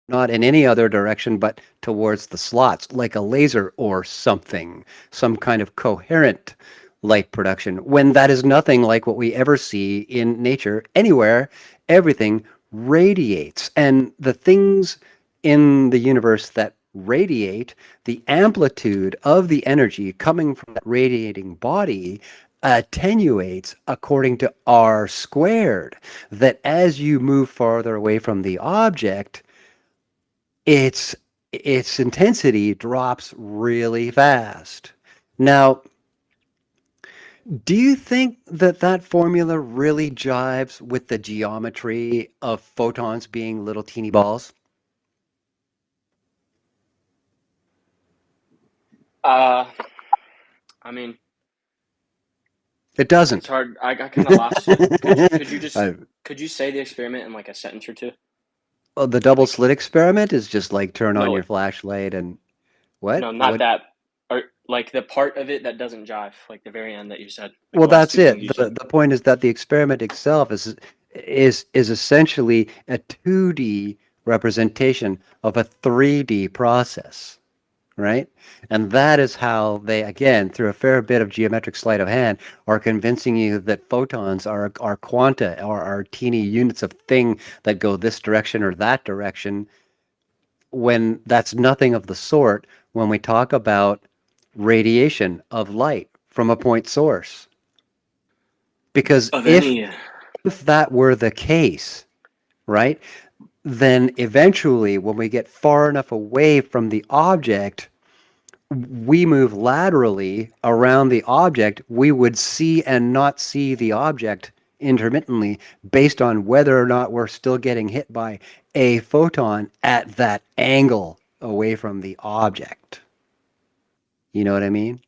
not in any other direction but towards the slots, like a laser or something, some kind of coherent light production, when that is nothing like what we ever see in nature anywhere. Everything radiates. And the things in the universe that radiate, the amplitude of the energy coming from that radiating body attenuates according to r squared. That as you move farther away from the object, its its intensity drops really fast. Now, do you think that that formula really jives with the geometry of photons being little teeny balls? Uh, I mean, It it's doesn't. hard. I kind of lost you. Could you just Uh, could you say the experiment in like a sentence or two? well, the double Like slit experiment is just like turn on no, your flashlight and what? no, not What? that. Or like the part of it that doesn't jive, like the very end that you said, like Well, the last that's two things it. you said. The point is that the experiment itself is essentially a 2D representation of a 3D process, right? And that is how they, again, through a fair bit of geometric sleight of hand, are convincing you that photons are quanta, or are teeny units of thing that go this direction or that direction, when that's nothing of the sort when we talk about radiation of light from a point source. Because Of any, if that were the case, right, then eventually when we get far enough away from the object, we move laterally around the object, we would see and not see the object intermittently based on whether or not we're still getting hit by a photon at that angle away from the object. You know what I mean?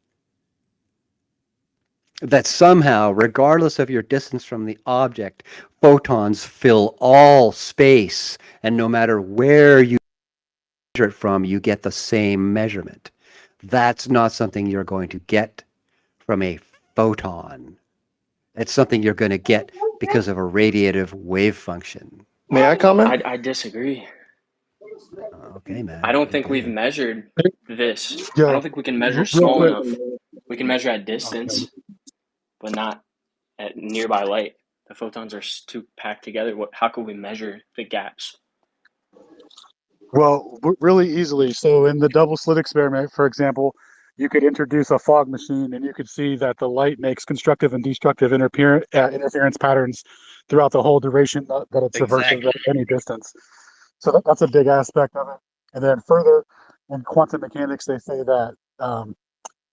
That somehow, regardless of your distance from the object, photons fill all space, and no matter where you measure it from, you get the same measurement. That's not something you're going to get from a photon. It's something you're going to get because of a radiative wave function. May I comment? I disagree. Okay, I man. don't think we've Okay. measured this. I Yeah, don't think we can measure real small quick. enough. We can measure at Okay. distance, but not at nearby light. The photons are too packed together. What? How could we measure the gaps? Well, really easily. So in the double slit experiment, for example, you could introduce a fog machine and you could see that the light makes constructive and destructive interference patterns throughout the whole duration that it traverses at Exactly. any distance. So that's a big aspect of it. And then further, in quantum mechanics, they say that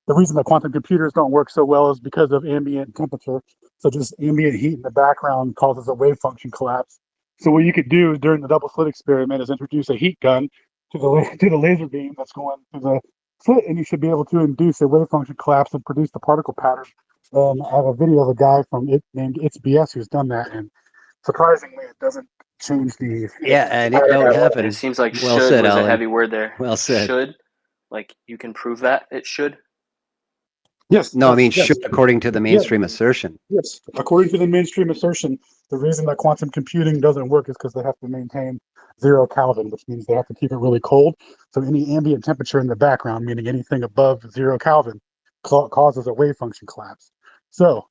the reason that quantum computers don't work so well is because of ambient temperature. So just ambient heat in the background causes a wave function collapse. So what you could do during the double slit experiment is introduce a heat gun to the to the laser beam that's going through the slit, and you should be able to induce a wave function collapse and produce the particle pattern. And I have a video of a guy from it named It's BS who's done that, and surprisingly, it doesn't change Yeah, the and it pattern don't at all. It happen. seems like Well should said, was a Alan. heavy word there. Well said. Should, like you can prove that it should. Yes, No, I mean, should yes, according to the yeah. mainstream assertion. Yes, according to the mainstream assertion, the reason that quantum computing doesn't work is because they have to maintain 0 Kelvin, which means they have to keep it really cold. So any ambient temperature in the background, meaning anything above 0 Kelvin, causes a wave function collapse. So,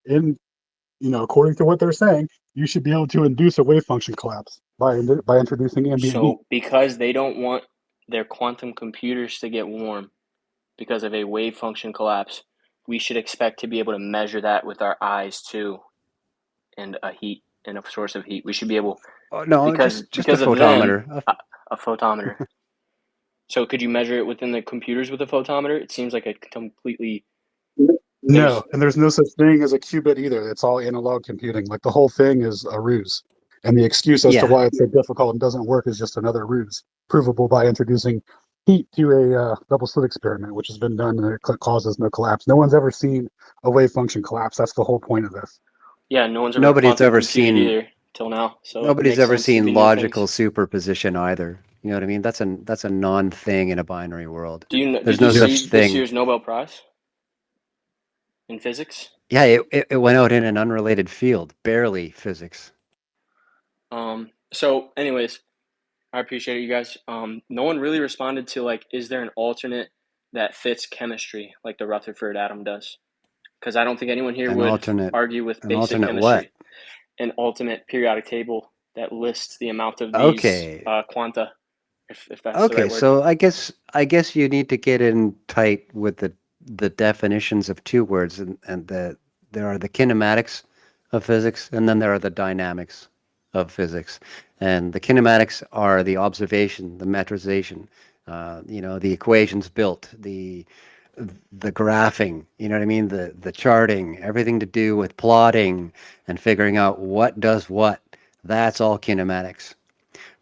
according to what they're saying, you should be able to induce a wave function collapse by introducing ambient heat. So because they don't want their quantum computers to get warm because of a wave function collapse, we should expect to be able to measure that with our eyes too, and a heat and a source of heat. We should be able Oh, no, just a because of them photometer. a photometer. So could you measure it within the computers with a photometer? It seems like a completely No, there's and there's no such thing as a qubit either. It's all analog computing. Like the whole thing is a ruse. And the excuse as to Yeah. why it's so difficult and doesn't work is just another ruse, provable by introducing heat to a double slit experiment, which has been done and it causes no collapse. No one's ever seen a wave function collapse. That's the whole point of this. yeah, no one's ever Nobody's quantum ever computed seen either till now. So it nobody's makes ever sense to be seen new things. logical superposition either. You know what I mean? That's a non-thing in a binary world. Do you There's did you no Yes. such see this thing. year's Nobel Prize in physics? Yeah, it went out in an unrelated field, barely physics. So anyways, I appreciate it, you guys. No one really responded to like, is there an alternate that fits chemistry like the Rutherford atom does? Because I don't think anyone here An would alternate, argue with an basic alternate what? chemistry. An ultimate periodic table that lists the amount of these Okay. quanta, if that's the Okay, right word. so I guess you need to get in tight with the definitions of two words, and there are the kinematics of physics, and then there are the dynamics of physics. And the kinematics are the observation, the metrization, the equations built, the graphing, you know what I mean, the charting, everything to do with plotting and figuring out what does what. That's all kinematics.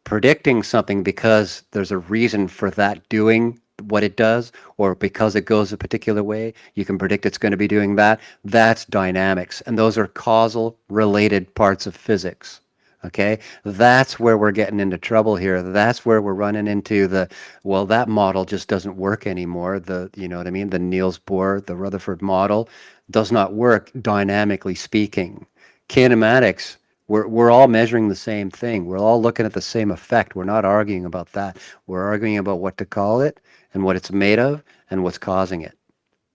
Predicting something because there's a reason for that doing what it does, or because it goes a particular way, you can predict it's going to be doing that. That's dynamics. And those are causal related parts of physics. Okay, that's where we're getting into trouble here. That's where we're running into well, that model just doesn't work anymore. You know what I mean? The Niels Bohr, the Rutherford model does not work dynamically speaking. Kinematics, we're all measuring the same thing. We're all looking at the same effect. We're not arguing about that. We're arguing about what to call it and what it's made of and what's causing it.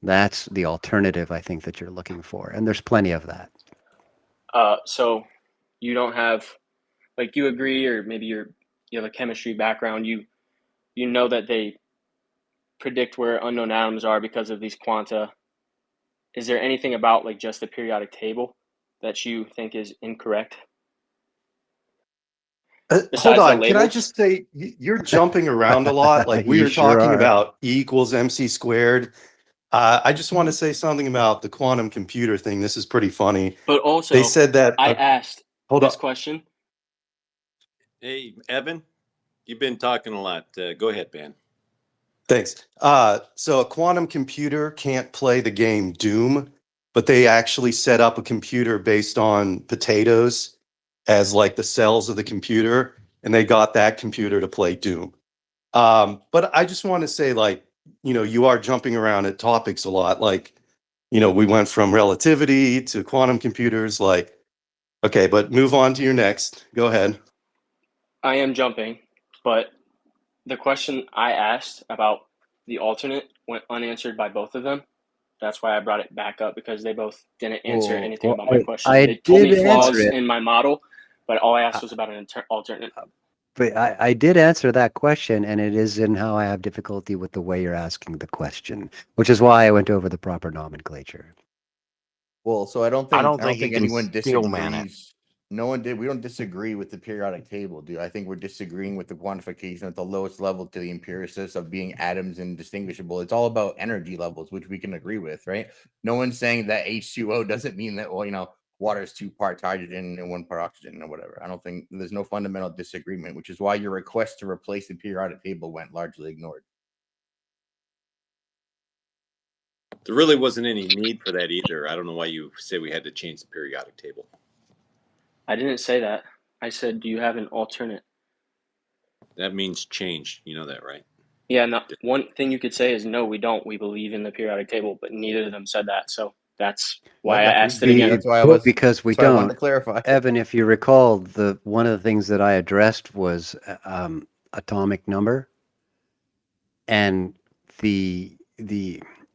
That's the alternative I think that you're looking for. And there's plenty of that. So you don't have, like, you agree, or maybe you have a chemistry background. You know that they predict where unknown atoms are because of these quanta. Is there anything about like just the periodic table that you think is incorrect Hold besides the on. Can I labels? just say you're jumping around a lot? Like we You were sure talking are. about E equals MC squared. I just want to say something about the quantum computer thing. This is pretty funny. But They also, said that. I asked Hold this on. question. Hey, Evan, you've been talking a lot. Go ahead, Ben. Thanks. So a quantum computer can't play the game Doom, but they actually set up a computer based on potatoes as like the cells of the computer, and they got that computer to play Doom. But I just want to say, like, you are jumping around at topics a lot. Like, we went from relativity to quantum computers. Like, okay, but move on to your next. Go ahead. I am jumping, but the question I asked about the alternate went unanswered by both of them. That's why I brought it back up, because they both didn't answer anything Well, about my question. I They told did me answer flaws it, in my model, but all I asked was about an alternate. but I did answer that question, and it is in how I have difficulty with the way you're asking the question, which is why I went over the proper nomenclature. Well, so I don't think you can anyone steel man it. disagrees. No one did. We don't disagree with the periodic table, dude. I think we're disagreeing with the quantification at the lowest level to the empiricists of being atoms indistinguishable. It's all about energy levels, which we can agree with, right? No one's saying that H2O doesn't mean that, well, water is 2 parts hydrogen and 1 part oxygen or whatever. I don't think there's no fundamental disagreement, which is why your request to replace the periodic table went largely ignored. There really wasn't any need for that either. I don't know why you say we had to change the periodic table. I didn't say that. I said, do you have an alternate? That means change. You know that, right? Yeah, no, one thing you could say is, no, we don't. We believe in the periodic table, but neither of them said that. So that's why I asked it again. Because we That's why I wanted don't. to clarify. Evan, if you recall, one of the things that I addressed was atomic number and the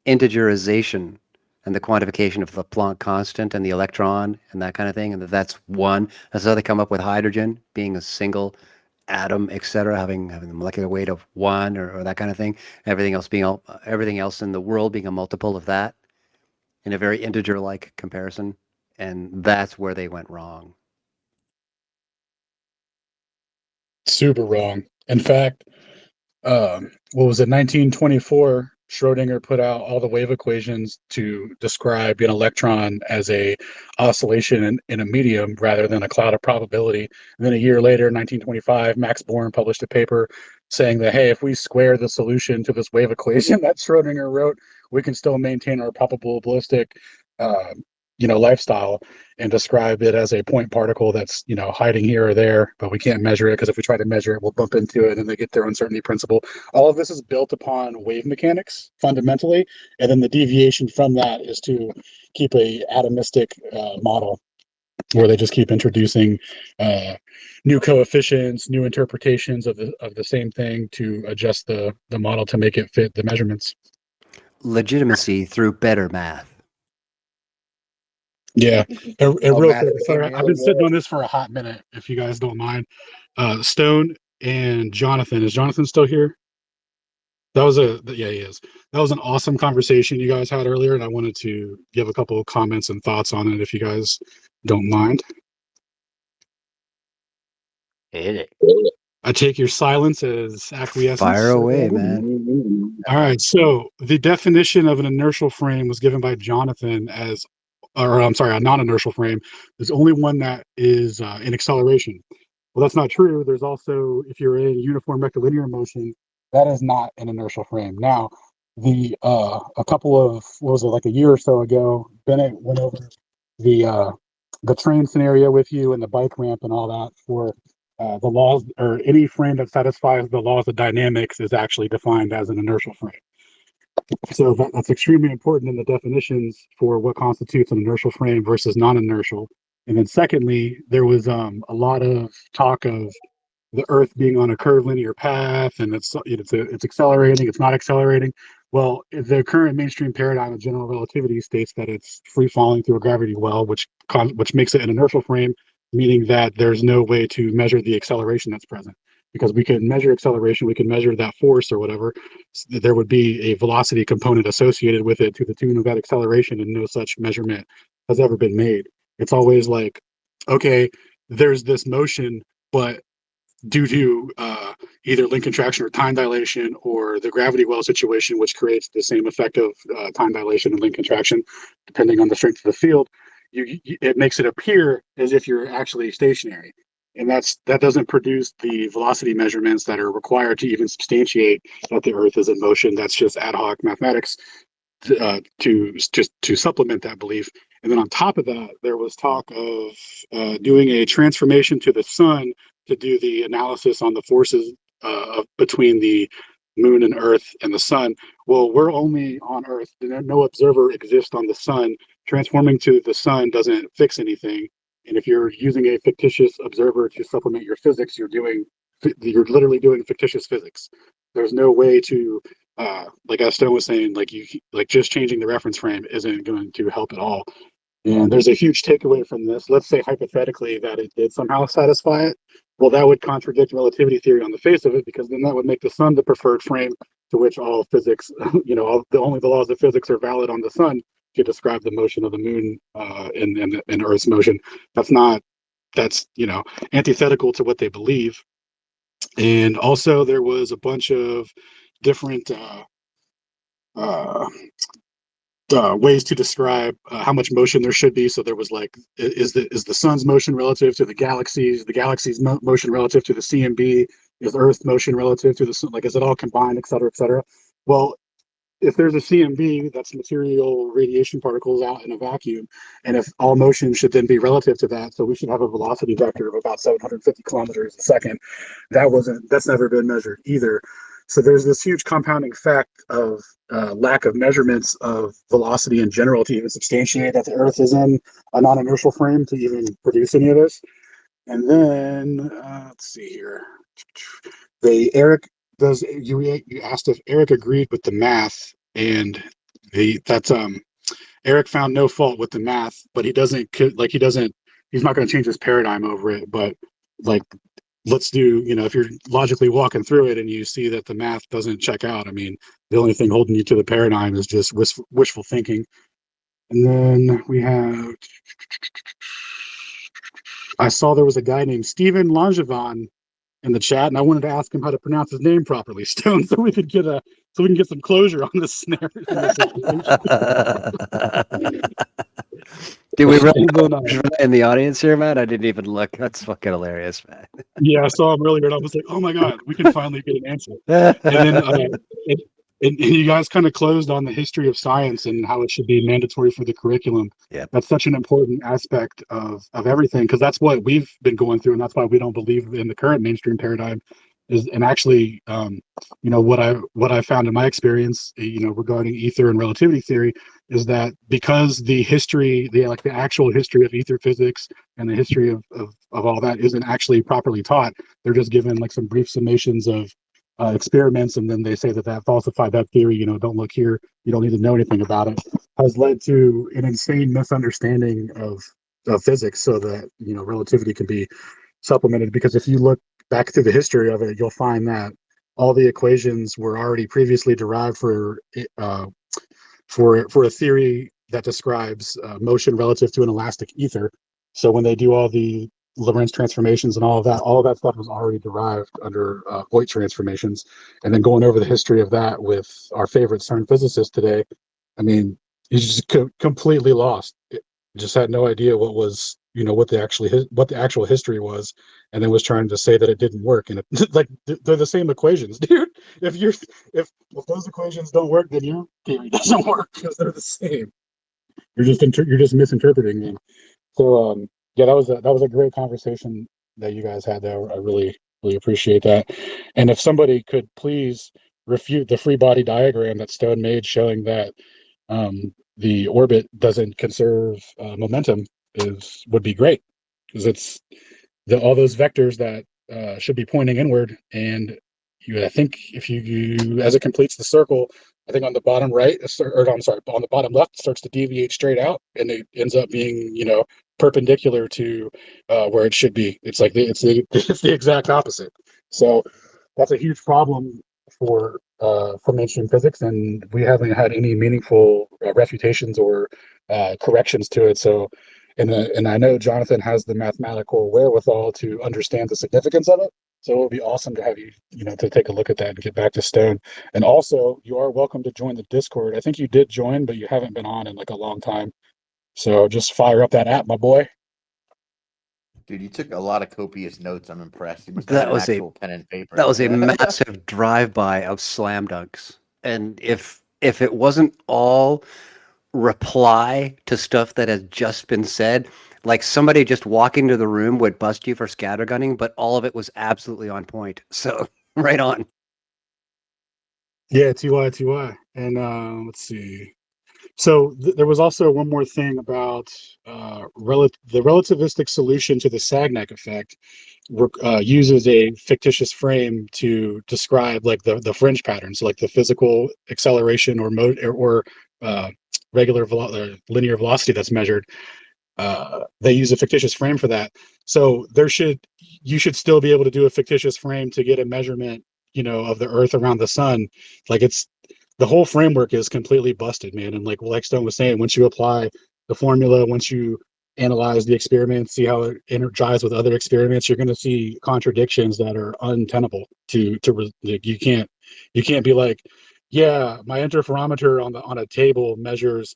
integerization and the quantification of the Planck constant and the electron and that kind of thing, and that's one. That's how they come up with hydrogen being a single atom, etc., having the molecular weight of one, or that kind of thing. Everything else in the world being a multiple of that in a very integer-like comparison, and that's where they went wrong. Super wrong. In fact, what was it, 1924, Schrodinger put out all the wave equations to describe an electron as a oscillation in a medium rather than a cloud of probability. And then a year later, 1925, Max Born published a paper saying that, hey, if we square the solution to this wave equation that Schrodinger wrote, we can still maintain our probabilistic lifestyle, and describe it as a point particle that's hiding here or there, but we can't measure it because if we try to measure it, we'll bump into it, and they get their uncertainty principle. All of this is built upon wave mechanics fundamentally, and then the deviation from that is to keep a atomistic model. where they just keep introducing new coefficients, new interpretations of the same thing to adjust the model to make it fit the measurements. Legitimacy through better math. Yeah, and Oh, real quick, sorry, I've been Macedonian. sitting on this for a hot minute. If you guys don't mind, Stone and Jonathan, is Jonathan still here? That was yeah, he is. That was an awesome conversation you guys had earlier, and I wanted to give a couple of comments and thoughts on it, if you guys don't mind. Hit it. I take your silence as acquiescence. Fire away, man. All right. So the definition of an inertial frame was given by Jonathan as, or I'm sorry, a non-inertial frame. There's only one that is in acceleration. Well, that's not true. There's also, if you're in uniform rectilinear motion, that is not an inertial frame. Now, a couple of, what was it, like a year or so ago, Bennett went over the train scenario with you and the bike ramp and all that for the laws, or any frame that satisfies the laws of dynamics is actually defined as an inertial frame. So that's extremely important in the definitions for what constitutes an inertial frame versus non-inertial. And then secondly, there was a lot of talk of the Earth being on a curvilinear path, and it's accelerating, it's not accelerating. Well, the current mainstream paradigm of general relativity states that it's free falling through a gravity well, which makes it an inertial frame, meaning that there's no way to measure the acceleration that's present. Because we can measure acceleration, we can measure that force or whatever. So there would be a velocity component associated with it to the tune of that acceleration, and no such measurement has ever been made. It's always like, okay, there's this motion, but due to either link contraction or time dilation, or the gravity well situation, which creates the same effect of time dilation and link contraction, depending on the strength of the field, it makes it appear as if you're actually stationary. And that doesn't produce the velocity measurements that are required to even substantiate that the Earth is in motion. That's just ad hoc mathematics to supplement that belief. And then on top of that, there was talk of doing a transformation to the sun to do the analysis on the forces between the moon and Earth and the sun. Well, we're only on Earth. No observer exists on the sun. Transforming to the sun doesn't fix anything. And if you're using a fictitious observer to supplement your physics, you're literally doing fictitious physics. There's no way to like as Stone was saying, like just changing the reference frame isn't going to help at all. And there's a huge takeaway from this. Let's say hypothetically that it did somehow satisfy it. Well, that would contradict relativity theory on the face of it, because then that would make the sun the preferred frame to which all physics, only the laws of physics are valid on the sun to describe the motion of the moon and Earth's motion. That's antithetical to what they believe. And also there was a bunch of different uh, ways to describe how much motion there should be. So there was like, is the sun's motion relative to the galaxy's motion relative to the CMB, is Earth's motion relative to the sun? Like, is it all combined, et cetera, et cetera? Well, if there's a CMB, that's material radiation particles out in a vacuum, and if all motion should then be relative to that, so we should have a velocity vector of about 750 kilometers a second. That's never been measured either. So there's this huge compounding effect of lack of measurements of velocity in general to even substantiate that the Earth is in a non-inertial frame to even produce any of this. And then let's see here. Eric you asked if Eric agreed with the math, and Eric found no fault with the math, but he's not going to change his paradigm over it. But like, let's do, if you're logically walking through it and you see that the math doesn't check out, I mean, the only thing holding you to the paradigm is just wishful thinking. And then I saw there was a guy named Stephen Langevin in the chat, and I wanted to ask him how to pronounce his name properly, Stone, so we can get some closure on this snare. Do we really in the audience here, man? I didn't even look. That's fucking hilarious, man. Yeah, I saw him earlier, and I was like, "Oh my god, we can finally get an answer." And then and you guys kind of closed on the history of science and how it should be mandatory for the curriculum. Yeah, that's such an important aspect of everything, because that's what we've been going through, and that's why we don't believe in the current mainstream paradigm. And actually, what I found in my experience, regarding ether and relativity theory, is that because the history, the actual history of ether physics and the history of all that isn't actually properly taught, they're just given like some brief summations of experiments, and then they say that falsified that theory. Don't look here. You don't need to know anything about it. Has led to an insane misunderstanding of physics, so that relativity can be supplemented. Because if you look back through the history of it, you'll find that all the equations were already previously derived for a theory that describes motion relative to an elastic ether. So when they do all the Lorentz transformations and all of that stuff was already derived under Voigt transformations. And then going over the history of that with our favorite CERN physicist today, I mean, he's just completely lost. Just had no idea what was, what the actual history was, and then was trying to say that it didn't work. And like they're the same equations, dude. If those equations don't work, then your theory doesn't work because they're the same. You're just misinterpreting them. So yeah, that was a great conversation that you guys had there. I really appreciate that. And if somebody could please refute the free body diagram that Stone made showing that the orbit doesn't conserve momentum would be great, because it's all those vectors that should be pointing inward, and I think if you as it completes the circle, I think on the bottom right, or I'm sorry, on the bottom left, it starts to deviate straight out, and it ends up being perpendicular to where it should be. It's like it's the exact opposite. So that's a huge problem for mainstream physics, and we haven't had any meaningful refutations or corrections to it. So, and I know Jonathan has the mathematical wherewithal to understand the significance of it. So it would be awesome to have you, to take a look at that and get back to Stone. And also, you are welcome to join the Discord. I think you did join, but you haven't been on in like a long time. So just fire up that app, my boy. Dude, you took a lot of copious notes. I'm impressed. You must have That had an was a actual pen and paper. that was a massive drive-by of slam dunks. And if it wasn't all reply to stuff that has just been said, like somebody just walking into the room would bust you for scattergunning, but all of it was absolutely on point. So right on. Yeah, TY. And let's see. So there was also one more thing about the relativistic solution to the Sagnac effect uses a fictitious frame to describe like the fringe patterns, like the physical acceleration or regular linear velocity that's measured. They use a fictitious frame for that. So you should still be able to do a fictitious frame to get a measurement, of the Earth around the sun. Like the whole framework is completely busted, man. And like Stone was saying, once you apply the formula, once you analyze the experiment, see how it energizes with other experiments, you're going to see contradictions that are untenable. Like, you can't be like, yeah, my interferometer on a table measures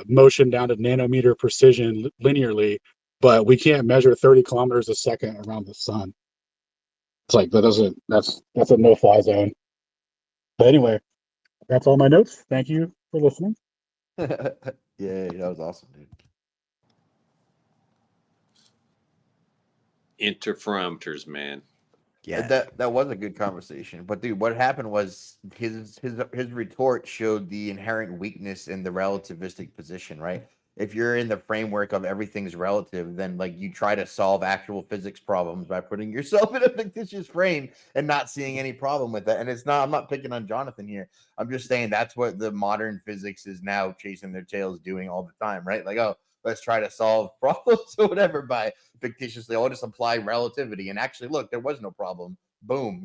motion down to nanometer precision linearly, but we can't measure 30 kilometers a second around the sun. It's like that's a no-fly zone. But anyway, that's all my notes. Thank you for listening. Yeah, that was awesome, dude. Interferometers, man. Yeah. That was a good conversation. But dude, what happened was his retort showed the inherent weakness in the relativistic position, right? If you're in the framework of everything's relative, then like you try to solve actual physics problems by putting yourself in a fictitious frame and not seeing any problem with that. And I'm not picking on Jonathan here. I'm just saying that's what the modern physics is now chasing their tails doing all the time, right? Like, oh, let's try to solve problems or whatever by fictitiously, I'll just apply relativity. And actually, look, there was no problem. Boom,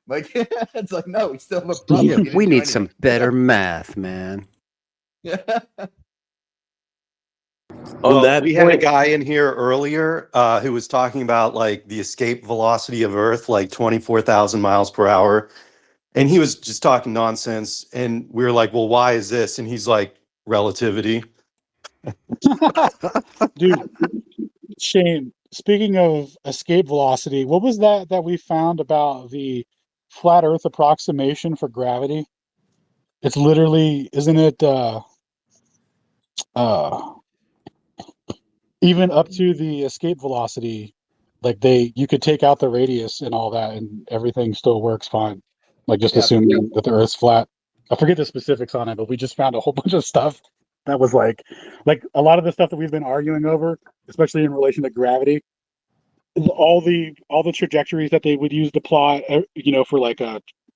Like, it's like, no, we still have a problem. Yeah, we need some better math, man. Yeah. Well, that we had a point, guy in here earlier who was talking about like the escape velocity of Earth, like 24,000 miles per hour. And he was just talking nonsense. And we were like, well, why is this? And he's like, relativity. Dude, Shane, speaking of escape velocity, what was that we found about the flat Earth approximation for gravity? It's literally, isn't it uh even up to the escape velocity, like you could take out the radius and all that and everything still works fine. Like just Yeah. assuming that the Earth's flat. I forget the specifics on it, but we just found a whole bunch of stuff that was like a lot of the stuff that we've been arguing over, especially in relation to gravity. All the trajectories that they would use to plot, for like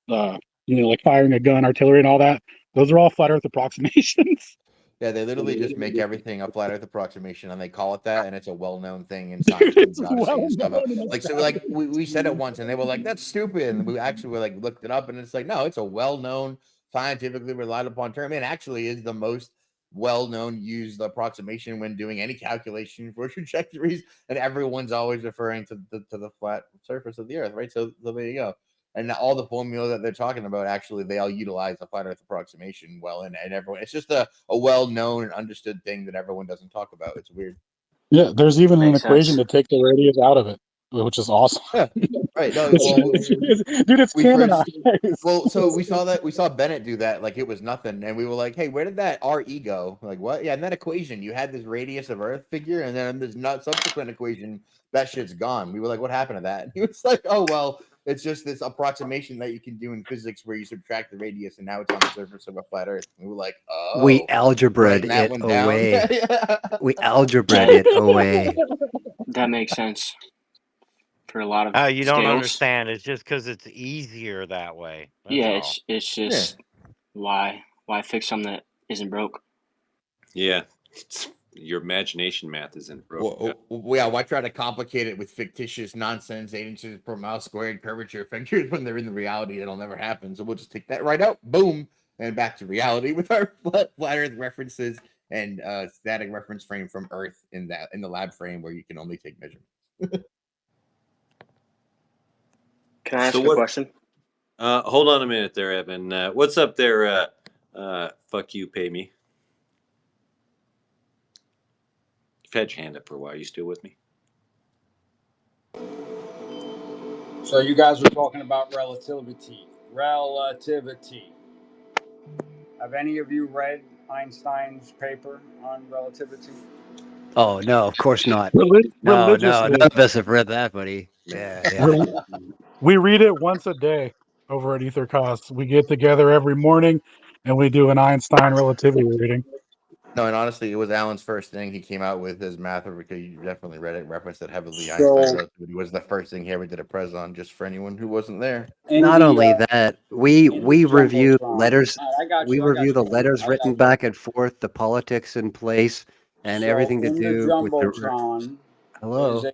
like firing a gun, artillery, and all that. Those are all flat Earth approximations. Yeah, they literally just make everything a flat Earth approximation, and they call it that, and it's a well-known thing in science and It's geodesy well and stuff. known in Like so, astronomy. like we said it once, and they were like, "That's stupid," and we actually were like looked it up, and it's like, no, it's a well-known, scientifically relied upon term, and actually is the most well-known used approximation when doing any calculation for trajectories, and everyone's always referring to the flat surface of the Earth, right? So there you go. And all the formula that they're talking about, actually, they all utilize the flat Earth approximation well, and everyone. It's just a well-known and understood thing that everyone doesn't talk about. It's weird. Yeah, there's even an Makes equation sense. to take the radius out of it, which is awesome. Yeah, right. No, Dude, it's we first. canonized. Well, so we saw Bennett do that like it was nothing, and we were like, "Hey, where did that RE go?" Like, what? Yeah, in that equation, you had this radius of Earth figure, and then this not subsequent equation, that shit's gone. We were like, "What happened to that?" And he was like, "Oh well, it's just this approximation that you can do in physics where you subtract the radius, and now it's on the surface of a flat Earth." And we were like, We "Oh, algebraed writing that it one down." away. Yeah. We algebraed it away. That makes sense for a lot of You don't scales. understand. It's just because it's easier that way. That's Yeah, all. it's just why fix something that isn't broke? Yeah. Your imagination math isn't broken. Well, why try to complicate it with fictitious nonsense, 8 inches per mile squared curvature figures when they're in the reality? It'll never happen. So we'll just take that right out, boom, and back to reality with our flat Earth references and static reference frame from Earth in the lab frame where you can only take measurements. Can I ask a question? Hold on a minute there, Evan. What's up there? Fuck you, pay me. You've had your hand up for a while. You still with me? So you guys were talking about relativity. Relativity. Have any of you read Einstein's paper on relativity? Oh no, of course not. Religiously. None of us have read that, buddy. Yeah. We read it once a day over at Ether Costs. We get together every morning and we do an Einstein relativity reading. No, and honestly, it was Alan's first thing he came out with. His math, because you definitely read it, referenced it heavily. So- Einstein relativity was the first thing he ever did a prez on, just for anyone who wasn't there. Not only that, we review Jumbotron. letters. I got We you, I got review the you. letters I got written you. back and forth, the politics in place, and So everything to in the do with the. Jumbotron Hello. is a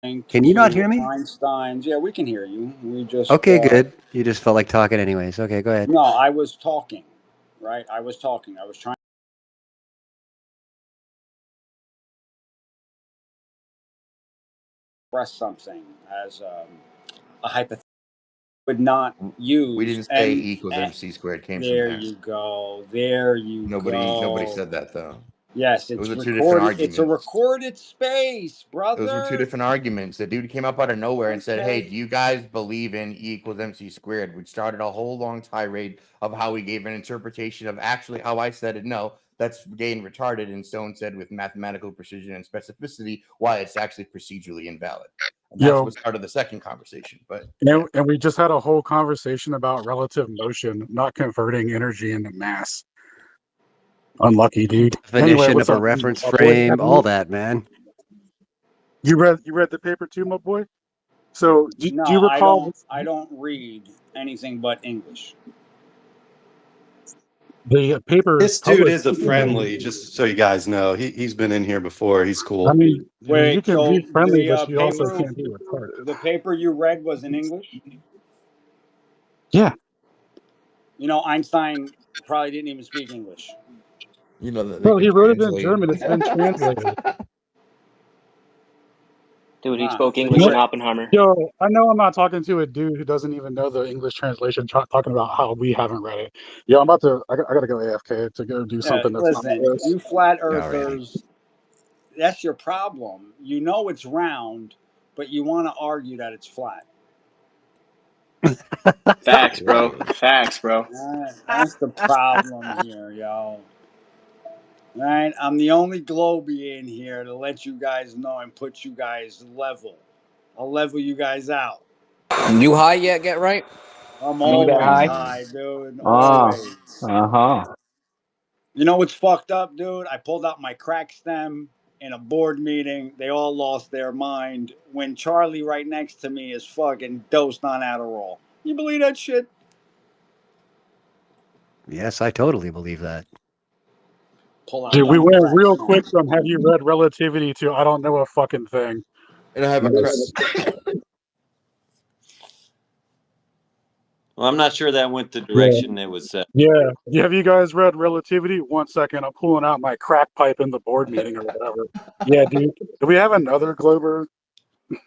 link Can you not to hear me? Einstein's. Yeah, we can hear you. We just Okay, good. You just felt like talking anyways. Okay, go ahead. No, I was talking, right? I was talking. I was trying to express something as a hypothetical. Would not use. We didn't say E equals MC squared came from There there. you go. There you go. Nobody said that though. Yes, it's Those are two different recorded. arguments. It's a recorded space, brother. Those were two different arguments. The dude came up out of nowhere and said, "Hey, Okay. do you guys believe in E equals MC squared?" We started a whole long tirade of how we gave an interpretation of actually how I said it. No, that's gay and retarded. And Stone said with mathematical precision and specificity why it's actually procedurally invalid. And that's what started the second conversation. But And we just had a whole conversation about relative motion, not converting energy into mass. Unlucky, dude. Definition Anyway, what's of a up, reference my boy? frame, all that, man. You read the paper too, my boy? So do you recall? I don't read anything but English. The paper. This dude is a friendly, just so you guys know. He's been in here before. He's cool. I mean, Wait, you can so be friendly, the but you also paper, can't be retarded. the paper you read was in English? Yeah. You know, Einstein probably didn't even speak English. You know that. Well, he wrote it in German. It's been translated. Dude, he spoke English in Oppenheimer. Yo, I know I'm not talking to a dude who doesn't even know the English translation, talking about how we haven't read it. Yo, I gotta go AFK to go do something that's listen, not you flat earthers, that's your problem. You know it's round, but you want to argue that it's flat. Facts, bro. Facts, bro. That's the problem here, yo. Right? I'm the only globie in here to let you guys know and put you guys level. I'll level you guys out. You high yet? Get right. I'm always high, dude. Ah, Always. uh-huh. You know what's fucked up, dude? I pulled out my crack stem in a board meeting. They all lost their mind when Charlie right next to me is fucking dosed on Adderall. You believe that shit? Yes, I totally believe that. Pull out Dude, we my went crack real stem. quick from have you read Relativity to I don't know a fucking thing. And I have a crack. Well, I'm not sure that went the Yeah. direction it was. Yeah. Have you guys read Relativity? 1 second, I'm pulling out my crack pipe in the board meeting or whatever. Yeah, dude. Do we have another Glober? Wait,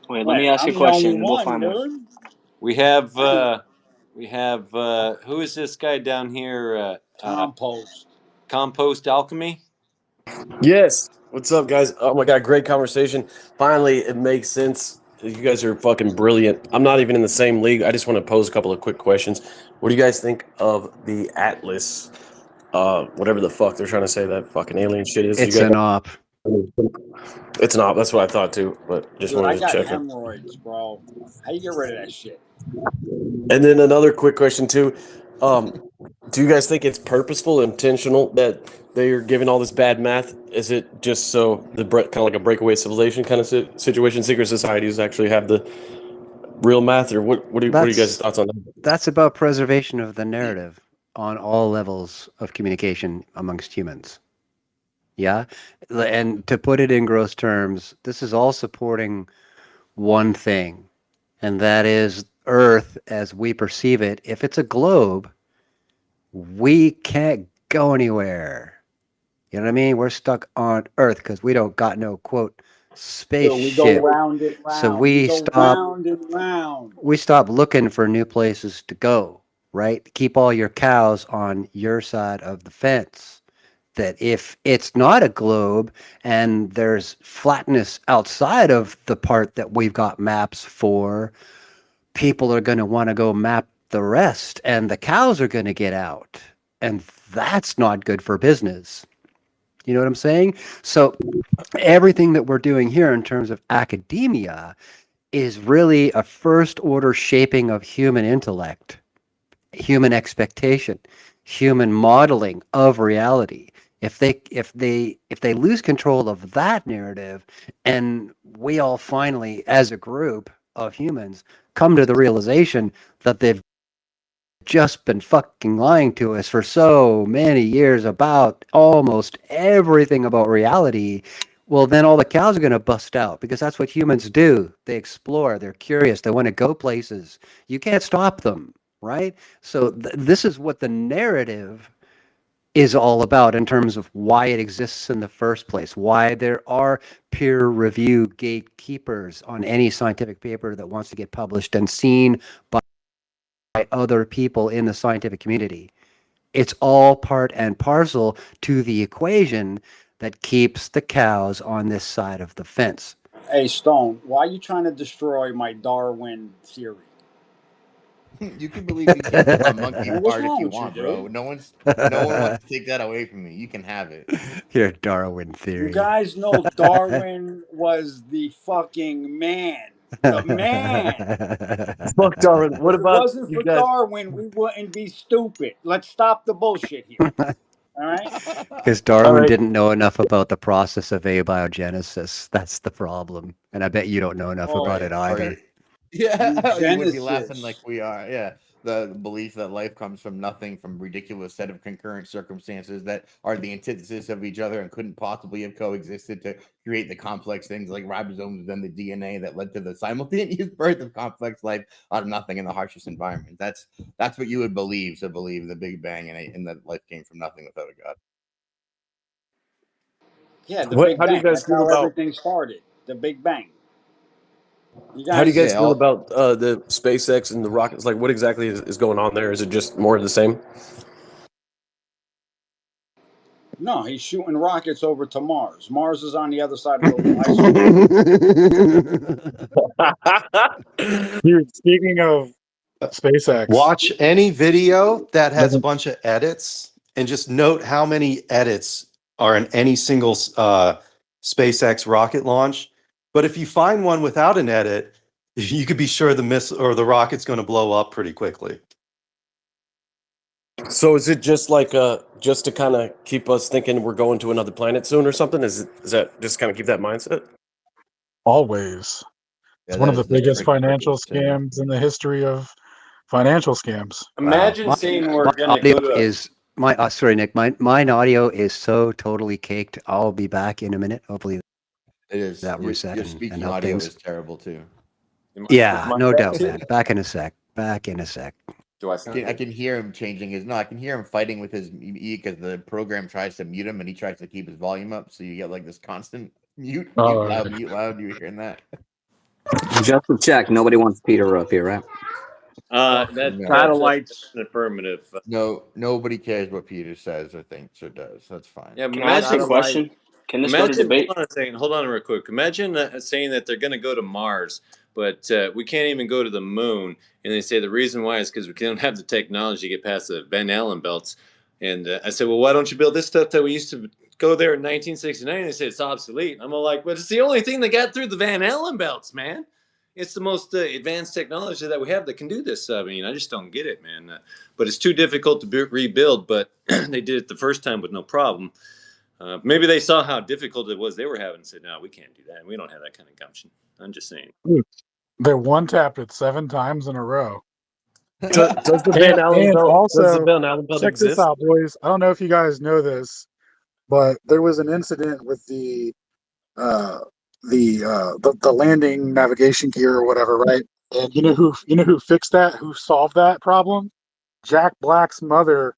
let me Wait, ask you I'm a the only question. We'll one, find one. dude. We have who is this guy down here? Compost. Compost Alchemy. Yes. What's up, guys? Oh my god, great conversation. Finally, it makes sense. You guys are fucking brilliant. I'm not even in the same league. I just want to pose a couple of quick questions. What do you guys think of the Atlas? Whatever the fuck they're trying to say that fucking alien shit is. It's You an op. guys, it's not. That's what I thought too. But just Dude, I wanted to got check it. hemorrhoids, bro. How you get rid of that shit? And then another quick question too. Do you guys think it's purposeful, intentional that they are giving all this bad math? Is it just so the kind of like a breakaway civilization kind of situation? Secret societies actually have the real math, or what are you guys' thoughts on that? That's about preservation of the narrative on all levels of communication amongst humans. Yeah. And to put it in gross terms, this is all supporting one thing, and that is Earth as we perceive it. If it's a globe, we can't go anywhere. You know what I mean? We're stuck on Earth because we don't got no quote So we go spaceship. round and So round. We go round and round. we stop looking for new places to go, right? Keep all your cows on your side of the fence. That if it's not a globe and there's flatness outside of the part that we've got maps for, people are going to want to go map the rest and the cows are going to get out. And that's not good for business. You know what I'm saying? So everything that we're doing here in terms of academia is really a first order shaping of human intellect, human expectation, human modeling of reality. If they lose control of that narrative, and we all finally, as a group of humans, come to the realization that they've just been fucking lying to us for so many years about almost everything about reality, well, then all the cows are going to bust out because that's what humans do. They explore, they're curious, they want to go places. You can't stop them, right? So this is what the narrative is all about in terms of why it exists in the first place, why there are peer review gatekeepers on any scientific paper that wants to get published and seen by other people in the scientific community. It's all part and parcel to the equation that keeps the cows on this side of the fence. Hey, Stone, why are you trying to destroy my Darwin theory? You can believe you keep the monkey Well, what's part if wrong you with you, want, bro. dude? No one wants to take that away from me. You can have it. Your Darwin You theory. guys know Darwin was the fucking man. The man. Fuck Darwin. What If it about wasn't you for guys? Darwin, we wouldn't be stupid. Let's stop the bullshit here. All right? Because All Darwin right. didn't know enough about the process of abiogenesis. That's the problem. And I bet you don't know enough Oh, about it either. Yeah, you would be laughing Genesis. like we are. Yeah, the belief that life comes from nothing, from ridiculous set of concurrent circumstances that are the antithesis of each other and couldn't possibly have coexisted to create the complex things like ribosomes and the DNA that led to the simultaneous birth of complex life out of nothing in the harshest environment. That's what you would believe to believe the Big Bang and that life came from nothing without a god. Yeah, the Big How do you Bang. guys That's feel how about? everything started. The Big Bang. You How do you guys, guys Yeah, feel about the SpaceX and the rockets? Like, what exactly is going on there? Is it just more of the same? no, he's shooting rockets over to Mars. Mars is on the other side of the ice. Dude, speaking of SpaceX, Watch any video that has a bunch of edits and just note how many edits are in any single SpaceX rocket launch. But if you find one without an edit, you could be sure the missile or the rocket's going to blow up pretty quickly. So is it just like just to kind of keep us thinking we're going to another planet soon or something? Is that just kind of keep that mindset? Always. Yeah, It's one that of the is the biggest strict financial purpose. scams in the history of financial scams. Wow. Imagine saying we're My gonna audio go to. is my sorry, Nick. Mine audio is so totally caked. I'll be back in a minute. Hopefully It is. that reset Your and speaking help audio things. is terrible too. Is Yeah, my no bad doubt, too? man. Back in a sec. Back in a sec. Do I sound I good? can hear him changing his. No, I can hear him fighting with his E because the program tries to mute him and he tries to keep his volume up, so you get like this constant mute, mute Oh, loud, mute loud. You hearing that? Just to check, nobody wants Peter up here, right? That's No, Satellites. an affirmative. no, nobody cares what Peter says or thinks or does. That's fine. Yeah, Can I ask a imagine. question? Can this go to Imagine. debate? Hold on a second. Hold on real quick. Imagine saying that they're going to go to Mars, but we can't even go to the moon, and they say the reason why is because we don't have the technology to get past the Van Allen belts. And I said, well, why don't you build this stuff that we used to go there in 1969? They said it's obsolete. I'm all like, but it's the only thing that got through the Van Allen belts, man. It's the most advanced technology that we have that can do this. I mean, I just don't get it, man. But it's too difficult to rebuild. But they did it the first time with no problem. Maybe they saw how difficult it was they were having and said, no, we can't do that. We don't have that kind of gumption. I'm just saying. they one tapped it 7 times in a row. Does the Van Allen And belt? Does the also, Van Allen belt check this exist? out, boys. I don't know if you guys know this, but there was an incident with uh, the landing navigation gear or whatever, right? And you know who fixed that? Who solved that problem? Jack Black's mother,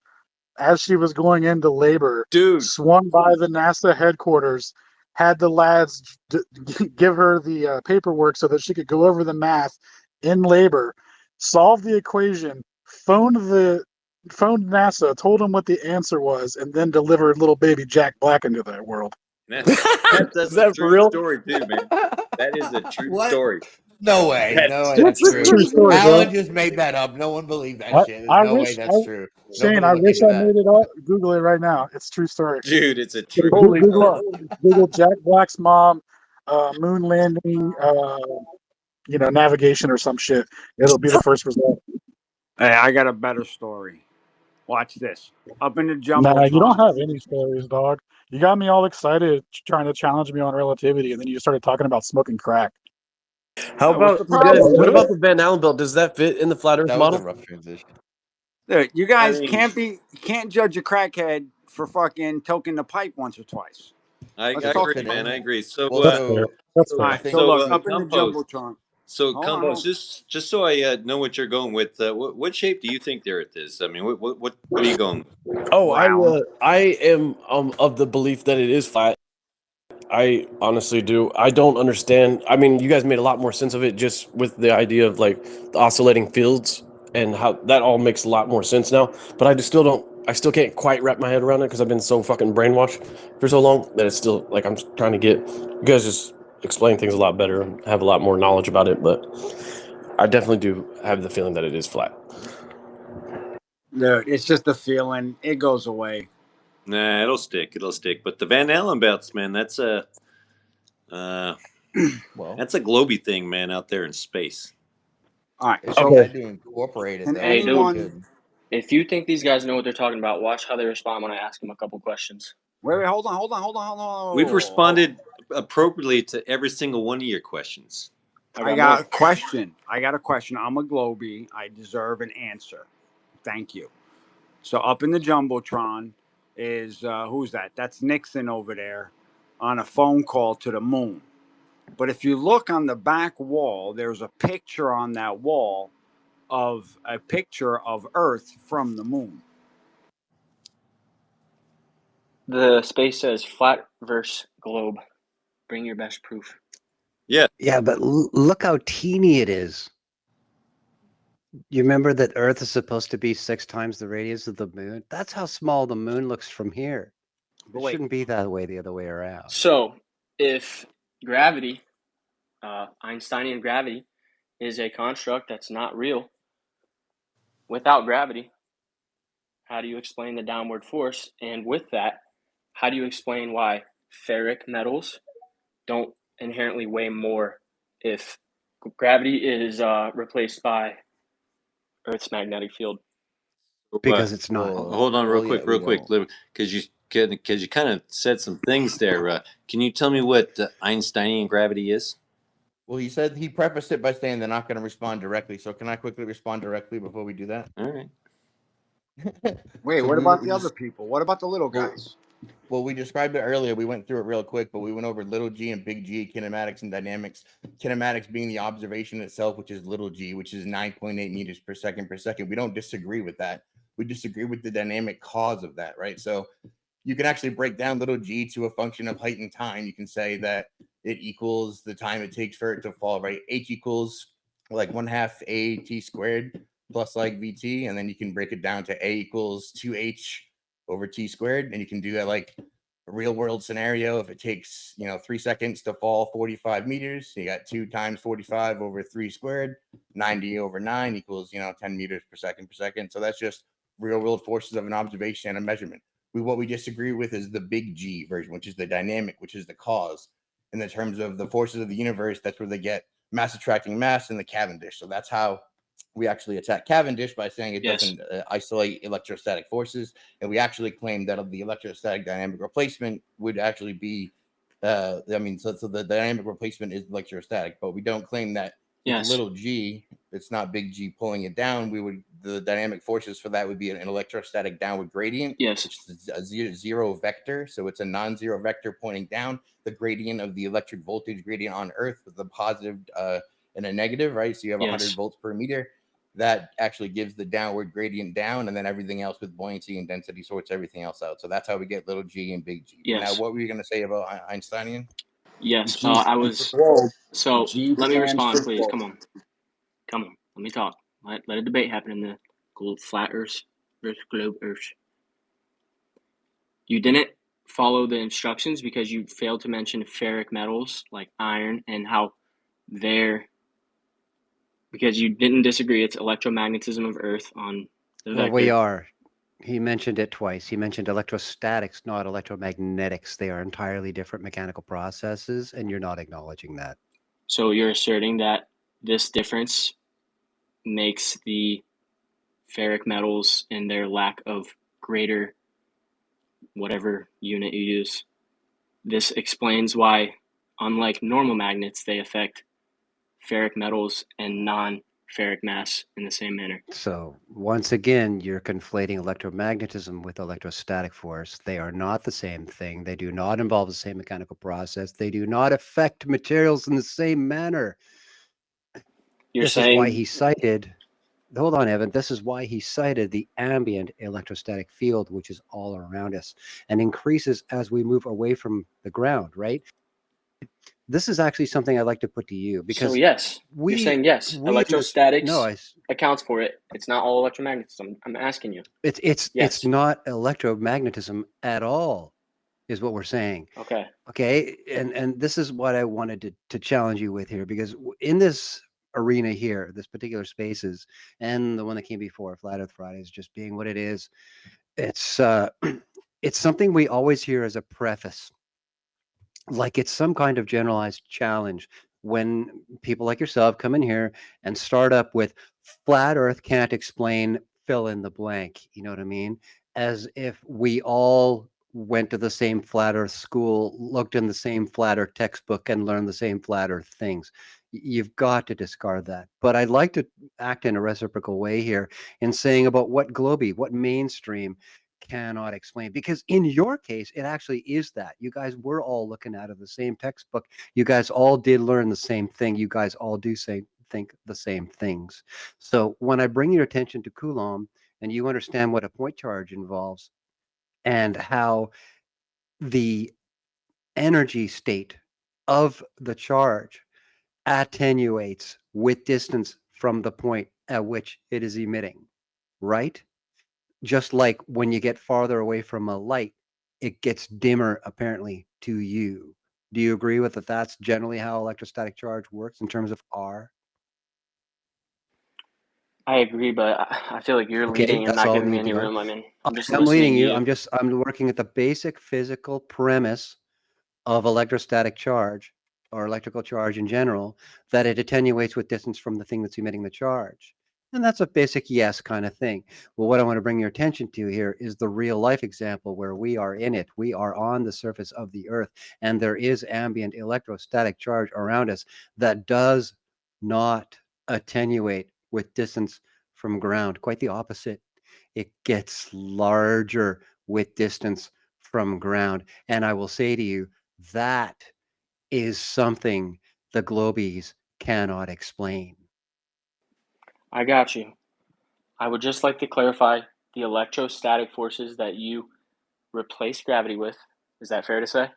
as she was going into labor, Dude, swung by the NASA headquarters, had the lads give her the paperwork so that she could go over the math in labor, solve the equation, phoned NASA, told them what the answer was, and then delivered little baby Jack Black into the world. that's Is a that for true real? story, too, man. That is a true What? story. No way. No way. That's That's It's a true. true story, Alan bro. just made that up. No one believed that shit. There's I no way wish, that's true. Shane, Nobody I look wish into I that. made it up. Google it right now. It's a true story. Dude, it's a true Holy Google, fuck! Google Jack Black's mom, moon landing, navigation or some shit. It'll be the first result. Hey, I got a better story. Watch this. Up in the Nah, you don't jumbotron. have any stories, dog. You got me all excited trying to challenge me on relativity, and then you started talking about smoking crack. How What's the about you guys? problem, What dude? about the Van Allen belt? Does that fit in the flat Earth That was a model? rough transition. Dude, you I guys mean, can't judge a crackhead for fucking toking the pipe once or twice. I Let's talk. agree, Listen, man. I agree. So, well, That's fair. That's All fair. right. think- So look, up in the Compost. jumbotron. So, Hold on, Compost, hold just so I know what you're going with, what shape do you think the Earth is? I mean, what are you going with? Oh, Round. I am of the belief that it is flat. I honestly do. I don't understand. I mean, you guys made a lot more sense of it just with the idea of like the oscillating fields and how that all makes a lot more sense now. But I just still don't. I still can't quite wrap my head around it because I've been so fucking brainwashed for so long that it's still like I'm trying to get. You guys just explain things a lot better and have a lot more knowledge about it. But I definitely do have the feeling that it is flat. Dude, it's just a feeling. It goes away. Nah, it'll stick. It'll stick. But the Van Allen belts, man, that's a well, globy thing, man, out there in space. All right. if So they had to incorporate it, can though, Hey, it'd be anyone good. If you think these guys know what they're talking about, watch how they respond when I ask them a couple questions. wait, hold on. We've responded appropriately to every single one of your questions. I got a question. I'm a Globie. I deserve an answer. Thank you. So up in the jumbotron is who's that? That's Nixon over there on a phone call to the moon. But if you look on the back wall, there's a picture on that wall of a picture of Earth from the moon. The space says flat versus globe. Bring your best proof. Yeah. Yeah, but look how teeny it is. You remember that Earth is supposed to be 6 times the radius of the moon? That's how small the moon looks from here. But It wait, shouldn't be that way the other way around. So, if gravity, Einsteinian gravity, is a construct that's not real, without gravity, how do you explain the downward force? And with that, how do you explain why ferric metals don't inherently weigh more if gravity is replaced by Earth's magnetic field? because it's not. Hold on, real quick, because you kind of said some things there. Can you tell me what Einsteinian gravity is? Well, he said he prefaced it by saying they're not going to respond directly. So can I quickly respond directly before we do that? All right. Wait, So what we about were the other just- people? What about the little guys? Well, we described it earlier. We went through it real quick, but we went over little g and big G, kinematics and dynamics. Kinematics being the observation itself, which is little g, which is 9.8 meters per second per second. We don't disagree with that. We disagree with the dynamic cause of that, right? So you can actually break down little g to a function of height and time. You can say that it equals the time it takes for it to fall, right? H equals like 1/2 a t squared plus like vt, and then you can break it down to a equals 2h over t squared, and you can do that like a real world scenario. If it takes 3 seconds to fall 45 meters, you got 2 times 45 over 3 squared, 90 over 9 equals 10 meters per second. So that's just real world forces of an observation and a measurement. What we disagree with is the big G version, which is the dynamic, which is the cause. In the terms of the forces of the universe, that's where they get mass attracting mass in the Cavendish. So that's how we actually attack Cavendish, by saying it doesn't isolate electrostatic forces. And we actually claim that the electrostatic dynamic replacement would actually be, so the dynamic replacement is electrostatic, but we don't claim that with little g, it's not big G pulling it down. The dynamic forces for that would be an electrostatic downward gradient, which is a zero vector. So it's a non-zero vector pointing down. The gradient of the electric voltage gradient on Earth with a positive and a negative, right? So you have 100 volts per meter. That actually gives the downward gradient down, and then everything else with buoyancy and density sorts everything else out. So that's how we get little g and big G. Now, what were you going to say about Einsteinian? Yes, G I was. stands for globe. So G let me stands respond, for please. globe. Come on. Let me talk. Let a debate happen in the flat Earth versus globe Earth. You didn't follow the instructions because you failed to mention ferric metals like iron and how because you didn't disagree. It's electromagnetism of Earth on the vector. Well, we are. He mentioned it twice. He mentioned electrostatics, not electromagnetics. They are entirely different mechanical processes, and you're not acknowledging that. So you're asserting that this difference makes the ferric metals and their lack of greater whatever unit you use. This explains why, unlike normal magnets, they affect ferric metals and non-ferric mass in the same manner. So once again, you're conflating electromagnetism with electrostatic force. They are not the same thing. They do not involve the same mechanical process. They do not affect materials in the same manner. This is why he cited, hold on, Evan, this is why he cited the ambient electrostatic field, which is all around us and increases as we move away from the ground, right? This is actually something I'd like to put to you because so yes, you're saying yes. Electrostatics accounts for it. It's not all electromagnetism. I'm asking you. It's not electromagnetism at all, is what we're saying. Okay, and this is what I wanted to challenge you with here, because in this arena here, this particular spaces, and the one that came before, Flat Earth Fridays, just being what it is, it's it's something we always hear as a preface, like it's some kind of generalized challenge when people like yourself come in here and start up with flat earth can't explain fill in the blank, you know what I mean, as if we all went to the same flat earth school, looked in the same flat earth textbook, and learned the same flat earth things. You've got to discard that. But I'd like to act in a reciprocal way here in saying about what Globy, what mainstream cannot explain, because in your case it actually is that you guys were all looking out of the same textbook, you guys all did learn the same thing, you guys all do think the same things. So when I bring your attention to Coulomb and you understand what a point charge involves and how the energy state of the charge attenuates with distance from the point at which it is emitting, right? Just like when you get farther away from a light, it gets dimmer apparently to you. Do you agree with that? That's generally how electrostatic charge works in terms of R? I agree, but I feel like you're leading and not giving me any room. I mean, I'm just I'm leading you. you. I'm working at the basic physical premise of electrostatic charge or electrical charge in general, that it attenuates with distance from the thing that's emitting the charge. And that's a basic yes kind of thing. Well, what I want to bring your attention to here is the real life example where we are in it. We are on the surface of the Earth, and there is ambient electrostatic charge around us that does not attenuate with distance from ground. Quite the opposite. It gets larger with distance from ground. And I will say to you, that is something the globies cannot explain. I got you. I would just like to clarify the electrostatic forces that you replace gravity with. Is that fair to say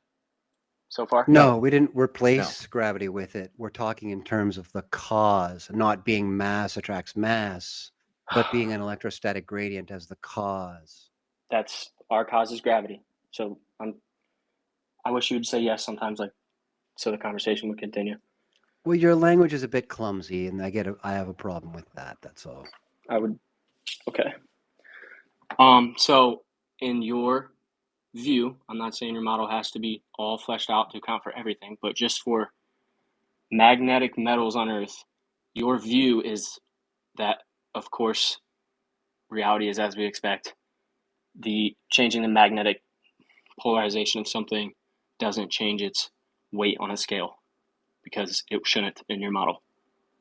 so far? No, we didn't replace gravity with it. We're talking in terms of the cause, not being mass attracts mass, but being an electrostatic gradient as the cause. That's our cause is gravity. So I wish you would say yes sometimes, like so the conversation would continue. Well, your language is a bit clumsy, and I have a problem with that. That's all. Okay. So in your view, I'm not saying your model has to be all fleshed out to account for everything, but just for magnetic metals on Earth, your view is that, of course, reality is as we expect. The changing the magnetic polarization of something doesn't change its weight on a scale because it shouldn't in your model.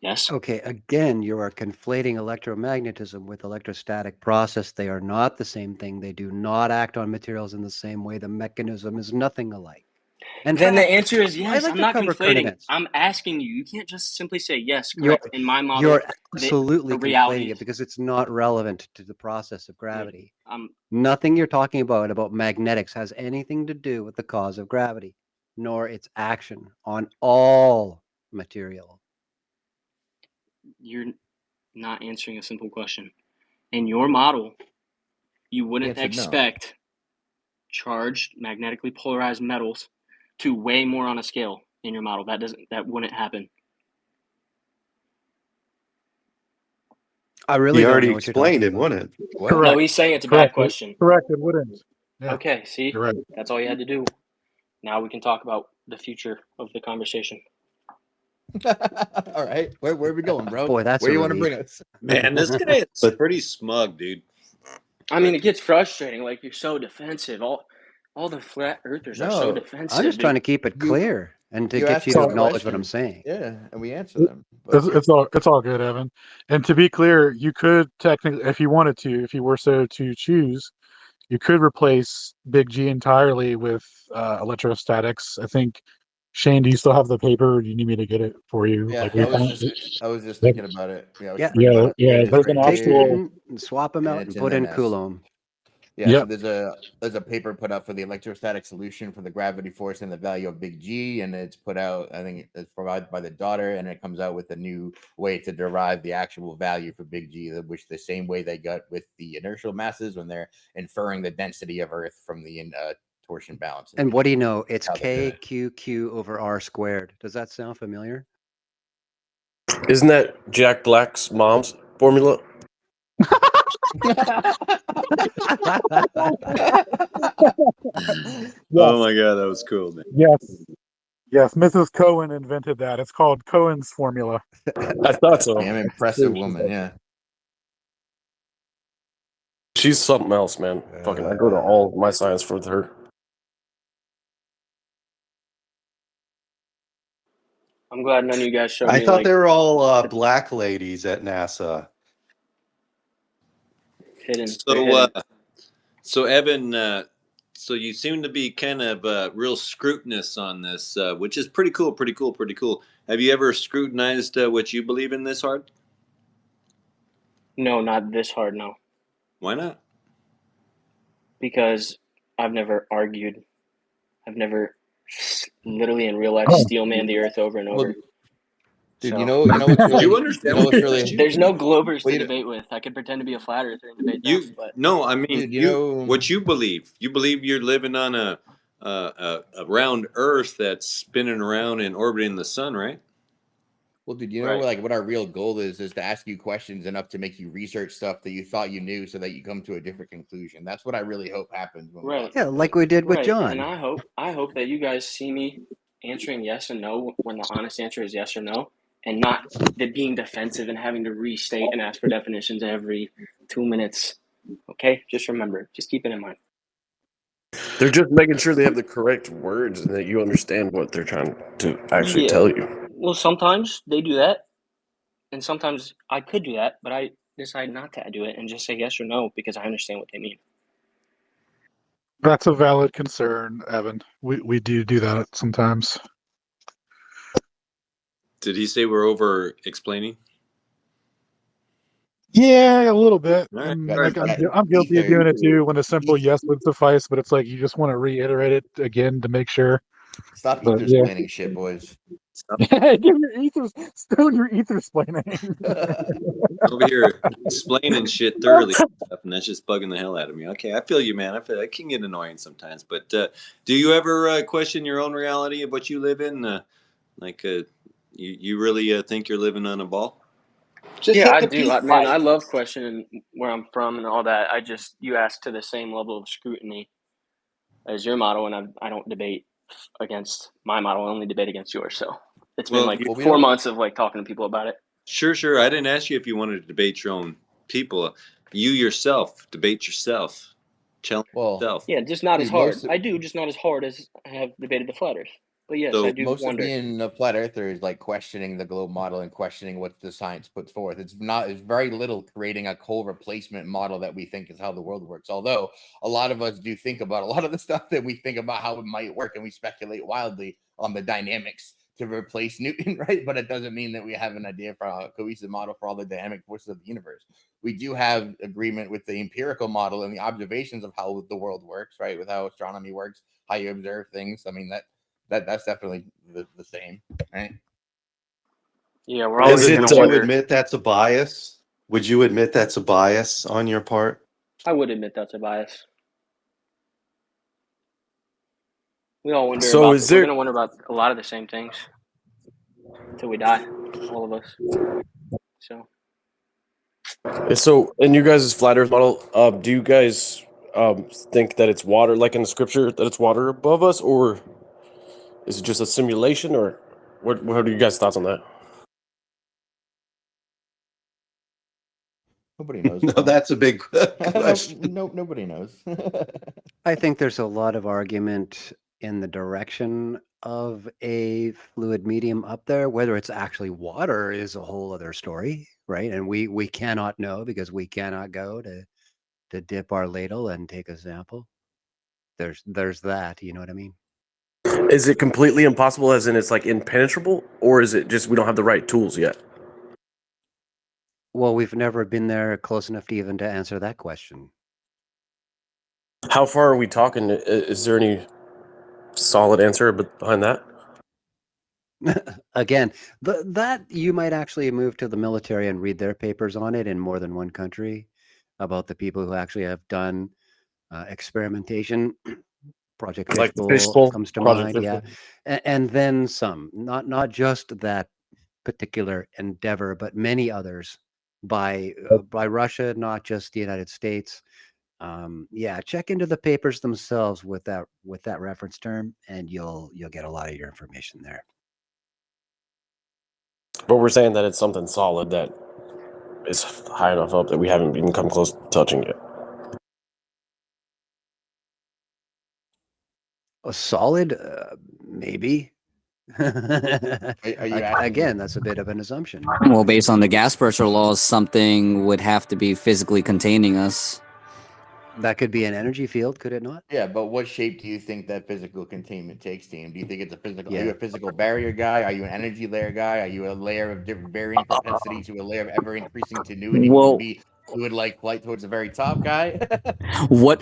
Yes? Okay, again, you are conflating electromagnetism with electrostatic process. They are not the same thing. They do not act on materials in the same way. The mechanism is nothing alike. And then the answer is yes. like I'm to not cover current conflating. events. I'm asking you. You can't just simply say yes, correct. In my model, You're absolutely the reality conflating it because it's not relevant to the process of gravity. I'm Nothing you're talking about magnetics has anything to do with the cause of gravity, nor its action on all material. You're not answering a simple question. In your model, you wouldn't expect charged, magnetically polarized metals to weigh more on a scale in your model. That wouldn't happen. I really He don't already know what you're talking explained it, about. wouldn't it? What? Correct. No, he's saying it's a Correct. bad question. Correct. It wouldn't. Yeah. Okay, see? You're right. That's all you had to do. Now we can talk about the future of the conversation. All right. Where are we going, bro? Boy, that's where a you want to relief. bring us? Man, this guy is pretty smug, dude. I mean, it gets frustrating. Like, you're so defensive. All the flat earthers are so defensive. I'm just trying to keep it clear and to get you to acknowledge what I'm saying. Yeah, and we answer them. It's all good, Evan. And to be clear, you could technically, if you wanted to, if you were so to choose, you could replace Big G entirely with electrostatics. I think, Shane, do you still have the paper? Do you need me to get it for you? Yeah, Like I was just thinking about it. Yeah. Yeah. There's an Take actual. it and swap them out and put in Coulomb. Yeah, Yep. so there's a paper put out for the electrostatic solution for the gravity force and the value of Big G, and it's put out, I think it's provided by the daughter, and it comes out with a new way to derive the actual value for Big G, which the same way they got with the inertial masses when they're inferring the density of Earth from the torsion balance. And what do you know? It's KQQ over R squared. Does that sound familiar? Isn't that Jack Black's mom's formula? Oh my god, that was cool, man. Yes, Mrs. Cohen invented that. It's called Cohen's formula. I thought so. Damn impressive woman, yeah. She's something else, man. Fucking, I go to all of my science with her. I'm glad none of you guys showed me. I thought they were all black ladies at NASA. Hidden. So Evan, so you seem to be kind of real scrutinous on this, which is pretty cool. Have you ever scrutinized what you believe in this hard? No, not this hard, no. Why not? Because I've never argued. I've never literally in real life steel man the earth over and over. Dude, so, you know what's really, you understand what's really, there's no Globers to debate with. I could pretend to be a flat earther and debate them, but no, I mean, dude, you know what you believe. You believe you're living on a round Earth that's spinning around and orbiting the sun, right? Well, dude, you know, like what our real goal is to ask you questions enough to make you research stuff that you thought you knew, so that you come to a different conclusion. That's what I really hope happens. When Yeah, like we did with John. And I hope that you guys see me answering yes and no when the honest answer is yes or no, and not being defensive and having to restate and ask for definitions every 2 minutes. Okay, just remember, just keep it in mind. They're just making sure they have the correct words and that you understand what they're trying to actually tell you. Well, sometimes they do that, and sometimes I could do that, but I decide not to do it and just say yes or no because I understand what they mean. That's a valid concern, Evan. We do that sometimes. Did he say we're over explaining? Yeah, a little bit. All right. And Got- like got I'm guilty of ether. doing it too when a simple yes would suffice, but it's like you just want to reiterate it again to make sure. Stop But ether yeah. explaining shit, boys. Give your ether, stone your ether explaining. Over here explaining shit thoroughly stuff, and that's just bugging the hell out of me. Okay, I feel you, man. I feel it can get annoying sometimes, but do you ever question your own reality of what you live in? You really think you're living on a ball? Just Yeah, hit I the do. peace Man, I fight. love questioning where I'm from and all that. You ask to the same level of scrutiny as your model, and I don't debate against my model. I only debate against yours. So it's been like Well, we 4 don't- months of like talking to people about it. Sure. I didn't ask you if you wanted to debate your own people. You yourself debate yourself. Challenge yourself. Yeah, just not as dude, hard. I do, just not as hard as I have debated the flat Earth. But yes, I So do most wonder. of being a flat earther is like questioning the globe model and questioning what the science puts forth. It's very little creating a coal replacement model that we think is how the world works. Although a lot of us do think about a lot of the stuff that we think about how it might work, and we speculate wildly on the dynamics to replace Newton, right? But it doesn't mean that we have an idea for a cohesive model for all the dynamic forces of the universe. We do have agreement with the empirical model and the observations of how the world works, right? With how astronomy works, how you observe things. I mean, that's definitely the same, right? Yeah, we're always Evan, going would to you wonder. admit that's a bias? Would you admit that's a bias on your part? I would admit that's a bias. We all wonder So about. is We're there? going to wonder about a lot of the same things until we die, all of us. So in you guys' flat Earth model, do you guys think that it's water, like in the scripture, that it's water above us, or is it just a simulation, or what are you guys' thoughts on that? Nobody knows. No, that's a big question. Nobody knows. I think there's a lot of argument in the direction of a fluid medium up there. Whether it's actually water is a whole other story, right? And we cannot know because we cannot go to dip our ladle and take a sample. There's that, you know what I mean? Is it completely impossible, as in it's like impenetrable, or is it just we don't have the right tools yet? Well, we've never been there close enough to even to answer that question. How far are we talking? Is there any solid answer behind that? Again, that you might actually move to the military and read their papers on it in more than one country about the people who actually have done experimentation. Project Like the Fishbowl fishbowl comes to project. mind, yeah, and then some. Not just that particular endeavor, but many others by Russia, not just the United States. Yeah, check into the papers themselves with that reference term, and you'll get a lot of your information there. But we're saying that it's something solid that is high enough up that we haven't even come close to touching it. A solid, maybe. you asking- Again, that's a bit of an assumption. Well, based on the gas pressure laws, something would have to be physically containing us. That could be an energy field, could it not? Yeah, but what shape do you think that physical containment takes, team? Do you think it's a physical? Yeah. Are you a physical barrier guy? Are you an energy layer guy? Are you a layer of different varying propensity to a layer of ever increasing tenuity? Well- To be fluid like flight towards the very top guy? What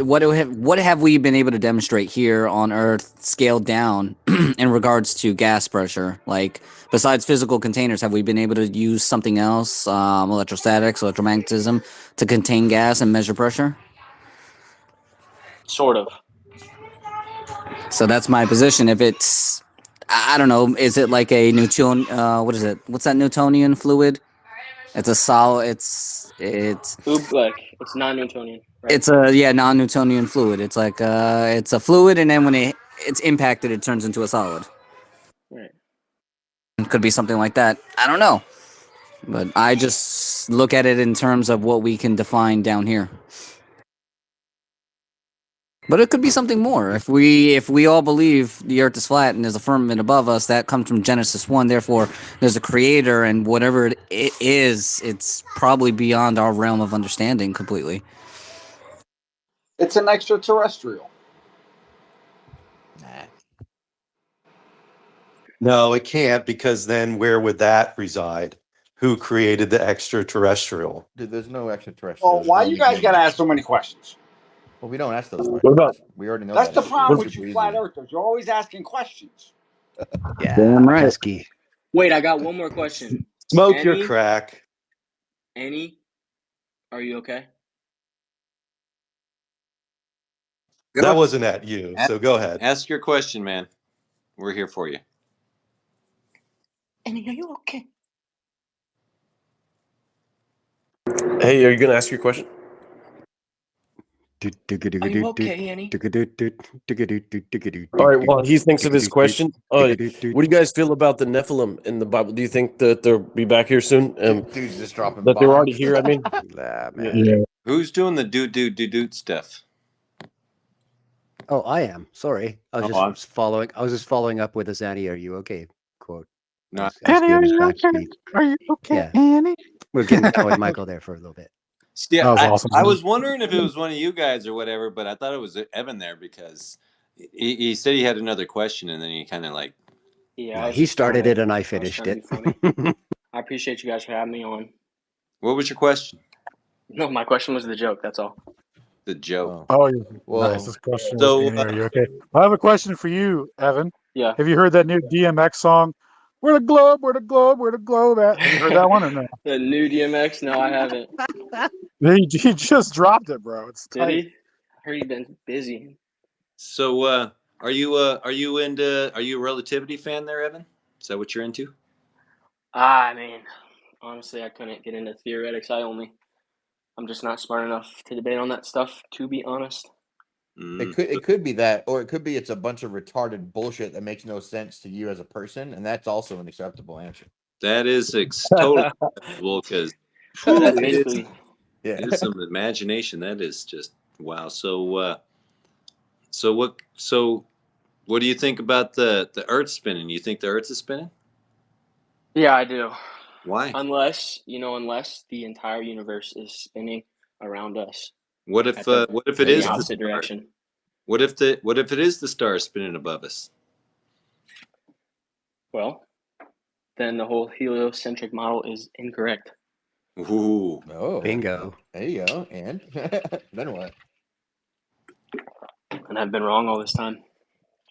have we been able to demonstrate here on Earth, scaled down, in regards to gas pressure? Like, besides physical containers, have we been able to use something else, electrostatics, electromagnetism, to contain gas and measure pressure? Sort of. So that's my position. If it's, I don't know, is it like a Newton? What is it? What's that Newtonian fluid? It's a solid. It's It's non-Newtonian. Right? It's a non-Newtonian fluid. It's like it's a fluid, and then when it's impacted, it turns into a solid. Right. It could be something like that. I don't know. But I just look at it in terms of what we can define down here. But it could be something more. If we all believe the Earth is flat and there's a firmament above us, that comes from Genesis 1. Therefore, there's a creator, and whatever it is, it's probably beyond our realm of understanding completely. It's an extraterrestrial. Nah. No, it can't, because then where would that reside? Who created the extraterrestrial? Dude, there's no extraterrestrial. Well, why you guys got to ask so many questions? Well, we don't ask those questions. What about We already know That's that the answer. problem It's with you super flat easy. earthers. You're always asking questions. Yeah, Damn right. pesky. Wait, I got one more question. Smoke your Annie? crack. Annie, are you okay? That wasn't at you, so go ahead. Ask your question, man. We're here for you. Annie, are you okay? Hey, are you gonna ask your question? Are you okay, Annie? All right. While he thinks of his question, what do you guys feel about the Nephilim in the Bible? Do you think that they'll be back here soon? Dude's just dropping That they're already bombs. here. I mean, Ah, man. yeah. Who's doing the do stuff? Oh, I am. Sorry. I was Oh, I'm- just following. I was just following up with a Zanny, "Are you okay?" quote. I No, was Annie, doing are his you back okay? speech. Are you okay, Yeah. Annie? We're getting down with Michael there for a little bit. yeah, That was awesome. I was wondering if it was one of you guys or whatever, but I thought it was Evan there because he said he had another question, and then he kind of like, Yeah, I Yeah, was he just trying started to- it and I I was finished trying it. to be funny. I appreciate you guys for having me on. what was your question? No, my question was the joke. That's all. The joke. Oh. Oh, yeah. Well, Nice. This question so, was, Annie, are you okay? I have a question for you, Evan. Yeah. Have you heard that new DMX song? Where the globe, where the globe, where the globe at? Have you heard that one or no? The new DMX? No, I haven't. He just dropped it, bro. It's Did tight. he? I heard he's been busy. So, are you a relativity fan there, Evan? Is that what you're into? I mean, honestly, I couldn't get into theoretics. I'm just not smart enough to debate on that stuff, to be honest. it could be that, or it could be it's a bunch of retarded bullshit that makes no sense to you as a person, and that's also an acceptable answer. That is totally acceptable because That's it basically. Yeah. is some imagination. That is just wow. So what do you think about the Earth spinning? You think the Earth is spinning? Yeah, I do. Why? Unless the entire universe is spinning around us What if at the, what if There it you is the go. the opposite star? direction. What if it is the star spinning above us? Well, then the whole heliocentric model is incorrect. Ooh. Oh, Bingo. there you go. And then what? And I've been wrong all this time.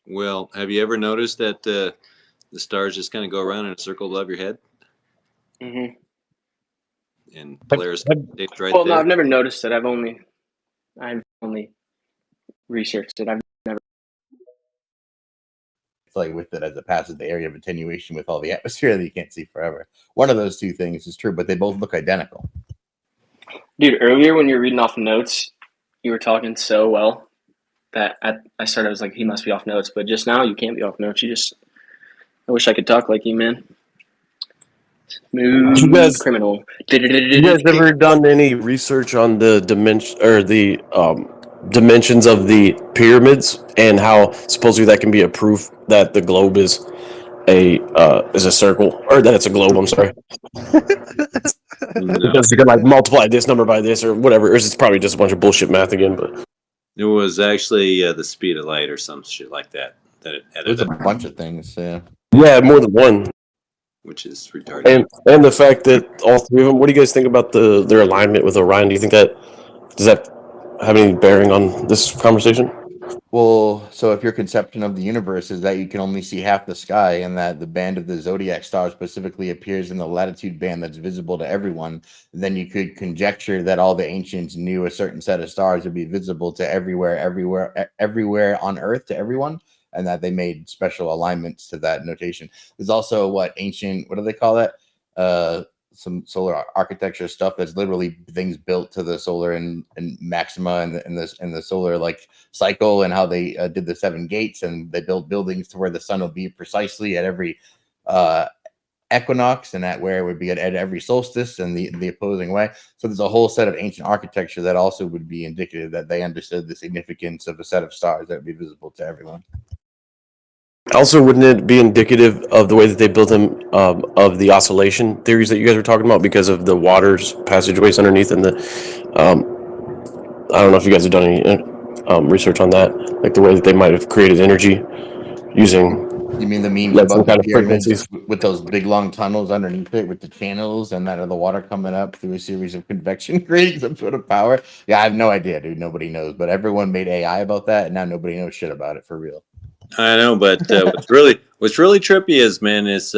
Well, have you ever noticed that the stars just kind of go around in a circle above your head? Mm-hmm. And Polaris stays right Well, no, there. I've never noticed it. I've only researched it. I've never. It's like with it as it passes the area of attenuation with all the atmosphere that you can't see forever. One of those two things is true, but they both look identical. Dude, earlier when you were reading off notes, you were talking so well that I started. I was like, he must be off notes. But just now, you can't be off notes. I wish I could talk like you, man. Smooth You guys- criminal. You guys ever done any research on the dimension or the dimensions of the pyramids and how supposedly that can be a proof that the globe is a circle, or that it's a globe? I'm sorry. No, Because you can like multiply this number by this or whatever, or it's probably just a bunch of bullshit math again. But it was actually the speed of light or some shit like that that it There's added a up, bunch of things. Yeah. yeah, more than one. which is retarded. And the fact that all three of them. What do you guys think about their alignment with Orion? Do you think does that have any bearing on this conversation? Well, so if your conception of the universe is that you can only see half the sky and that the band of the zodiac star specifically appears in the latitude band that's visible to everyone, then you could conjecture that all the ancients knew a certain set of stars would be visible to everywhere on Earth to everyone, and that they made special alignments to that notation. There's also what do they call that? Some solar architecture stuff that's literally things built to the solar and maxima and the solar like cycle, and how they did the 7 gates, and they built buildings to where the sun will be precisely at every equinox, and that where it would be at every solstice and the opposing way. So there's a whole set of ancient architecture that also would be indicative that they understood the significance of a set of stars that would be visible to everyone. Also, wouldn't it be indicative of the way that they built them, of the oscillation theories that you guys were talking about, because of the water's passageways underneath and the, I don't know if you guys have done any research on that, like the way that they might have created energy using. You mean the memes Like some about the kind of frequencies? pyramids with those big long tunnels underneath it with the channels and that of the water coming up through a series of convection creating some sort of power? Yeah, I have no idea, dude. Nobody knows, but everyone made AI about that, and now nobody knows shit about it for real. I know, but what's really trippy is, man, is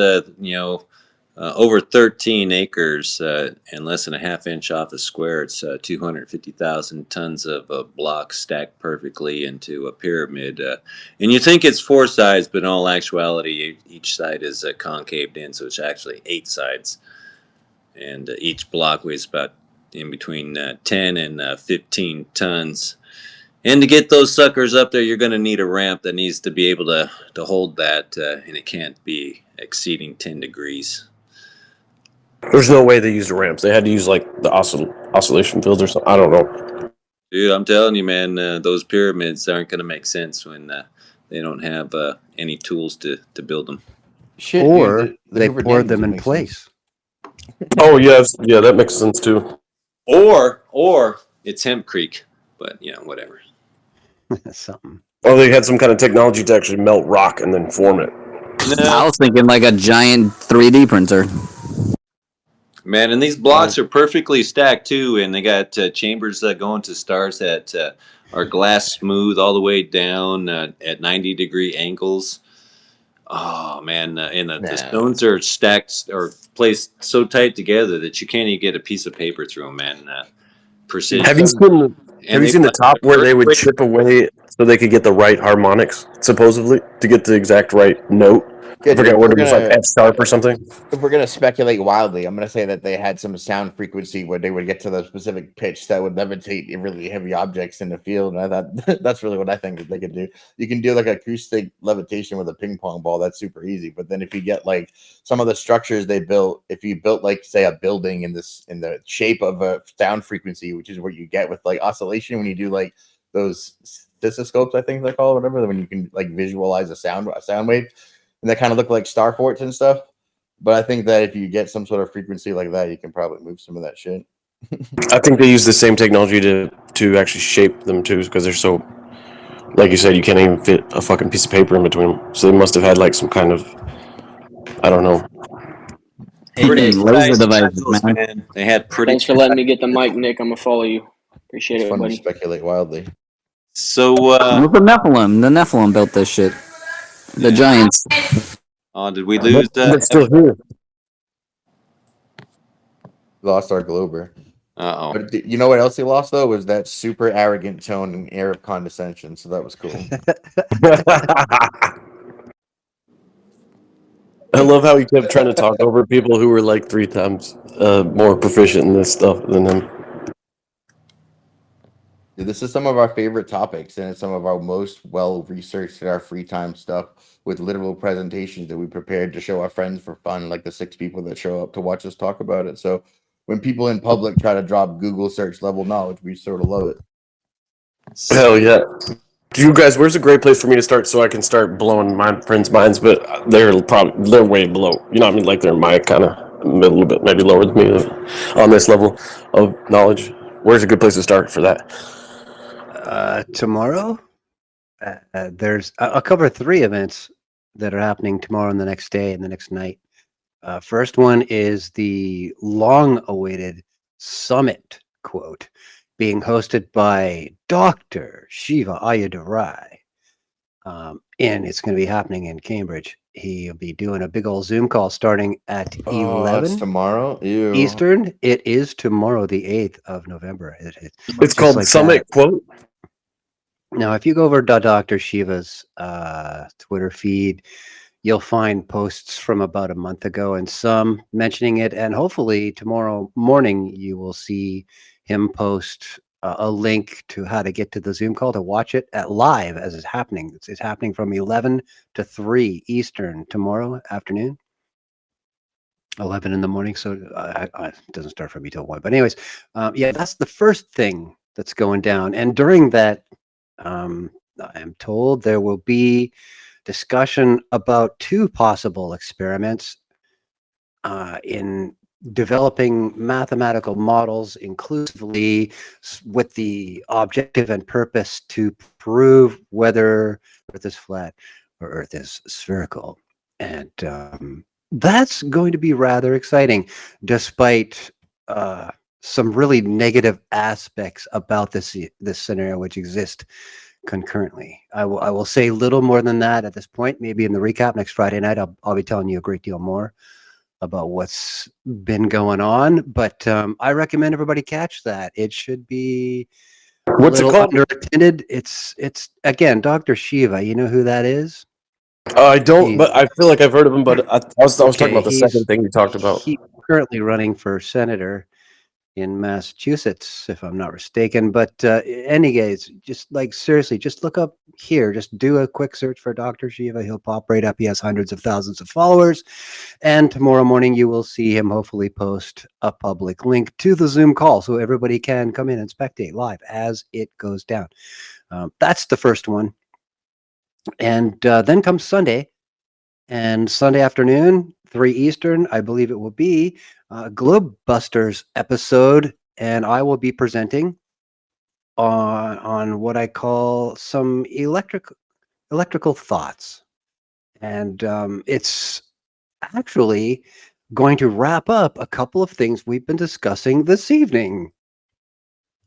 over 13 acres and less than a half inch off the square. It's 250,000 tons of blocks stacked perfectly into a pyramid. And you think it's 4 sides, but in all actuality, each side is concaved in, so it's actually 8 sides. And each block weighs about in between 10 and 15 tons. And to get those suckers up there, you're going to need a ramp that needs to be able to hold that, and it can't be exceeding 10 degrees. There's no way they used ramps. They had to use like the oscillation fields or something. I don't know. Dude, I'm telling you, man, those pyramids aren't going to make sense when they don't have any tools to build them. Shit, Or dude, the they Hoover poured Dam them doesn't in make sense. place. Oh yes, yeah, that makes sense too. Or it's Hempcrete, but whatever. Something. Or they had some kind of technology to actually melt rock and then form it. I was thinking like a giant 3D printer. Man, and these blocks are perfectly stacked too, and they got chambers going to stars that are glass smooth all the way down at 90-degree angles. Oh man, and the stones are stacked or placed so tight together that you can't even get a piece of paper through them, man. Precision. Have you seen the top where they would earthquake- chip away so they could get the right harmonics, supposedly, to get the exact right note? Yeah, I dude, forgot what it was, like F sharp or something. if we're gonna speculate wildly, I'm gonna say that they had some sound frequency where they would get to the specific pitch that would levitate really heavy objects in the field. And I thought that's really what I think that they could do. You can do like acoustic levitation with a ping pong ball. That's super easy. But then if you get like some of the structures they built, if you built like say a building in the shape of a sound frequency, which is what you get with like oscillation when you do like those stethoscopes, I think they call it, whatever, when you can like visualize a sound wave. And they kind of look like star forts and stuff. But I think that if you get some sort of frequency like that, you can probably move some of that shit. I think they use the same technology to actually shape them too, because they're so, like you said, you can't even fit a fucking piece of paper in between them. So they must have had like some kind of, I don't know. Pretty Laser precise devices, bezels, man. man. They had pretty. Thanks for letting me get the mic, Nick. I'm gonna follow you. Appreciate It's it, fun to buddy. speculate wildly. So, Look at Nephilim. The Nephilim built this shit. The giants. did we lose? But still here. Lost our Glober. Uh-oh. But you know what else he lost though was that super arrogant tone and air of condescension. So that was cool. I love how he kept trying to talk over people who were like 3 times more proficient in this stuff than him. Dude, this is some of our favorite topics, and it's some of our most well-researched in our free time stuff with literal presentations that we prepared to show our friends for fun, like the 6 people that show up to watch us talk about it. So when people in public try to drop Google search level knowledge, we sort of love it. Hell yeah. You guys, where's a great place for me to start so I can start blowing my friends' minds? But they're way below. You know what I mean? Like they're my kind of a little bit maybe lower than me on this level of knowledge. Where's a good place to start for that? Tomorrow, there's I'll cover 3 events that are happening tomorrow and the next day and the next night. First one is the long-awaited summit, quote, being hosted by Dr. Shiva Ayyadurai. And it's going to be happening in Cambridge. He'll be doing a big old Zoom call starting at 11 tomorrow. Ew. Eastern. It is tomorrow, the 8th of November. It's called like Summit, quote. Now, if you go over to Dr. Shiva's Twitter feed, you'll find posts from about a month ago and some mentioning it. And hopefully tomorrow morning, you will see him post a link to how to get to the Zoom call to watch it at live as it's happening. It's happening from 11 to 3 Eastern tomorrow afternoon. 11 in the morning. So it doesn't start for me till 1. But anyways, yeah, that's the first thing that's going down. And during that, um, I am told there will be discussion about 2 possible experiments in developing mathematical models inclusively with the objective and purpose to prove whether Earth is flat or Earth is spherical. And that's going to be rather exciting, despite some really negative aspects about this scenario which exist concurrently. I will say little more than that at this point. Maybe in the recap next Friday night, I'll be telling you a great deal more about what's been going on. But I recommend everybody catch that. It should be a What's it little called? underattended. It's again Dr. Shiva. You know who that is? I don't, He's but I feel like I've heard of him. But I was talking okay. about the second thing you talked about. He's currently running for senator in Massachusetts, if I'm not mistaken. But any case, just like seriously, just look up here. Just do a quick search for Dr. Shiva. He'll pop right up. He has hundreds of thousands of followers. And tomorrow morning, you will see him hopefully post a public link to the Zoom call so everybody can come in and spectate live as it goes down. That's the first one. And then comes Sunday. And Sunday afternoon, 3 Eastern, I believe it will be Globe Busters episode. And I will be presenting on what I call some electrical thoughts. And it's actually going to wrap up a couple of things we've been discussing this evening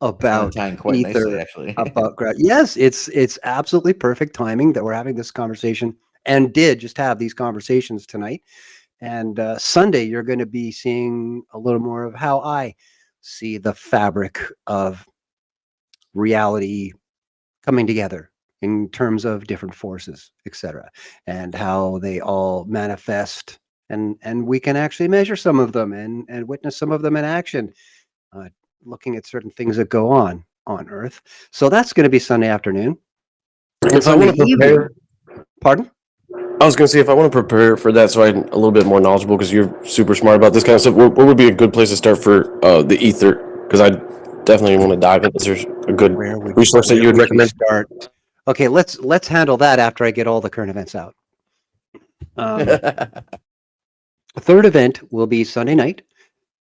Kind of about tying quite nicely, ether, actually. about yes, it's absolutely perfect timing that we're having this conversation, and did just have these conversations tonight. And Sunday, you're going to be seeing a little more of how I see the fabric of reality coming together in terms of different forces, etc., and how they all manifest, and we can actually measure some of them and witness some of them in action, uh, looking at certain things that go on Earth. So that's going to be Sunday afternoon and If I Sunday want to evening. prepare, Pardon? I was going to say if I want to prepare for that, so I'm a little bit more knowledgeable because you're super smart about this kind of stuff. What would be a good place to start for the ether? Because I definitely want to dive in. Is there a good resource that Where you would would you recommend? start? Okay, let's handle that after I get all the current events out. The third event will be Sunday night,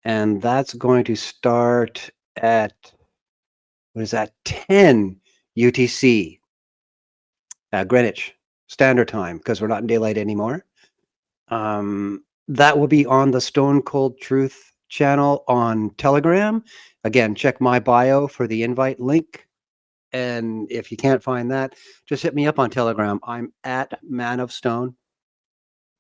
and that's going to start at what is that, 10 UTC, Greenwich Standard Time, because we're not in daylight anymore. That will be on the Stone Cold Truth channel on Telegram. Again, check my bio for the invite link. And if you can't find that, just hit me up on Telegram. I'm at Man of Stone.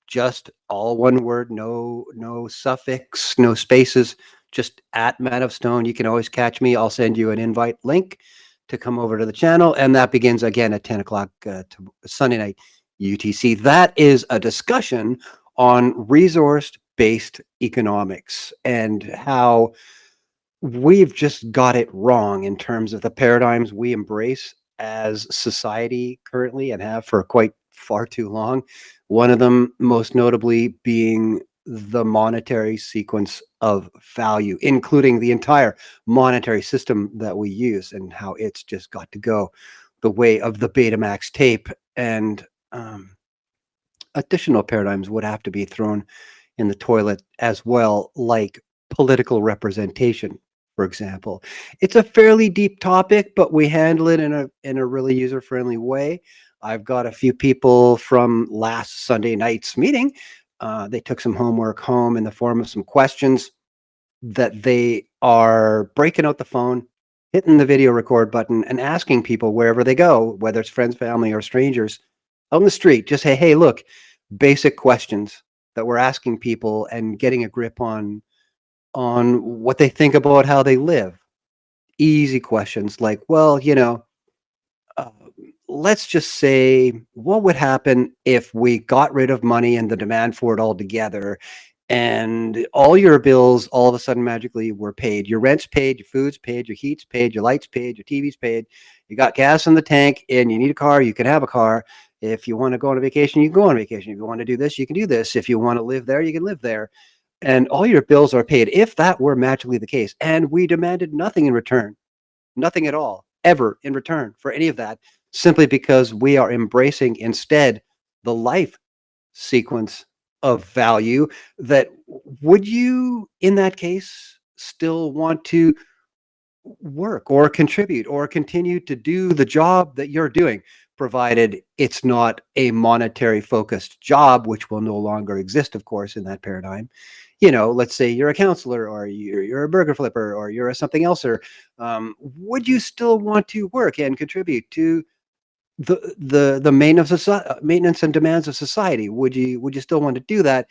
Just all one word, no suffix, no spaces, just at Man of Stone. You can always catch me. I'll send you an invite link to come over to the channel, and that begins again at 10 o'clock to Sunday night UTC. That is a discussion on resource-based economics and how we've just got it wrong in terms of the paradigms we embrace as society currently and have for quite far too long. One of them, most notably, being the monetary sequence of value, including the entire monetary system that we use and how it's just got to go the way of the Betamax tape. And additional paradigms would have to be thrown in the toilet as well, like political representation, for example. It's a fairly deep topic, but we handle it in a really user-friendly way. I've got a few people from last Sunday night's meeting. They took some homework home in the form of some questions that they are breaking out the phone, hitting the video record button, and asking people wherever they go, whether it's friends, family, or strangers, on the street, just say, hey, look, basic questions that we're asking people and getting a grip on what they think about how they live. Easy questions like, well, uh, let's just say, what would happen if we got rid of money and the demand for it altogether, and all your bills all of a sudden magically were paid? Your rent's paid, your food's paid, your heat's paid, your lights paid, your TV's paid. You got gas in the tank, and you need a car. You can have a car. If you want to go on a vacation, you can go on a vacation. If you want to do this, you can do this. If you want to live there, you can live there. and all your bills are paid, if that were magically the case, and we demanded nothing in return, nothing at all, ever in return for any of that, simply because we are embracing instead the life sequence of value, that would you, in that case, still want to work or contribute or continue to do the job that you're doing, provided it's not a monetary focused job, which will no longer exist, of course, in that paradigm? Let's say you're a counselor, or you're a burger flipper, or you're a something else, or would you still want to work and contribute to the maintenance and demands of society? Would you still want to do that,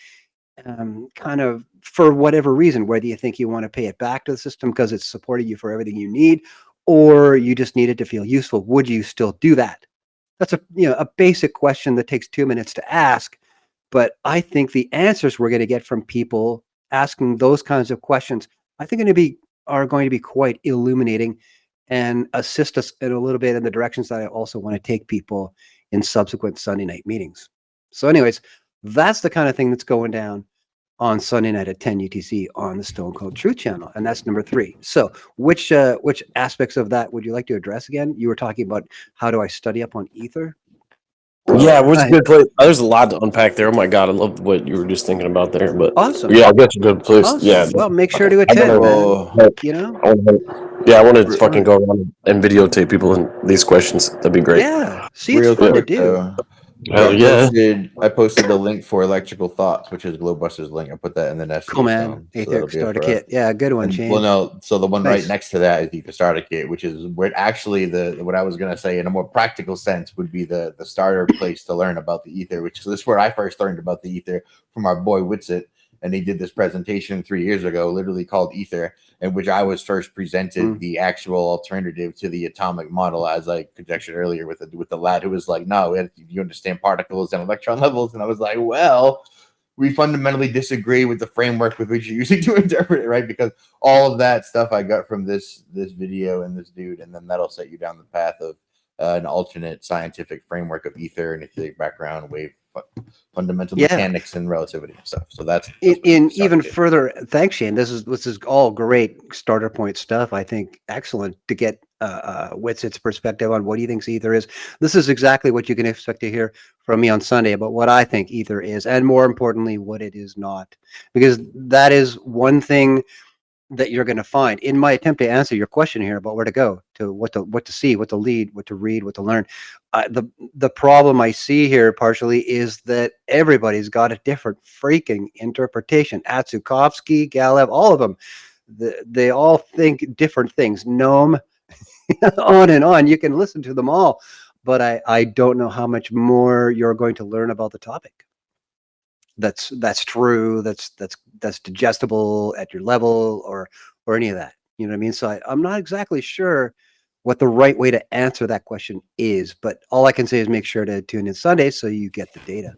kind of for whatever reason, whether you think you want to pay it back to the system because it's supporting you for everything you need, or you just need it to feel useful? Would you still do that? That's a basic question that takes 2 minutes to ask, but I think the answers we're going to get from people asking those kinds of questions, I think are going to be quite illuminating, and assist us in a little bit in the directions that I also want to take people in subsequent Sunday night meetings. So, anyways, that's the kind of thing that's going down on Sunday night at 10 UTC on the Stone Cold Truth channel, and that's number 3. So, which aspects of that would you like to address again? You were talking about how do I study up on ether? Yeah, it was a good place. There's a lot to unpack there. Oh my god, I love what you were just thinking about there. But Awesome. yeah, that's a good place. Awesome. Yeah, Well, make sure to I attend, wanna- man. You know? I want to fucking go around and videotape people in these questions. That'd be great. Yeah. See, it's Real fun to quick, do. Hell yeah. I posted the link for Electrical Thoughts, which is Glowbuster's link. I put that in the nest. Cool, man. Etheric starter kit. Yeah, good one, Shane. Well, no, so the one right Nice. next to that is the starter kit, which is where actually what I was gonna say in a more practical sense would be the starter place to learn about the ether, which is where I first learned about the ether from our boy Witsit. And he did this presentation 3 years ago, literally called Ether, in which I was first presented the actual alternative to the atomic model, as I conjectured earlier with the lad who was like, "No, you understand particles and electron levels," and I was like, "Well, we fundamentally disagree with the framework with which you're using to interpret it, right?" Because all of that stuff I got from this video and this dude, and then that'll set you down the path of an alternate scientific framework of ether and etheric background, wave fundamental mechanics and relativity and stuff. So that's in even further. Thanks, Shane. This is all great starter point stuff. I think excellent to get Witsit's perspective on what he thinks ether is. This is exactly what you can expect to hear from me on Sunday about what I think ether is, and more importantly, what it is not, because that is one thing that you're going to find in my attempt to answer your question here about where to go, to what to see, what to lead, what to read, what to learn. The problem I see here partially is that everybody's got a different freaking interpretation. Atsukovsky, Galev, all of them, they all think different things. Noam, on and on. You can listen to them all, but I don't know how much more you're going to learn about the topic. That's true, that's digestible at your level, or any of that. You know what I mean? So I'm not exactly sure what the right way to answer that question is, but all I can say is make sure to tune in Sunday so you get the data.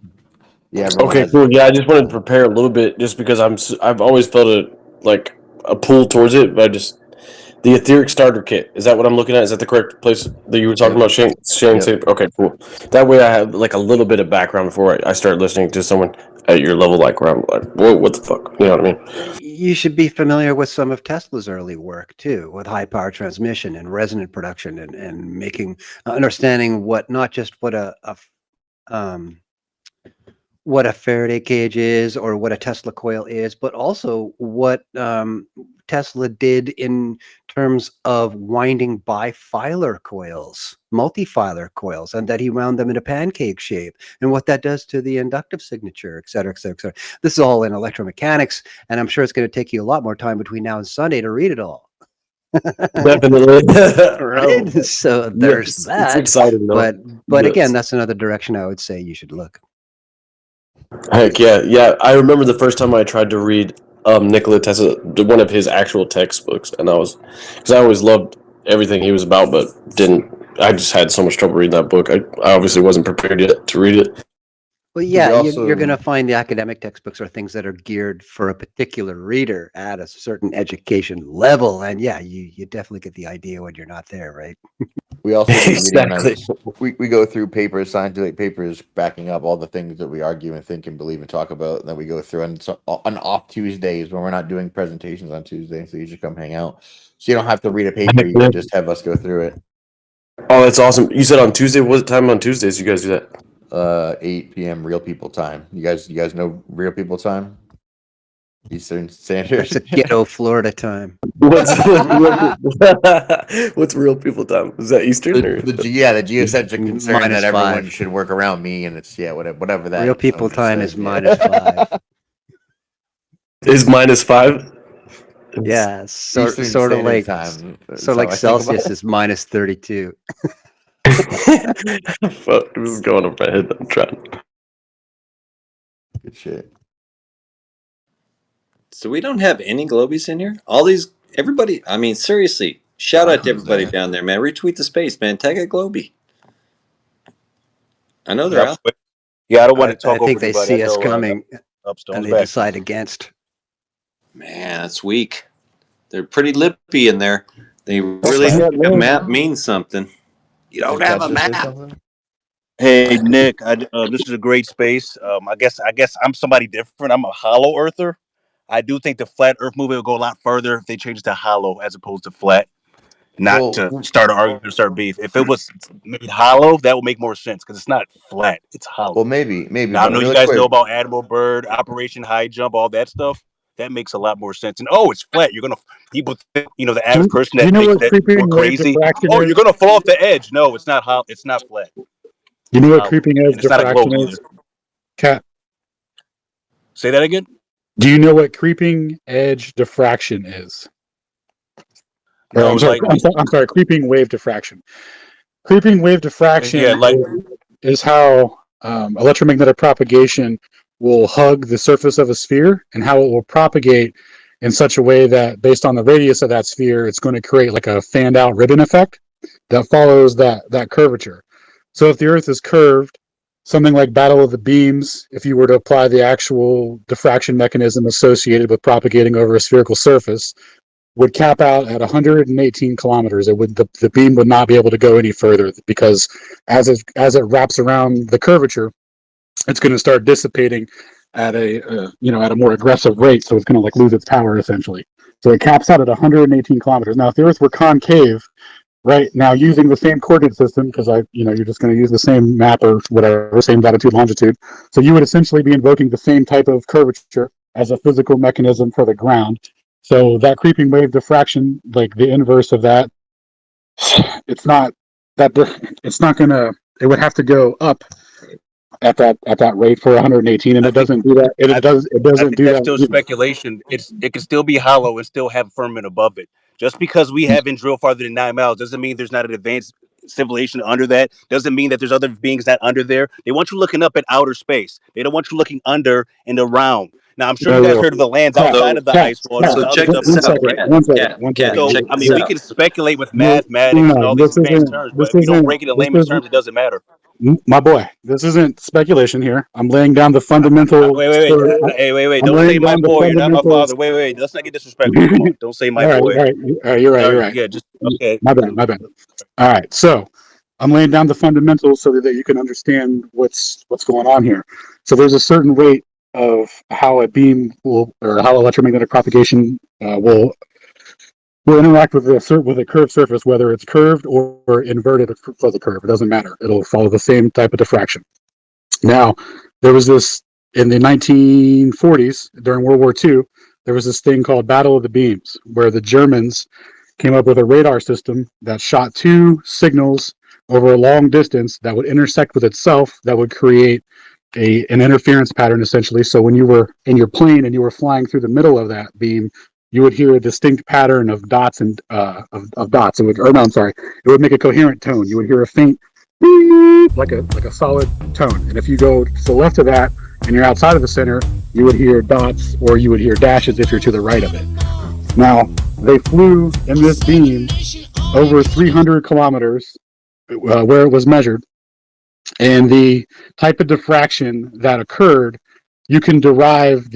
Yeah. Okay, cool. Yeah, I just wanted to prepare a little bit, just because I've always felt like a pull towards it, but the etheric starter kit, is that what I'm looking at? Is that the correct place that you were talking about, Shane? Yep. Okay, cool. That way I have like a little bit of background before I start listening to someone at your level, like where I'm like, whoa, what the fuck? You know what I mean? You should be familiar with some of Tesla's early work too, with high power transmission and resonant production, and making understanding what, not just what a Faraday cage is or what a Tesla coil is, but also what Tesla did in terms of winding bifilar coils, multifilar coils, and that he wound them in a pancake shape, and what that does to the inductive signature, et cetera, et cetera, et cetera. This is all in electromechanics, and I'm sure it's going to take you a lot more time between now and Sunday to read it all. Definitely. Right? So there's that. It's exciting, though. But again, that's another direction I would say you should look. Heck yeah. I remember the first time I tried to read Nikola Tesla, one of his actual textbooks, and because I always loved everything he was about, but I just had so much trouble reading that book. I obviously wasn't prepared yet to read it. Well, yeah, you're going to find the academic textbooks are things that are geared for a particular reader at a certain education level, and yeah, you definitely get the idea when you're not there, right? We also do reading Exactly. we go through papers, scientific papers backing up all the things that we argue and think and believe and talk about. And then we go through on off Tuesdays when we're not doing presentations on Tuesday. So you should come hang out. So you don't have to read a paper. You can just have us go through it. Oh, that's awesome. You said on Tuesday. What time on Tuesdays you guys do that? 8 p.m. Real People time. You guys know Real People time? Eastern Standard. That's a ghetto Florida time. What's what's real people time? Is that Eastern or? the geocentric concern Minus that everyone 5. should work around me, and it's whatever that Real people somebody time says, is minus 5. Is -5? Yeah, Eastern sort of Standard like time. sort of like Celsius is minus 32. Fuck, this is going over my head. I'm trying. Good shit. So we don't have any Globies in here. Everybody. I mean, seriously, shout out to everybody down there, man. Retweet the space, man. Tag a Globie. I know they're out. Yeah, I don't want to talk I over think they anybody. see us coming Upstone's and they back. decide against. Man, that's weak. They're pretty lippy in there. They really think a map means something. You don't have a map. Hey Nick, this is a great space. I guess I'm somebody different. I'm a hollow earther. I do think the flat Earth movement will go a lot further if they change it to hollow as opposed to flat. Not to start an argument or start beef. If it was made hollow, that would make more sense because it's not flat; it's hollow. Well, maybe. Now I know you guys know about Animal Bird, Operation High Jump, all that stuff. That makes a lot more sense. And it's flat. People think, the average person that thinks that we're crazy. Oh, you're gonna fall off the edge. No, it's not hollow. It's not flat. You know what creeping edge It's not a globe diffraction is? either. Cat. Say that again. Do you know what creeping edge diffraction is? No, I'm sorry, creeping wave diffraction. Creeping wave diffraction is how electromagnetic propagation will hug the surface of a sphere and how it will propagate in such a way that based on the radius of that sphere, it's going to create like a fanned out ribbon effect that follows that curvature. So if the Earth is curved, something like Battle of the Beams, if you were to apply the actual diffraction mechanism associated with propagating over a spherical surface, would cap out at 118 kilometers. The beam would not be able to go any further because as it wraps around the curvature, it's going to start dissipating at a more aggressive rate. So it's going to lose its power essentially. So it caps out at 118 kilometers. Now, if the Earth were concave, right now using the same coordinate system, because you're just going to use the same map or whatever, same latitude, longitude. So you would essentially be invoking the same type of curvature as a physical mechanism for the ground. So that creeping wave diffraction, like the inverse of that, it would have to go up at that rate for 118, and it doesn't do that. It doesn't do that's that. Still speculation. It can still be hollow and still have firmament above it. Just because we haven't drilled farther than 9 miles doesn't mean there's not an advanced civilization under that. Doesn't mean that there's other beings not under there. They want you looking up at outer space. They don't want you looking under and around. Now I'm sure you guys heard of the lands outside of the ice wall. So check this out. One second. So Check I this mean, we out. can speculate with mathematics and all these advanced terms, but if you don't break it in layman's terms, it doesn't matter. My boy, this isn't speculation here. I'm laying down the fundamental. Wait. Don't say my boy. You're not my father. Wait. Let's not get disrespectful. Come on. Don't say my boy. All right. You're right. Yeah, just okay. My bad. All right. So I'm laying down the fundamentals so that you can understand what's going on here. So there's a certain rate of how a beam will, or how electromagnetic propagation will interact with a curved surface, whether it's curved or inverted for the curve. It doesn't matter. It'll follow the same type of diffraction. Now, there was this in the 1940s during World War II. There was this thing called Battle of the Beams, where the Germans came up with a radar system that shot two signals over a long distance that would intersect with itself, that would create an interference pattern essentially. So when you were in your plane and you were flying through the middle of that beam, you would hear a distinct pattern of dots and of dots. It would make a coherent tone. You would hear a faint like a solid tone. And if you go to the left of that and you're outside of the center, you would hear dots or you would hear dashes if you're to the right of it. Now, they flew in this beam over 300 kilometers where it was measured. And the type of diffraction that occurred, you can derive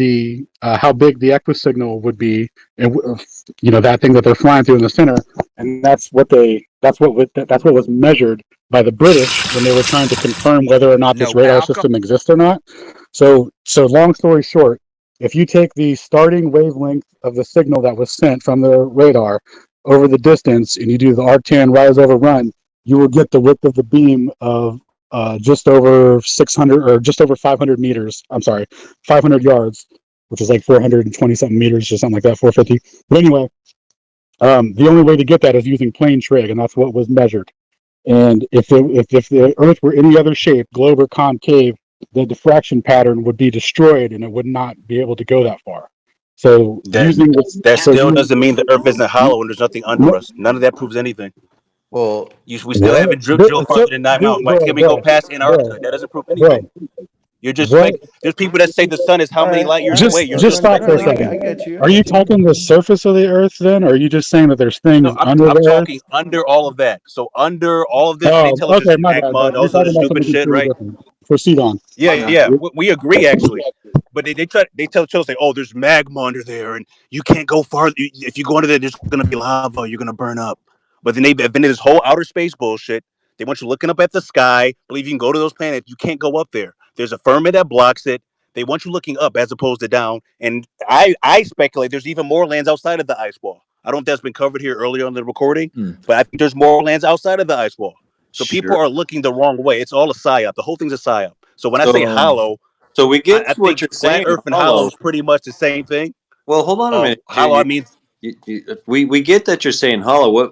how big the equisignal would be, and that thing that they're flying through in the center and that's what was measured by the British when they were trying to confirm whether or not this radar system exists or not. So long story short, if you take the starting wavelength of the signal that was sent from the radar over the distance and you do the arctan rise over run, you will get the width of the beam of just over 600 or just over 500 meters. I'm sorry, 500 yards, which is like 420 something meters or something like that, 450. But anyway, the only way to get that is using plane trig, and that's what was measured. And if the Earth were any other shape, globe or concave, the diffraction pattern would be destroyed, and it would not be able to go that far. So That still doesn't mean the Earth isn't hollow and there's nothing under us. None of that proves anything. Well, we still haven't drilled farther than 9 miles. Why can't we go past Antarctica? That doesn't prove anything. You're just there's people that say the sun is how many light years away. You're just stop for a second. I get you. Are you talking the surface of the Earth then, or are you just saying that there's things No, I'm under the talking Earth? under all of that. So under all of this, they Oh, tell us okay, there's my bad. magma and all You're this other talking about stupid something shit, completely right? different. Proceed on. Yeah. We agree actually, but they tell Chelsea, oh, there's magma under there, and you can't go far. If you go under there, there's gonna be lava. You're gonna burn up. But then they've invented this whole outer space bullshit. They want you looking up at the sky. Believe you can go to those planets. You can't go up there. There's a firmament that blocks it. They want you looking up as opposed to down. And I speculate there's even more lands outside of the ice wall. I don't know if that's been covered here earlier on the recording, but I think there's more lands outside of the ice wall. So people are looking the wrong way. It's all a psyop. The whole thing's a psyop. So when I say hollow, So we get I what think you're flat saying, Earth and hollow hollow. is pretty much the same thing. Well, hold on a minute. Hollow, I mean, We get that you're saying hollow.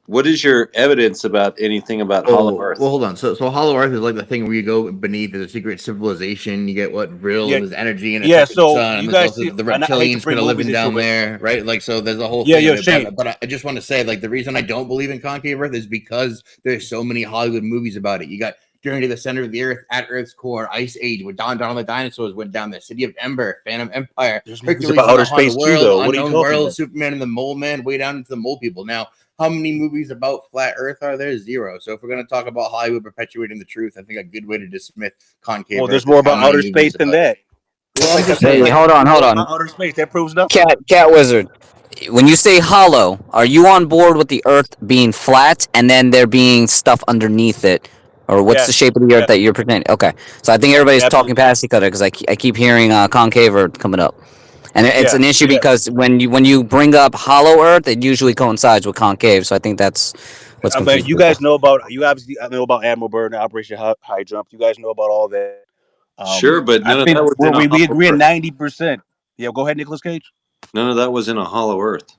What is your evidence about anything about hollow Earth? Well, hold on. So Hollow Earth is like the thing where you go beneath. There's a secret civilization. You get what real there's energy and it's so sun. And you there's guys also see, the and I hate to reptilians bring kind of movies living into down it. there, right? Like, so there's a whole Yeah, thing of it. Shane. But I just want to say, like, the reason I don't believe in concave Earth is because there's so many Hollywood movies about it. You got Journey to the Center of the Earth, At Earth's Core, Ice Age, with Dawn of the Dinosaurs went down there, City of Ember, Phantom Empire, There's movies Hercules about in the outer Haunted space too, World, though. What are you Unknown talking World, about? Superman and the Mole Man, way down into the Mole People. Now, how many movies about flat Earth are there? Zero. So if we're going to talk about Hollywood perpetuating the truth, I think a good way to dismiss concave. Well, Earth there's is more how about many outer movies space than about it. that. Well, I'm just Hey, saying. hold on. Outer space that proves nothing. Cat Wizard. When you say hollow, are you on board with the Earth being flat and then there being stuff underneath it, or what's the Yes. shape of the Earth that you're pretending? Okay, so I think everybody's talking past each other because I keep hearing concave Earth coming up, and it's an issue because when you bring up hollow Earth, it usually coincides with concave. So I think that's what's But confusing you people. guys know about I know about Admiral Byrd and Operation High Jump. You guys know about all that. Sure, but I none of think that was in a we hollow agree at Earth. 90%. Yeah, go ahead, Nicolas Cage. None of that was in a hollow Earth.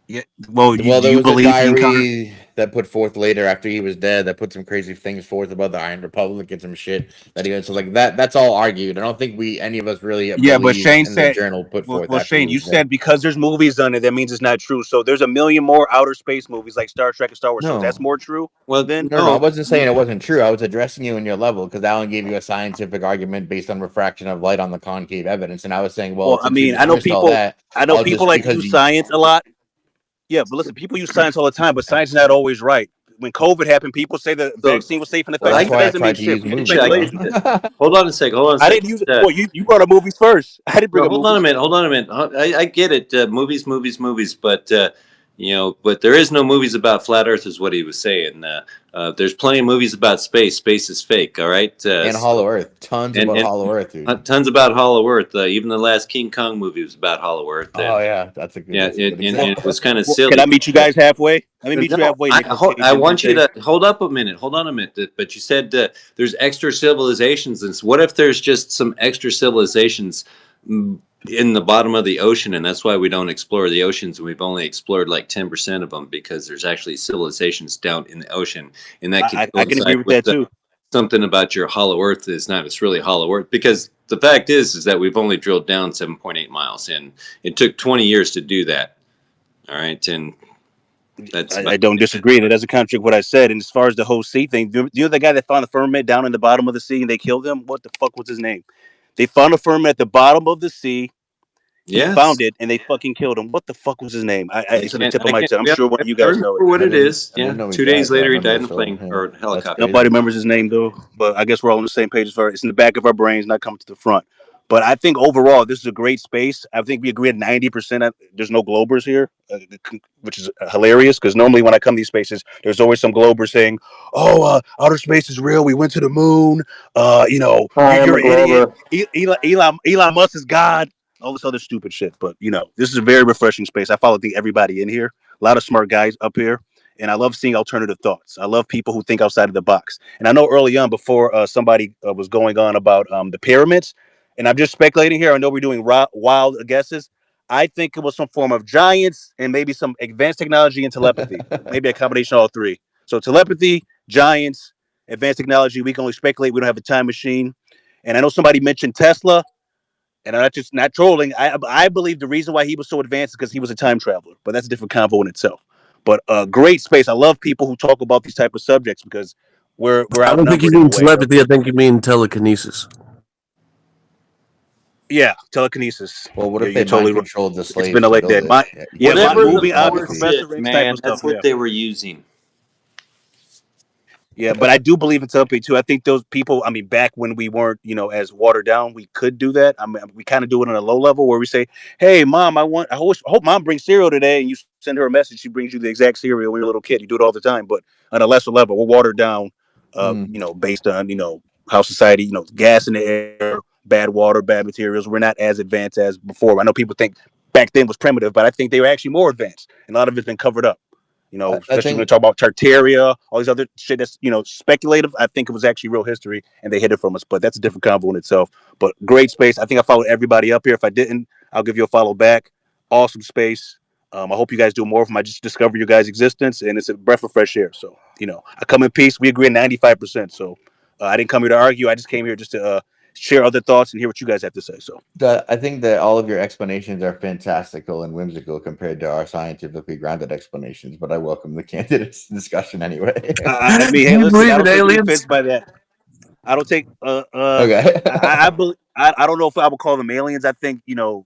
Yeah. Well, do there you was a believe in diary that put forth later after he was dead that put some crazy things forth about the Iron Republic and some shit that he went so like that's all argued. I don't think any of us really Yeah, but believe Shane in said, the journal put forth well, after he Shane, you was dead. said because there's movies on it, that means it's not true. So there's a million more outer space movies like Star Trek and Star Wars. So No. that's more true. Well, then No, I wasn't saying it wasn't true. I was addressing you in your level because Alan gave you a scientific argument based on refraction of light on the concave evidence, and I was saying, well, I since you mean, I know dismissed all that, people like to use science a lot. Yeah, but listen, people use science all the time, but science is not always right. When COVID happened, people say the vaccine was safe and effective. That's That why I doesn't mean tried to shit. use We just movies. speculation. Hold on a second. I didn't use it. Well, you brought up movies first. I didn't bring up hold movies. on a minute. Hold on a minute. I get it. Movies, but but there is no movies about flat Earth, is what he was saying. There's plenty of movies about space. Space is fake. All right. And Hollow Earth, tons about Hollow Earth, dude. Tons about Hollow Earth. Even the last King Kong movie was about Hollow Earth. Oh yeah, that's a good. Yeah, and it was kind of silly. Can I meet you guys halfway? Let me meet you halfway. I want you to hold up a minute. Hold on a minute. But you said there's extra civilizations, and what if there's just some extra civilizations in the bottom of the ocean, and that's why we don't explore the oceans, and we've only explored like 10% of them because there's actually civilizations down in the ocean, and that I can agree with that too. Something about your hollow Earth is not. It's really hollow Earth because the fact is that we've only drilled down 7.8 miles, and it took 20 years to do that. All right, and I don't disagree. That doesn't contradict what I said. And as far as the whole sea thing, you know the guy that found the firmament down in the bottom of the sea and they killed him? What the fuck was his name? They found a firmament at the bottom of the sea. He found it and they fucking killed him. What the fuck was his name? It's on the tip of my tongue. I'm sure one of you guys know it. What it is? Yeah. 2 days later, he died in a plane or helicopter. Nobody remembers his name though. But I guess we're all on the same page as far as it's in the back of our brains, not coming to the front. But I think overall, this is a great space. I think we agree at 90%. There's no Globers here, which is hilarious because normally when I come to these spaces, there's always some Glober saying, "Oh, outer space is real. We went to the moon. I am You're a an idiot. Glover. Elon Musk is God. All this other stupid shit." But this is a very refreshing space. I follow everybody in here. A lot of smart guys up here. And I love seeing alternative thoughts. I love people who think outside of the box. And I know early on, before somebody was going on about the pyramids, and I'm just speculating here. I know we're doing wild guesses. I think it was some form of giants and maybe some advanced technology and telepathy. Maybe a combination of all three. So telepathy, giants, advanced technology. We can only speculate. We don't have a time machine. And I know somebody mentioned Tesla, and I'm not trolling. I believe the reason why he was so advanced is because he was a time traveler. But that's a different convo in itself. But great space. I love people who talk about these type of subjects because we're I don't think you outnumbered in a mean way. telepathy. I think you mean telekinesis. Yeah, telekinesis. Well, what Yeah, if you're they mind totally right. controlled the It's been slaves a to like build that. it? You can't My mind Whatever the moving control object telepathy. bullshit, professor X type man. of That's stuff. what Yeah. they were using. Yeah, but I do believe in telepathy too. I think those people, I mean, back when we weren't, as watered down, we could do that. I mean, we kind of do it on a low level where we say, "Hey, mom, I hope mom brings cereal today," and you send her a message. She brings you the exact cereal when you're a little kid. You do it all the time, but on a lesser level, we're watered down, Hmm. based on how society, gas in the air, bad water, bad materials. We're not as advanced as before. I know people think back then was primitive, but I think they were actually more advanced, and a lot of it's been covered up. I Especially when we think talk about Tartaria, all these other shit that's speculative. I think it was actually real history, and they hid it from us. But that's a different convo in itself. But great space. I think I followed everybody up here. If I didn't, I'll give you a follow back. Awesome space. I hope you guys do more of them. I just discovered your guys' existence, and it's a breath of fresh air. So I come in peace. We agree at 95%. So I didn't come here to argue. I just came here just to share other thoughts and hear what you guys have to say. So I think that all of your explanations are fantastical and whimsical compared to our scientifically grounded explanations, but I welcome the candidates discussion anyway. I mean, Do hey, you listen. believe I in don't take any aliens? offense by that. I don't take Okay. I don't know if I would call them aliens. I think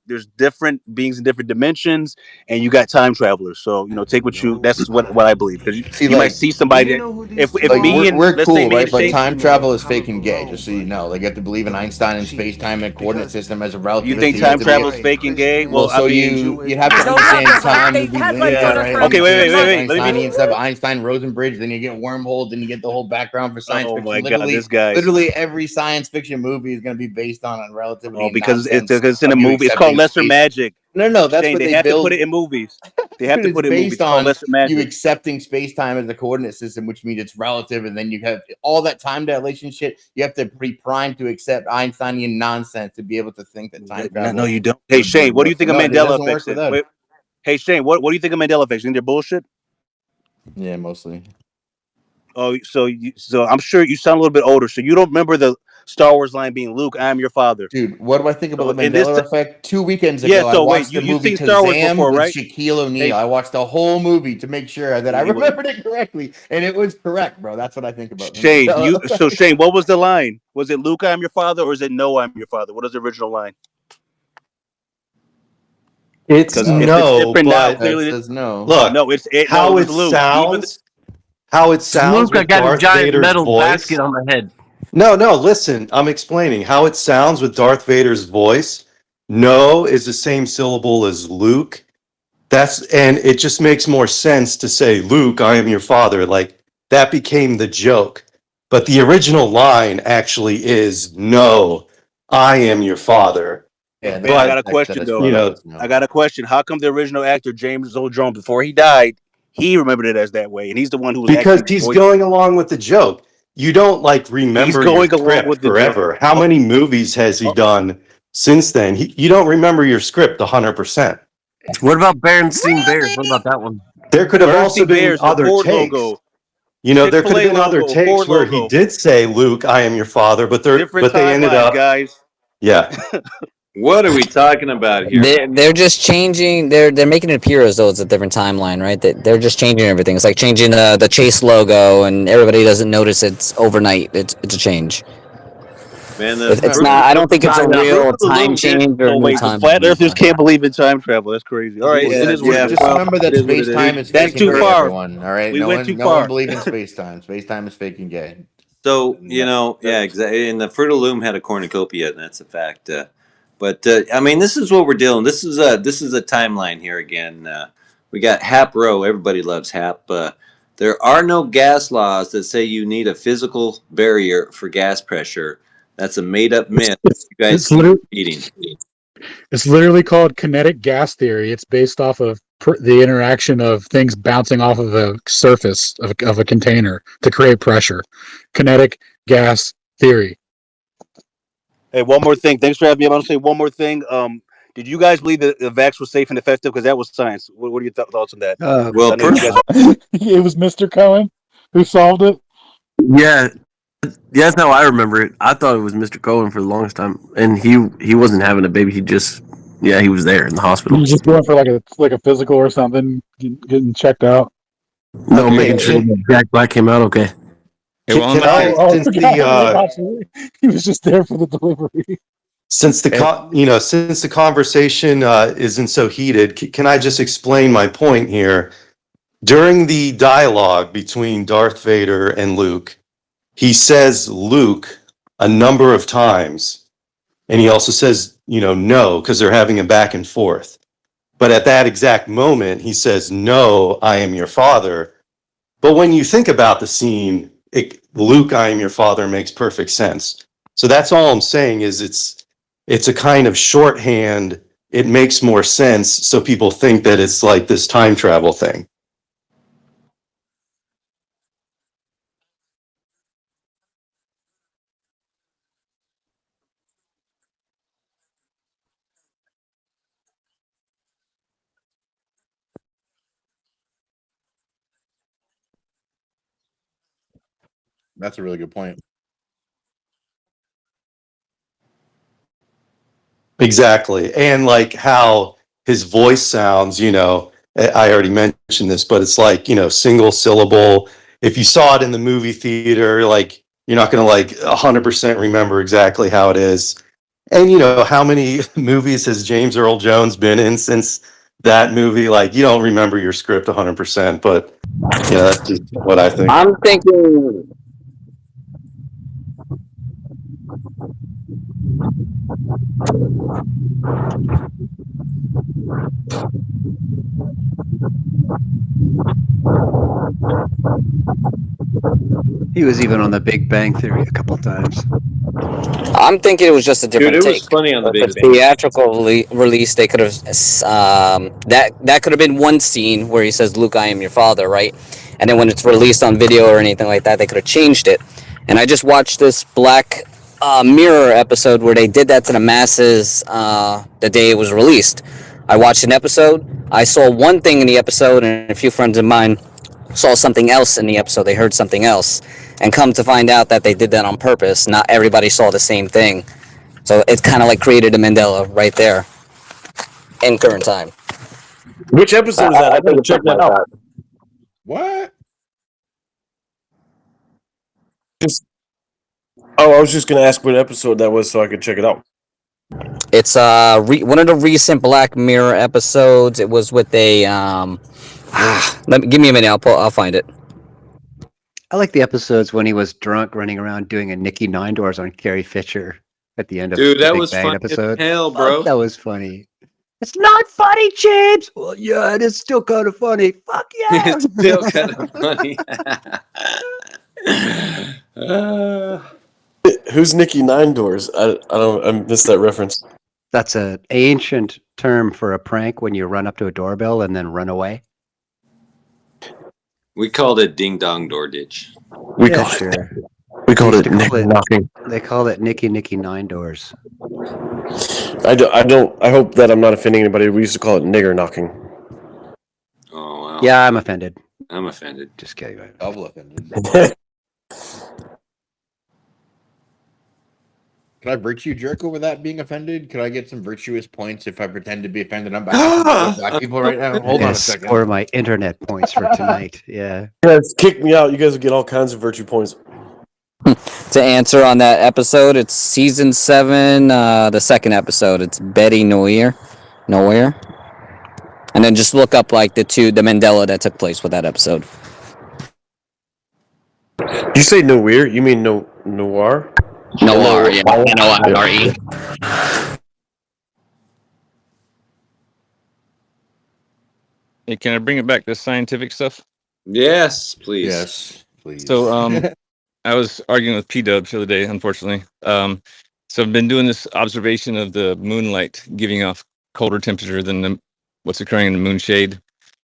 there's different beings in different dimensions, and you got time travelers. So take what you. That's what I believe because See, you might like, see somebody that if like me and we're let's say cool, me right? and But Shane, time travel is fake and gay, just so you know. Like, you have to believe in Einstein and space time and coordinate system as a you relativist. think So you have time to be travel is fake and gay? well. Well, I So mean, you have to I don't have understand the whole time to fake be headlights linear, on yeah. it right? for And Okay, you wait, see wait, like wait, tonight. wait. Let me be. Einsteinian stuff, Einstein Rosenbridge. Then you get wormhole. Then you get the whole background for science Oh fiction. my God, Literally, this guy's. literally every science fiction movie is going to be based on relativity Oh, and because it's, nonsense it's in a of you movie. It's called accepting Lesser space. Magic. No, that's Shane, what they they have to put it build. in movies. They have Dude, to it's put it in movies. based It's called on Lesser you Magic. accepting space time as a coordinate system, which means it's relative, and then you have all that time dilation shit. You have to be primed to accept Einsteinian nonsense to be able to think that time No, travel you don't. Hey, Shane, what do you works. think of No, it Mandela doesn't effects? work Then? without it. Wait, hey, Shane, what do you think of Mandela effects? You think they're bullshit? Yeah, mostly. Oh, so I'm sure you sound a little bit older, so you don't remember the Star Wars line being Luke, I am your father. Dude, what do I think about So the in this, Mandela effect? 2 weekends yeah. ago, I So wait, watched the you've movie seen Star Wars Kazam before, with right? Shaquille O'Neal. Hey, I watched the whole movie to make sure that I he was remembered it correctly, and it was correct, bro. That's what I think about the Shane. Mandela So effect. Shane, what was the line? Was it Luke, I am your father, or is it No, I'm your father? What is the original line? It's Because No, if it's no, different now, it but clearly says no. look, no. No, it how was it Luke. Even sounds, how it sounds Luke, I with got a Darth giant Vader's metal basket voice. on my head. No, no, listen, I'm explaining how it sounds with Darth Vader's voice. No is the same syllable as Luke. And it just makes more sense to say, Luke, I am your father. Like that became the joke. But the original line actually is, no, I am your father. Yeah, man, I the got But, a text that question is though. quoted know, says no. I got a question. How come the original actor James Earl Jones, before he died, he remembered it as that way, and he's the one who was because actually he's voiced. going along with the joke. You don't like He's remember your going along script with the joke. forever. How Oh, many movies has he oh, done since then? You don't remember your script 100%. What about Berenstein Bears? What Really? about that one? There could have also Bernstein been Bears, the other Ford takes. logo, There could have Chick-fil-A been other logo, takes Ford where he logo. did say, Luke, I am your father, but Different they ended timelines, up, guys. yeah. What are we talking about here? They're just changing. They're making it appear as though it's a different timeline, right? They're just changing everything. It's like changing the Chase logo, and everybody doesn't notice it's overnight. It's a change. Man, the It's Fruit, not. I the don't think it's a Sign up. Fruit real of the time Loom did. change or a Oh new wait, the time. flat earthers can't believe in time travel. That's crazy. All right, Yeah, it is what it yeah. is. Just Well, remember It that is what it space is. time is That's fake and too gay, far. everyone. All right, We went too no one far. believes in space time. Space time is fake and gay. so No, yeah, exactly. And the Fruit of the Loom had a cornucopia, and that's a fact. But I mean, this is what we're dealing. This is a timeline here again. We got Hap Row. Everybody loves Hap. There are no gas laws that say you need a physical barrier for gas pressure. That's a made-up myth. You guys It's keep literally repeating. it's literally called kinetic gas theory. It's based off of the interaction of things bouncing off of the surface of a container to create pressure. Kinetic gas theory. Hey, one more thing. Thanks for having me. I'm going to say one more thing. Did you guys believe that the vax was safe and effective? Because that was science. What are your thoughts on that? Well, I know you guys. It was Mr. Cohen who solved it. Yeah, that's how I remember it. I thought it was Mr. Cohen for the longest time, and he wasn't having a baby. He was there in the He hospital. was just going for like a physical or something, getting checked out. No, Okay, making sure that Jack Black came out okay. Hey, well, I'm Can gonna I, I since forgot. the He was just there for the delivery. since the conversation isn't so heated, can I just explain my point here? During the dialogue between Darth Vader and Luke, he says Luke a number of times, and he also says, no, because they're having a back and forth. But at that exact moment, he says, no, I am your father. But when you think about the scene, Luke, I am your father makes perfect sense. So that's all I'm saying is it's a kind of shorthand. It makes more sense. So people think that it's like this time travel thing. That's a really good point. Exactly. And like how his voice sounds, I already mentioned this, but it's like, single syllable. If you saw it in the movie theater, like you're not going to like 100% remember exactly how it is. And how many movies has James Earl Jones been in since that movie? Like you don't remember your script 100%, but that's just what I think. I'm thinking he was even on The Big Bang Theory a couple times. I'm thinking it was just a Dude, different it was take. funny on the With the Big Bang. theatrical release, they could have that could have been one scene where he says, "Luke, I am your father," right? And then when it's released on video or anything like that, they could have changed it. And I just watched this Black Mirror episode where they did that to the masses the day it was released. I watched an episode. I saw one thing in the episode, and a few friends of mine saw something else in the episode. They heard something else, and come to find out that they did that on purpose. Not everybody saw the same thing, so it's kind of like created a Mandela right there in current time. Which episode is that? I gotta check that out. What? Just I was just gonna ask what episode that was so I could check it out. It's one of the recent Black Mirror episodes. It was with a give me a minute. I'll find it. I like the episodes when he was drunk running around doing a Nicky Nine Doors on Carrie Fisher at the end of Dude, the that Big was Bang funny as episode. hell, Fuck, bro. that was funny. It's not funny, James. Well, yeah, it is still kind of funny. Fuck yeah. It's still kind of funny. Who's Nikki Nine Doors? I missed that reference. That's an ancient term for a prank when you run up to a doorbell and then run away. We called it Ding Dong Door Ditch. We Yeah, called sure. it. We called used it to call Nick it- knocking. They call it Nicky Nine Doors. I don't. I hope that I'm not offending anybody. We used to call it nigger knocking. Oh wow. Yeah, I'm offended. I'm offended. Just kidding. Double offended. Can I virtue jerk over that being offended? Could I get some virtuous points if I pretend to be offended on behalf of black people right now? Hold on a second. Score my internet points for tonight. Yeah. Guys, kick me out. You guys will get all kinds of virtue points. To answer on that episode, it's season 7, the second episode. It's Betty Nowhere, and then just look up like the Mandela that took place with that episode. You say noir? You mean noir? Noir, yeah, Noire. Hey, can I bring it back to scientific stuff? Yes, please. Yes, please. So, I was arguing with P Dubs the other day, unfortunately. So I've been doing this observation of the moonlight giving off colder temperature than what's occurring in the moon shade.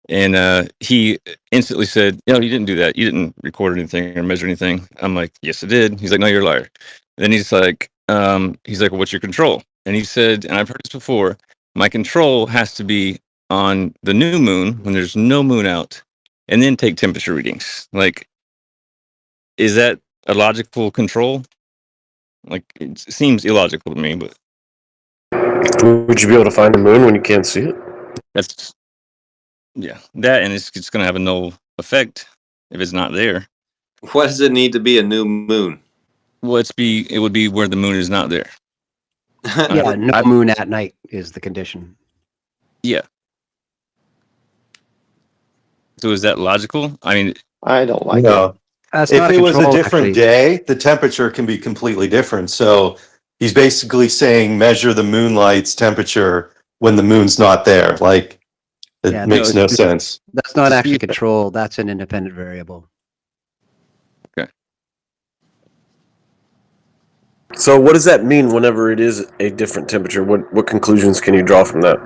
And he instantly said, "No, you didn't do that. You didn't record anything or measure anything." I'm like, "Yes, I did." He's like, "No, you're a liar." And then he's like, "Well, what's your control?" And he said, and I've heard this before, my control has to be on the new moon when there's no moon out, and then take temperature readings. Like, is that a logical control? Like, it seems illogical to me, but Would you be able to find the moon when you can't see it? that's yeah, that, and it's going to have a no effect if it's not there. Why does it need to be a new moon? Well, it would be where the moon is not there. Yeah, no moon at night is the condition. Yeah. So is that logical? I mean, I don't like it. No. That's If not a it was a control, different actually. day, the temperature can be completely different. So he's basically saying measure the moonlight's temperature when the moon's not there. Like, it Yeah, makes no sense. That's not actually control. That's an independent variable. Okay. So what does that mean whenever it is a different temperature? What conclusions can you draw from that?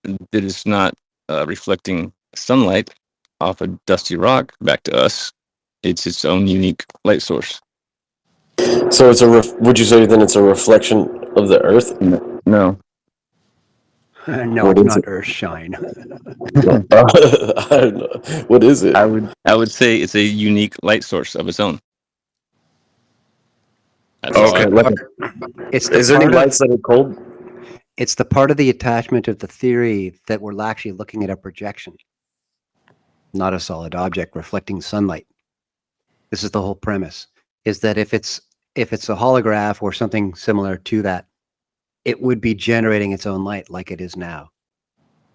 That it's not reflecting sunlight off a dusty rock back to us. It's its own unique light source. So it's would you say then it's a reflection of the Earth? No. No, What is not it? Earthshine. I don't know. What is it? I would say it's a unique light source of its own. That's Okay. It's the Is there any part of, lights that are cold? it's the part of the attachment of the theory that we're actually looking at a projection, not a solid object reflecting sunlight. This is the whole premise, is that if it's a holograph or something similar to that, it would be generating its own light like it is now.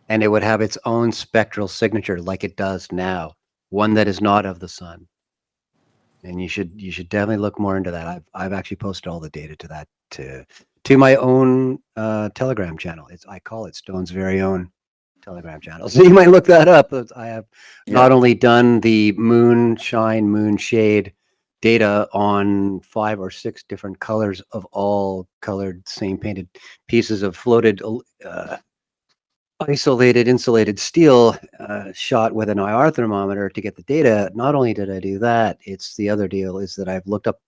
And it would have its own spectral signature like it does now, one that is not of the sun. And you should definitely look more into that. I've actually posted all the data to that to my own Telegram channel. I call it Stone's very own Telegram channel. So you might look that up. I have not only done the moonshine, moonshade data on 5 or 6 different colors of all colored, same painted pieces of floated isolated insulated steel shot with an IR thermometer to get the data. Not only did I do that, it's the other deal is that I've looked up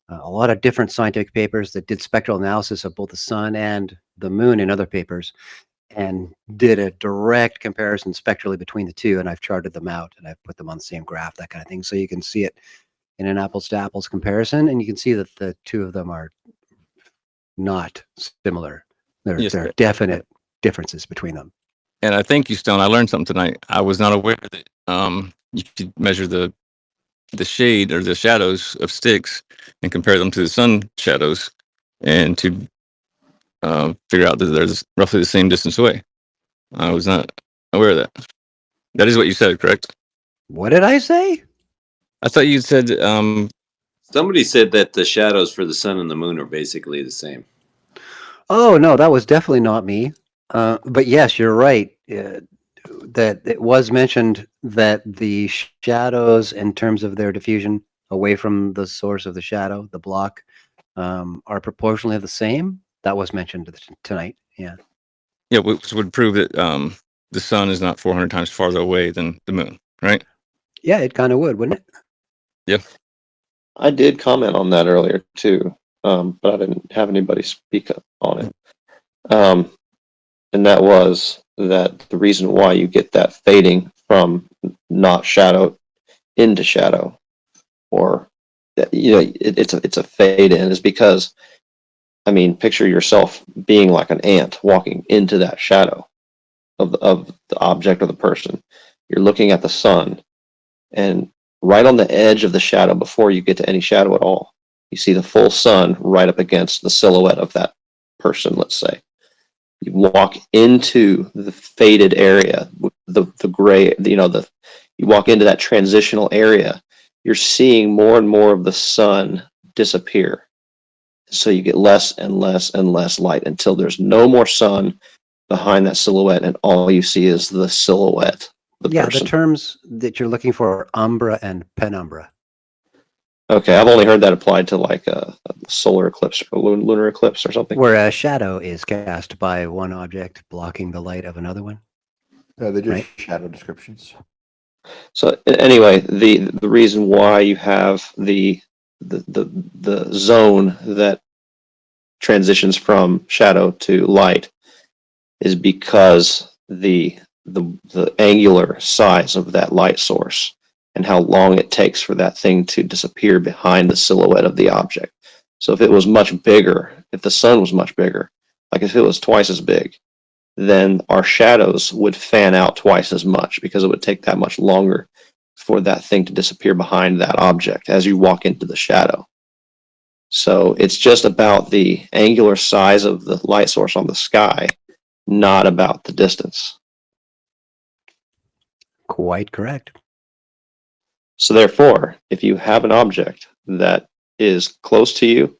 a lot of different scientific papers that did spectral analysis of both the sun and the moon in other papers and did a direct comparison spectrally between the two. And I've charted them out and I've put them on the same graph, that kind of thing. So you can see it in an apples to apples comparison. And you can see that the two of them are not similar. There are definite differences between them. And I thank you, Stone. I learned something tonight. I was not aware that you could measure the shade or the shadows of sticks and compare them to the sun shadows, and to figure out that there's roughly the same distance away. I was not aware of that. That is what you said, correct? What did I say? I thought you said somebody said that the shadows for the sun and the moon are basically the same. Oh no, that was definitely not me. But yes, you're right. That it was mentioned that the shadows, in terms of their diffusion away from the source of the shadow, the block, are proportionally the same. That was mentioned tonight. Yeah. Yeah, which would prove that the sun is not 400 times farther away than the moon, right? Yeah, it kind of would, wouldn't it? Yeah. I did comment on that earlier too, but I didn't have anybody speak up on it. And that was that the reason why you get that fading from not shadow into shadow, or it's a fade in, is because, I mean, picture yourself being like an ant walking into that shadow of the object or the person. You're looking at the sun, and right on the edge of the shadow, before you get to any shadow at all, you see the full sun right up against the silhouette of that person, let's say. You walk into the faded area, the gray, you walk into that transitional area, you're seeing more and more of the sun disappear. So you get less and less and less light until there's no more sun, behind that silhouette, and all you see is the silhouette of the Yeah, the person. terms that you're looking for are umbra and penumbra. Okay, I've only heard that applied to like a solar eclipse or lunar eclipse or something. Where a shadow is cast by one object blocking the light of another one. They're just Right. shadow descriptions. So anyway, the reason why you have the zone that transitions from shadow to light is because the angular size of that light source and how long it takes for that thing to disappear behind the silhouette of the object. So if it was much bigger, if the sun was much bigger, like if it was twice as big, then our shadows would fan out twice as much because it would take that much longer for that thing to disappear behind that object as you walk into the shadow. So it's just about the angular size of the light source on the sky, not about the distance. Quite correct. So therefore, if you have an object that is close to you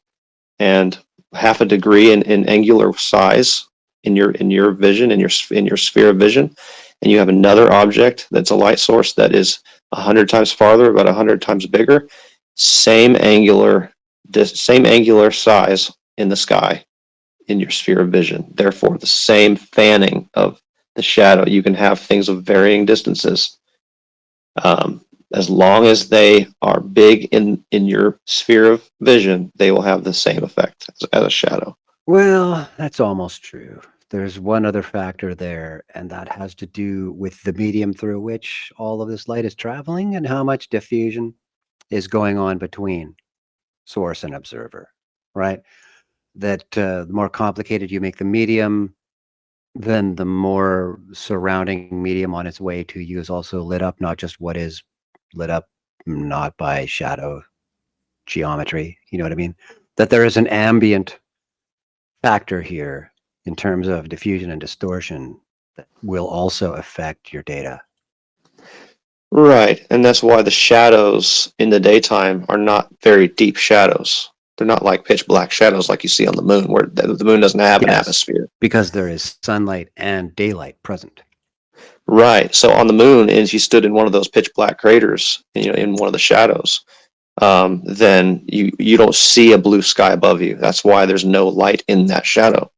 and half a degree in angular size in your vision, in your sphere of vision, and you have another object that's a light source that is 100 times farther, about 100 times bigger, same angular size in the sky in your sphere of vision. Therefore, the same fanning of the shadow. You can have things of varying distances. As long as they are big in your sphere of vision, they will have the same effect as a shadow. Well, that's almost true. There's one other factor there, and that has to do with the medium through which all of this light is traveling and how much diffusion is going on between source and observer, right? That the more complicated you make the medium, then the more surrounding medium on its way to you is also lit up, not just what is lit up, not by shadow geometry. You know what I mean? That there is an ambient factor here in terms of diffusion and distortion that will also affect your data. Right, and that's why the shadows in the daytime are not very deep shadows. They're not like pitch black shadows like you see on the moon, where the moon doesn't have an Yes, atmosphere. because there is sunlight and daylight present. Right. So on the moon, as you stood in one of those pitch black craters, in one of the shadows, then you don't see a blue sky above you. That's why there's no light in that shadow.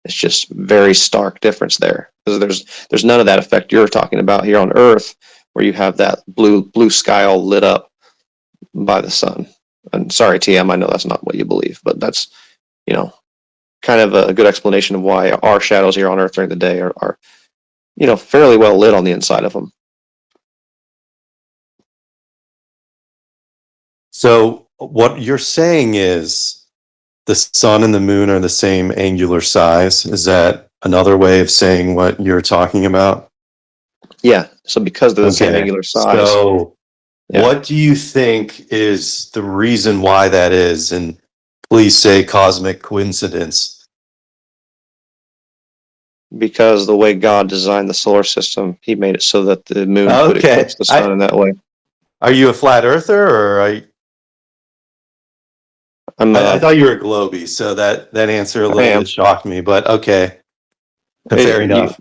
It's just very stark difference there because there's none of that effect you're talking about here on Earth, where you have that blue sky all lit up by the sun. And sorry, TM, I know that's not what you believe, but that's kind of a good explanation of why our shadows here on Earth during the day are fairly well lit on the inside of them. So what you're saying is the sun and the moon are the same angular size. Is that another way of saying what you're talking about? Yeah. So because they're the same Okay. angular size. So Yeah. what do you think is the reason why that is? And please say cosmic coincidence. Because the way God designed the solar system, He made it so that the moon could Okay. eclipse the sun in that way. Are you a flat earther or I thought you were a globie, so that answer a little bit shocked me, but okay. Fair enough.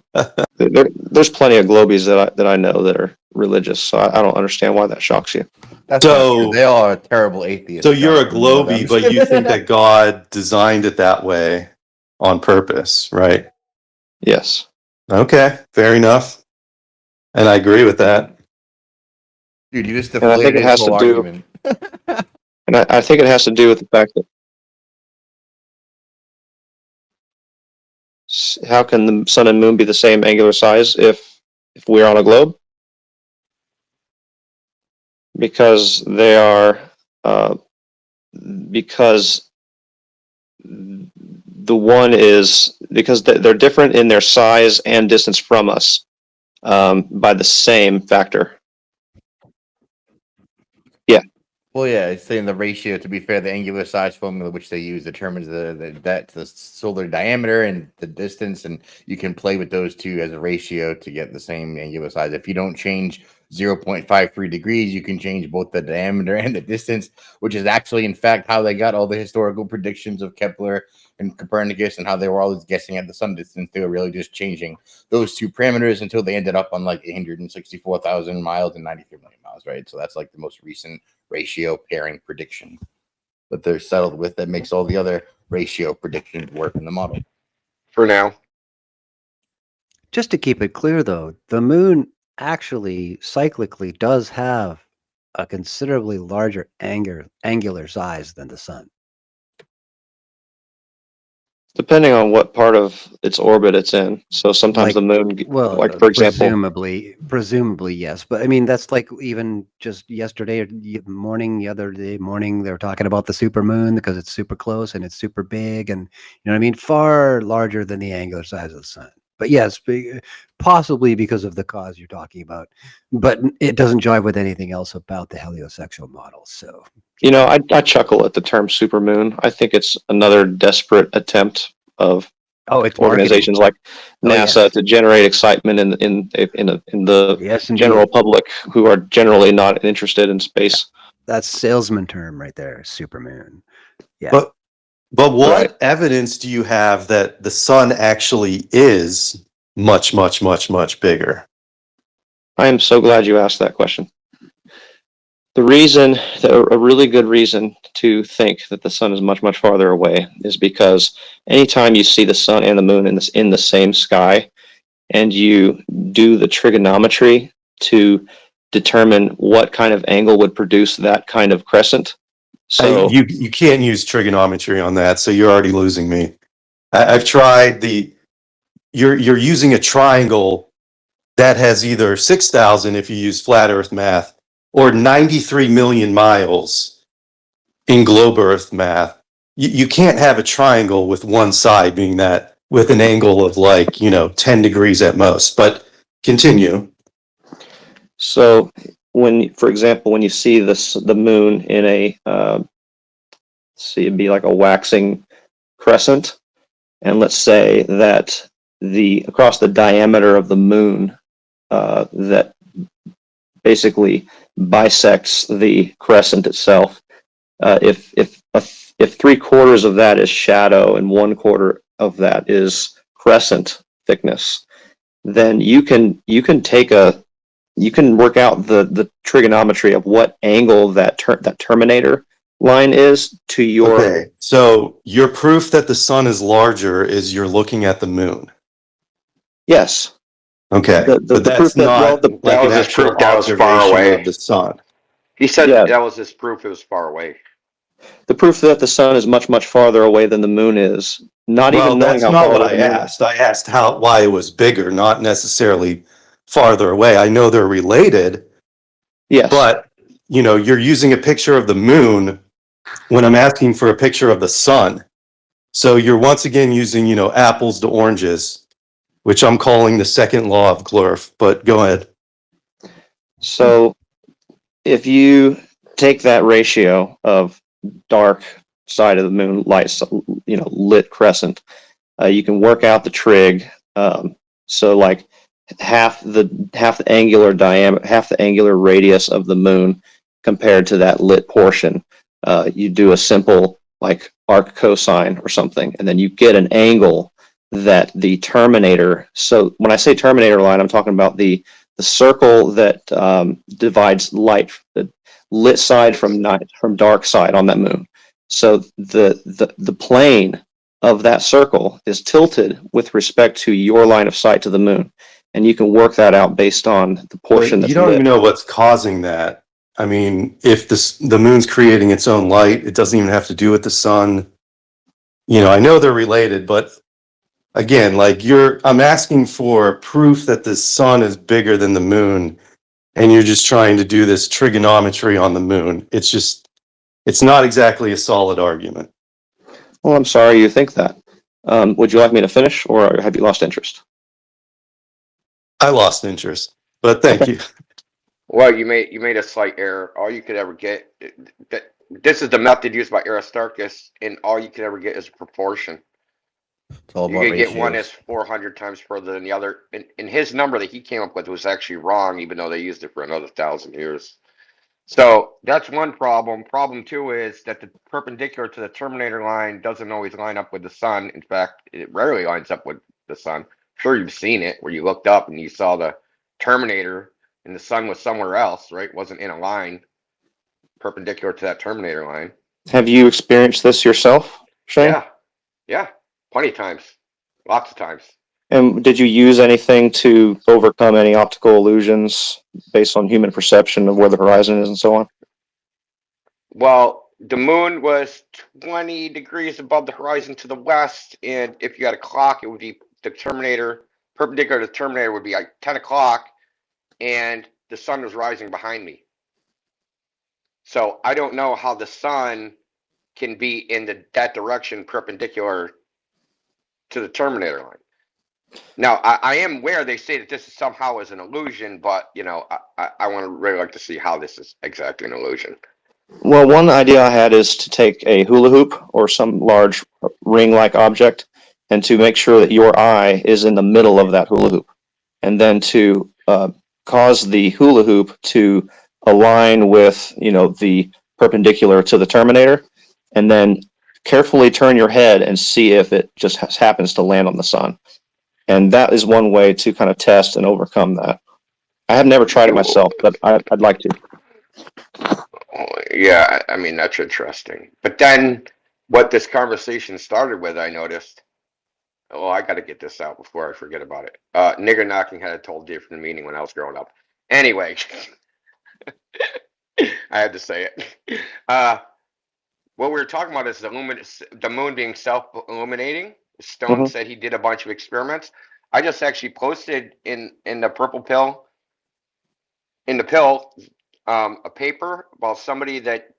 There's plenty of globies that I know that are religious, so I don't understand why that shocks you. That's not true. They all are terrible atheists. So you're a Jonathan, you know globie, them. but you think that God designed it that way on purpose, right? Yes. Okay, fair enough. And I agree with that. Dude, you just And I think deflated it his has whole to do, argument. and I think it has to do with the fact that how can the sun and moon be the same angular size if we're on a globe? Because they are, because the one is because they're different in their size and distance from us by the same factor. Yeah. Well, yeah, it's saying the ratio. To be fair, the angular size formula which they use determines the solar diameter and the distance, and you can play with those two as a ratio to get the same angular size. If you don't change 0.53 degrees, you can change both the diameter and the distance, which is actually, in fact, how they got all the historical predictions of Kepler and Copernicus and how they were always guessing at the sun distance. They were really just changing those two parameters until they ended up on like 864,000 miles and 93 million miles, right? So that's like the most recent ratio pairing prediction that they're settled with that makes all the other ratio predictions work in the model. For now. Just to keep it clear, though, the moon actually cyclically does have a considerably larger angular size than the sun. Depending on what part of its orbit it's in. So sometimes the moon, Well, like for example, presumably yes, but I mean that's like even just yesterday or the other day morning, they were talking about the super moon because it's super close and it's super big, and you know what I mean, far larger than the angular size of the sun. But yes, possibly because of the cause you're talking about, but it doesn't jive with anything else about the heliosexual model. So you know, I chuckle at the term supermoon. I think it's another desperate attempt of it's organizations marketing. like NASA to generate excitement in the Yes, general indeed. public who are generally not interested in space. That's salesman term right there, supermoon. Yeah. But what Right. evidence do you have that the sun actually is much, much, much, much bigger? I am so glad you asked that question. The reason, a really good reason to think that the sun is much, much farther away is because anytime you see the sun and the moon in the same sky, and you do the trigonometry to determine what kind of angle would produce that kind of crescent. So you can't use trigonometry on that, so you're already losing me. I've tried you're using a triangle that has either 6,000 if you use flat Earth math, or 93 million miles in globe Earth math. You can't have a triangle with one side being that with an angle of 10 degrees at most. But continue. So for example, when you see the moon in a it'd be like a waxing crescent, and let's say that across the diameter of the moon that basically bisects the crescent itself. If 3/4 of that is shadow and 1/4 of that is crescent thickness, then you can work out the trigonometry of what angle that terminator line is to your. Okay, so your proof that the sun is larger is you're looking at the moon. Yes. Okay, but that's proof not like an was his actual proof that was far observation away. of the sun. He said Yeah. that was his proof it was far away. The proof that the sun is much, much farther away than the moon is, not even knowing That's how not far what away I the moon is. asked. I asked why it was bigger, not necessarily farther away. I know they're related, Yes. but you're using a picture of the moon when I'm asking for a picture of the sun. So you're once again using, apples to oranges, which I'm calling the second law of Glurf, but go ahead. So if you take that ratio of dark side of the moon, light, lit crescent, you can work out the trig. So like half the angular diameter, half the angular radius of the moon compared to that lit portion. You do a simple like arc cosine or something, and then you get an angle that the terminator. So when I say terminator line, I'm talking about the circle that divides light, the lit side from dark side on that moon. So the plane of that circle is tilted with respect to your line of sight to the moon, and you can work that out based on the portion But you that's don't lit. even know what's causing that. I mean, if the moon's creating its own light, it doesn't even have to do with the sun. I know they're related, but again, I'm asking for proof that the sun is bigger than the moon, and you're just trying to do this trigonometry on the moon. It's not exactly a solid argument. Well, I'm sorry you think that. Would you like me to finish, or have you lost interest? I lost interest, but thank you. Well, you made a slight error. All you could ever get, this is the method used by Aristarchus, and all you could ever get is a proportion. It's all You about could get one that's ratios. 400 times further than the other. And his number that he came up with was actually wrong, even though they used it for another 1,000 years. So that's one problem. Problem two is that the perpendicular to the terminator line doesn't always line up with the sun. In fact, it rarely lines up with the sun. I'm sure you've seen it where you looked up and you saw the terminator and the sun was somewhere else, right? It wasn't in a line perpendicular to that terminator line. Have you experienced this yourself, Shane? Yeah, yeah, plenty of times, lots of times. And did you use anything to overcome any optical illusions based on human perception of where the horizon is and so on? Well, the moon was 20 degrees above the horizon to the west, and if you had a clock, it would be the terminator, perpendicular to the terminator would be like 10 o'clock, and the sun was rising behind me. So I don't know how the sun can be in that direction perpendicular to the terminator line. Now, I am aware they say that this is somehow is an illusion, but I want to really like to see how this is exactly an illusion. Well, one idea I had is to take a hula hoop or some large ring-like object and to make sure that your eye is in the middle of that hula hoop, and then to cause the hula hoop to align with, the perpendicular to the terminator, and then carefully turn your head and see if it just happens to land on the sun. And that is one way to kind of test and overcome that. I have never tried it myself, but I'd like to. Yeah, I mean, that's interesting. But then what this conversation started with, I noticed, oh, I got to get this out before I forget about it. Nigger knocking had a total different meaning when I was growing up. Anyway, I had to say it. What we were talking about is the moon being self-illuminating. Stone Mhm. said he did a bunch of experiments. I just actually posted in the purple pill, in the pill, a paper about somebody that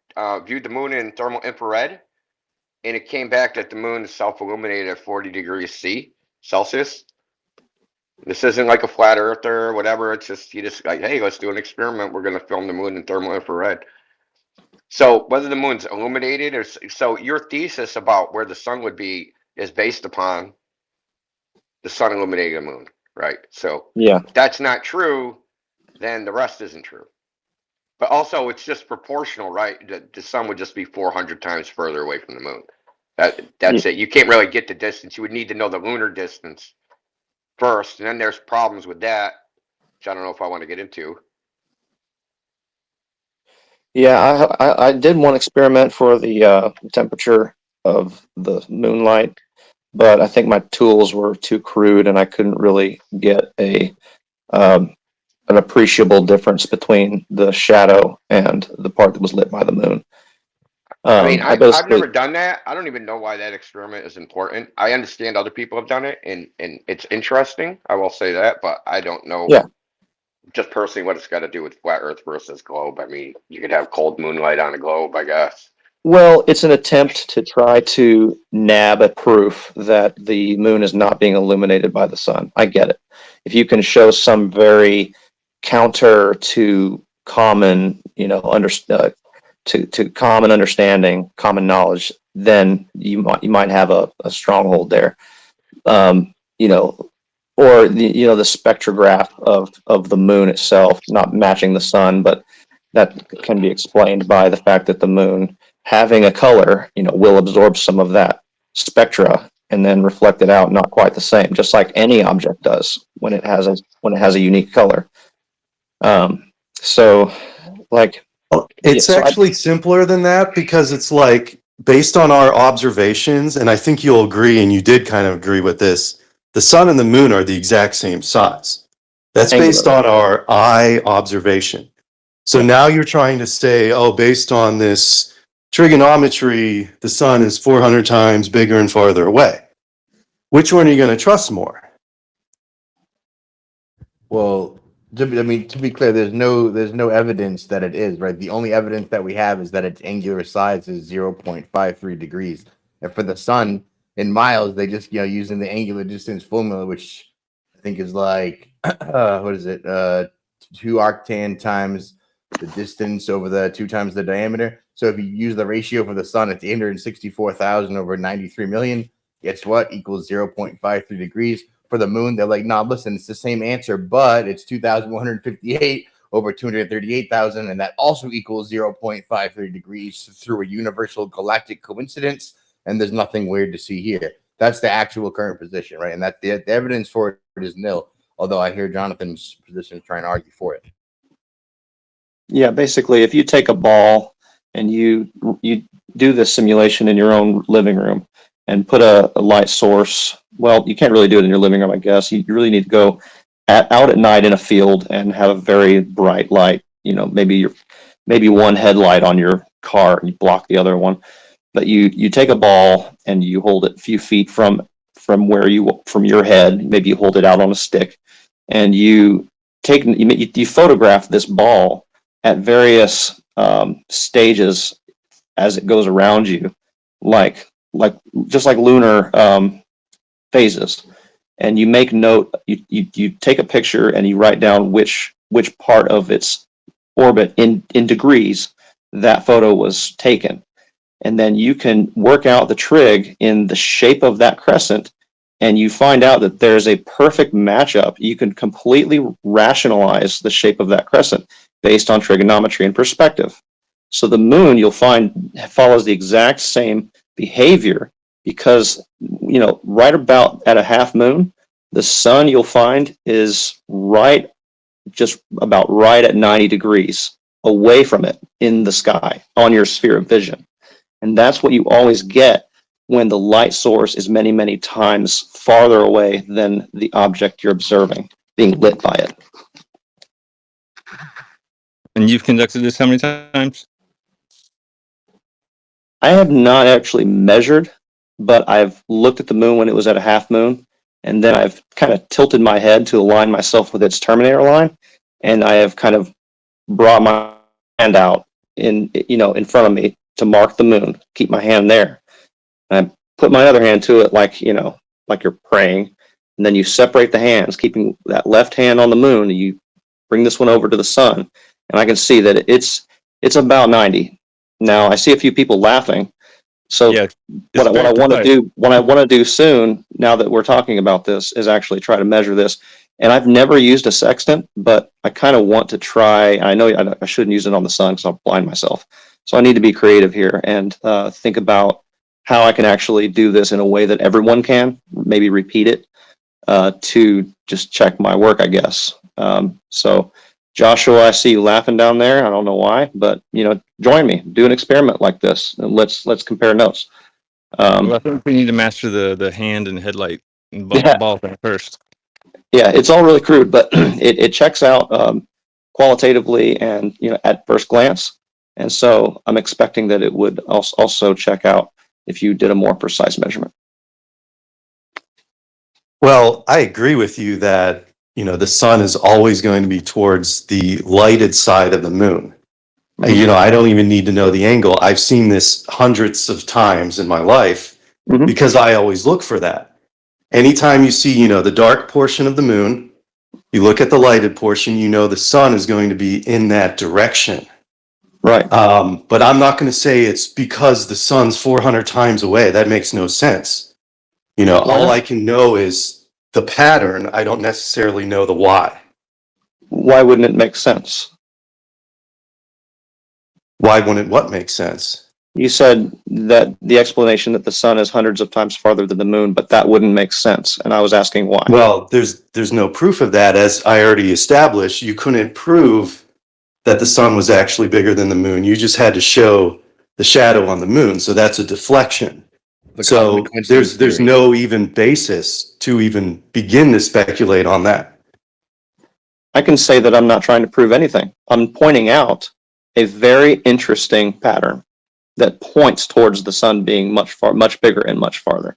viewed the moon in thermal infrared, and it came back that the moon is self-illuminated at 40 degrees Celsius. This isn't like a flat earther or whatever. It's just you just like, hey, let's do an experiment. We're going to film the moon in thermal infrared. So whether the moon's illuminated or so, your thesis about where the sun would be is based upon the sun illuminating the moon, right? So Yeah. if that's not true, then the rest isn't true. But also, it's just proportional, right? The sun would just be 400 times further away from the moon. That's it. You can't really get the distance. You would need to know the lunar distance first, and then there's problems with that, which I don't know if I want to get into. Yeah, I did one experiment for the temperature of the moonlight, but I think my tools were too crude and I couldn't really get um, an appreciable difference between the shadow and the part that was lit by the moon. I mean, I I've never basically, done that. I don't even know why that experiment is important. I understand other people have done it, and it's interesting. I will say that, but I don't know yeah. just personally what it's got to do with flat Earth versus globe. I mean, you could have cold moonlight on a globe, I guess. Well, it's an attempt to try to nab a proof that the moon is not being illuminated by the sun. I get it. If you can show some very counter to common, to common understanding, common knowledge, then you might have a stronghold there. Um, you know, or the spectrograph of the moon itself not matching the sun, but that can be explained by the fact that the moon having a color, will absorb some of that spectra and then reflect it out not quite the same, just like any object does when it has a unique color. So like Well, yeah, it's so I actually simpler than that because it's like based on our observations, and I think you'll agree, and you did kind of agree with this, the sun and the moon are the exact same size. That's based angular. on our eye observation. So Yeah. now you're trying to say, oh, based on this trigonometry, the sun is 400 times bigger and farther away. Which one are you going to trust more? Well, to be clear, there's no evidence that it is, right. The only evidence that we have is that its angular size is 0.53 degrees. And for the sun in miles, they just using the angular distance formula, which I think is like what is it? 2 arctan times the distance over the 2 times the diameter. So if you use the ratio for the sun, it's 864,000 over 93 million. Guess what? Equals 0.53 degrees. For the moon, they're like, nah, listen, it's the same answer, but it's 2,158 over 238,000, and that also equals 0.53 degrees through a universal galactic coincidence, and there's nothing weird to see here. That's the actual current position, right? And that the evidence for it is nil, although I hear Jonathan's position trying to argue for it. Yeah, basically, if you take a ball and you do this simulation in your own living room and put a light source, well, you can't really do it in your living room, I guess. You really need to go out at night in a field and have a very bright light. You know, maybe one headlight on your car, you block the other one. But you take a ball and you hold it a few feet from your head. Maybe you hold it out on a stick, and you photograph this ball at various stages as it goes around you, like just like lunar phases. And you make note. You take a picture and you write down which part of its orbit in degrees that photo was taken, and then you can work out the trig in the shape of that crescent, and you find out that there's a perfect matchup. You can completely rationalize the shape of that crescent based on trigonometry and perspective. So the moon, you'll find, follows the exact same behavior because, you know, right about at a half moon, the sun, you'll find, is just about right at 90 degrees away from it in the sky on your sphere of vision. And that's what you always get when the light source is many, many times farther away than the object you're observing being lit by it. And you've conducted this how many times? I have not actually measured, but I've looked at the moon when it was at a half moon, and then I've kind of tilted my head to align myself with its terminator line, and I have kind of brought my hand out in front of me to mark the moon, keep my hand there. And I put my other hand to it like you're praying, and then you separate the hands, keeping that left hand on the moon, and you bring this one over to the sun, and I can see that it's about 90. Now I see a few people laughing. So Yeah, what I want to precise. do, what I want to do soon, now that we're talking about this, is actually try to measure this. And I've never used a sextant, but I kind of want to try. I know I shouldn't use it on the sun because I'll blind myself. So I need to be creative here and think about how I can actually do this in a way that everyone can, maybe repeat it to just check my work, I guess. So Joshua, I see you laughing down there. I don't know why, but join me, do an experiment like this, and let's compare notes. Well, I think we need to master the hand and headlight and ball thing first. Yeah, it's all really crude, but it checks out qualitatively and at first glance, and so I'm expecting that it would also check out if you did a more precise measurement. Well, I agree with you that, the sun is always going to be towards the lighted side of the moon. Mhm. I don't even need to know the angle. I've seen this hundreds of times in my life because I always look for that. Anytime you see, the dark portion of the moon, you look at the lighted portion, the sun is going to be in that direction. Right. But I'm not going to say it's because the sun's 400 times away. That makes no sense. All I can know is the pattern. I don't necessarily know the why. Why wouldn't it make sense? Why wouldn't what make sense? You said that the explanation that the sun is hundreds of times farther than the moon, but that wouldn't make sense. And I was asking why. Well, there's no proof of that. As I already established, you couldn't prove that the sun was actually bigger than the moon. You just had to show the shadow on the moon. So that's a deflection. So there's no even basis to even begin to speculate on that. I can say that I'm not trying to prove anything. I'm pointing out a very interesting pattern that points towards the sun being much bigger and much farther.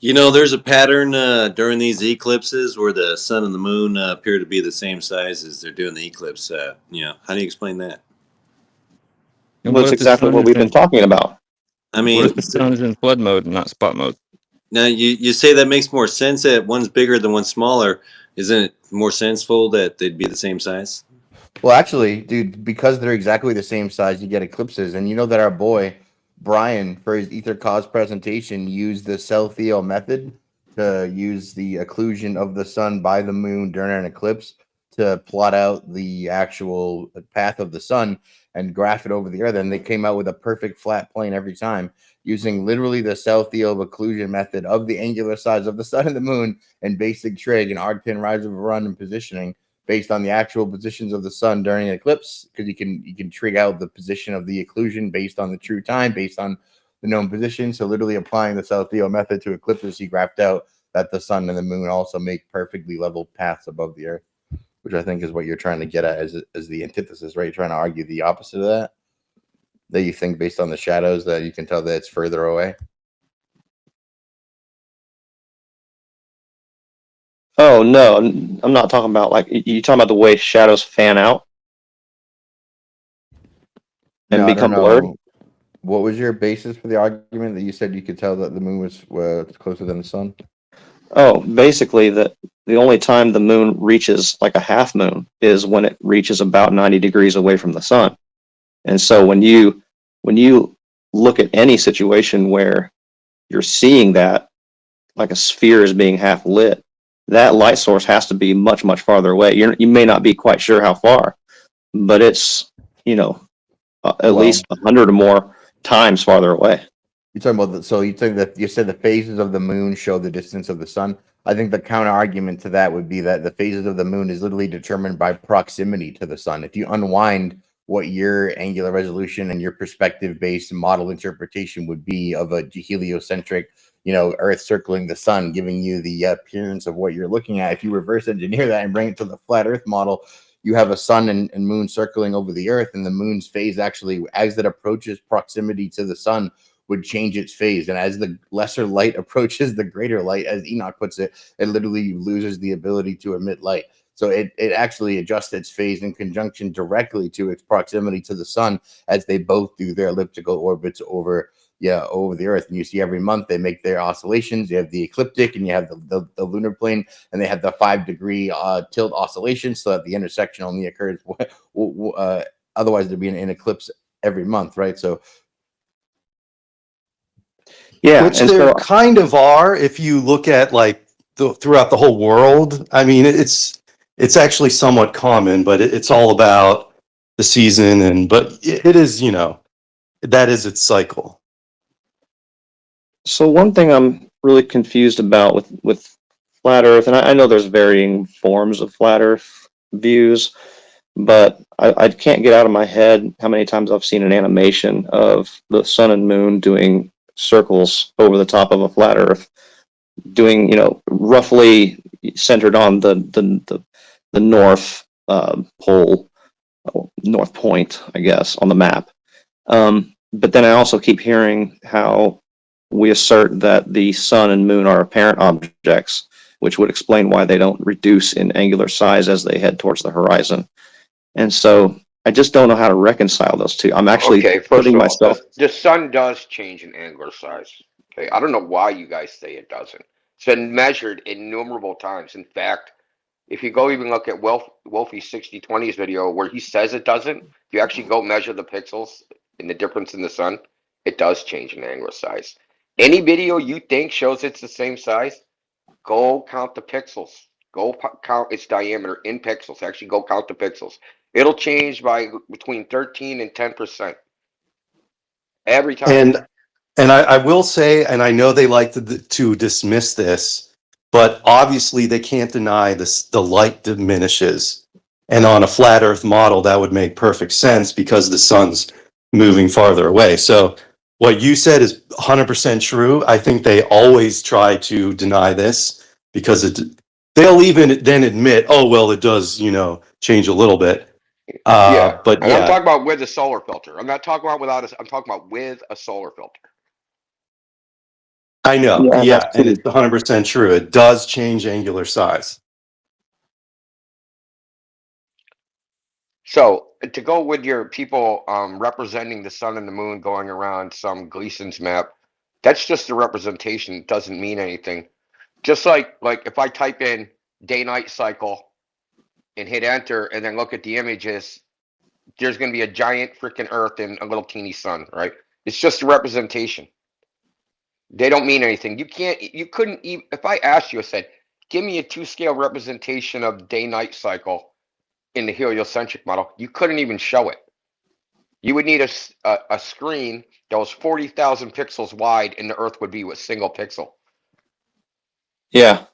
There's a pattern during these eclipses where the sun and the moon appear to be the same size as they're doing the eclipse. How do you explain that? Well, that's exactly what we've been talking about. I mean, what if the sun is in flood mode and not spot mode? Now you say that makes more sense that one's bigger than one's smaller. Isn't it more senseful that they'd be the same size? Well, actually, dude, because they're exactly the same size, you get eclipses. And you know that our boy, Brian, for his ether cause presentation, used the Cell-Theo method to use the occlusion of the sun by the moon during an eclipse to plot out the actual path of the sun and graph it over the earth. And they came out with a perfect flat plane every time using literally the Cell-Theo occlusion method of the angular size of the sun and the moon and basic trig and arctan rise over run and positioning based on the actual positions of the sun during an eclipse, because you can trig out the position of the occlusion based on the true time, based on the known position. So literally applying the Cell-Theo method to eclipses, he graphed out that the sun and the moon also make perfectly level paths above the earth, which I think is what you're trying to get at as the antithesis, right? You're trying to argue the opposite of that. That you think based on the shadows that you can tell that it's further away. Oh no, I'm not talking about like you talking about the way shadows fan out and No, I don't become blurred. know. What was your basis for the argument that you said you could tell that the moon was closer than the sun? Oh, basically the only time the moon reaches like a half moon is when it reaches about 90 degrees away from the sun. And so when you look at any situation where you're seeing that like a sphere is being half lit, that light source has to be much much farther away. You may not be quite sure how far, but it's you know at Well, least 100 or more times farther away. you're talking about so you think that you said the phases of the moon show the distance of the sun. I think the counter argument to that would be that the phases of the moon is literally determined by proximity to the sun. If you unwind what your angular resolution and your perspective based model interpretation would be of a heliocentric, Earth circling the sun, giving you the appearance of what you're looking at. If you reverse engineer that and bring it to the flat Earth model, you have a sun and moon circling over the Earth, and the moon's phase actually, as it approaches proximity to the sun, would change its phase. And as the lesser light approaches the greater light, as Enoch puts it, it literally loses the ability to emit light. So it actually adjusts its phase in conjunction directly to its proximity to the sun as they both do their elliptical orbits over the Earth. And you see every month they make their oscillations. You have the ecliptic and you have the lunar plane, and they have the 5-degree tilt oscillation, so that the intersection only occurs otherwise there'd be an eclipse every month, right? So Yeah, Which and there so kind of are if you look at like throughout the whole world. I mean, it's actually somewhat common, but it's all about the season, and but it is, that is its cycle. so one thing I'm really confused about with flat Earth, and I know there's varying forms of flat Earth views, but I can't get out of my head how many times I've seen an animation of the sun and moon doing circles over the top of a flat Earth, doing roughly centered on the north pole, north point, I guess, on the map. But then I also keep hearing how we assert that the sun and moon are apparent objects, which would explain why they don't reduce in angular size as they head towards the horizon. And so I just don't know how to reconcile those two. I'm actually Okay, first putting of all, myself. the sun does change in angular size. Okay, I don't know why you guys say it doesn't. It's been measured innumerable times. In fact, if you go even look at Wolfie's 6020's video where he says it doesn't, if you actually go measure the pixels and the difference in the sun, it does change in angular size. Any video you think shows it's the same size, go count the pixels. Go count its diameter in pixels. Actually, go count the pixels. It'll change by between 13 and 10% every time. And I will say, and I know they like to dismiss this, but obviously they can't deny this, the light diminishes. And on a flat Earth model, that would make perfect sense because the sun's moving farther away. So what you said is 100% true. I think they always try to deny this because they'll even then admit, oh, well, it does, change a little bit. Yeah, But and I'm yeah, talking about with a solar filter. I'm not talking about without a. I'm talking about with a solar filter. I know. Yeah, and that's Yeah. And it's 100% true. It does change angular size. So to go with your people representing the sun and the moon going around some Gleason's map, that's just a representation. It doesn't mean anything. Just like if I type in day-night cycle and hit enter and then look at the images, there's going to be a giant freaking Earth and a little teeny sun, right? It's just a representation. They don't mean anything. You couldn't even, if I asked you, I said, give me a 2-scale representation of day-night cycle in the heliocentric model, you couldn't even show it. You would need a screen that was 40,000 pixels wide, and the Earth would be a single pixel. Yeah.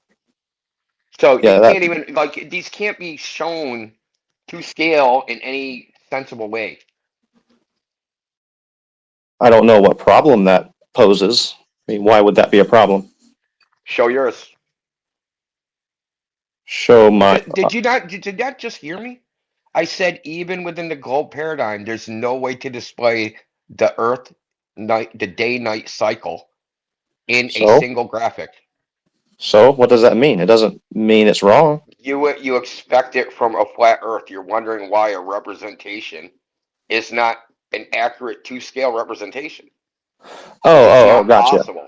So you Yeah. can't even, like, these can't be shown to scale in any sensible way. I don't know what problem that poses. I mean, why would that be a problem? Show yours. Show my. Did you not? Did that just hear me? I said even within the globe paradigm, there's no way to display the Earth night, the day-night cycle in a So? single graphic. So what does that mean? It doesn't mean it's wrong. You expect it from a flat Earth. You're wondering why a representation is not an accurate 2-scale representation. It's not Gotcha. possible.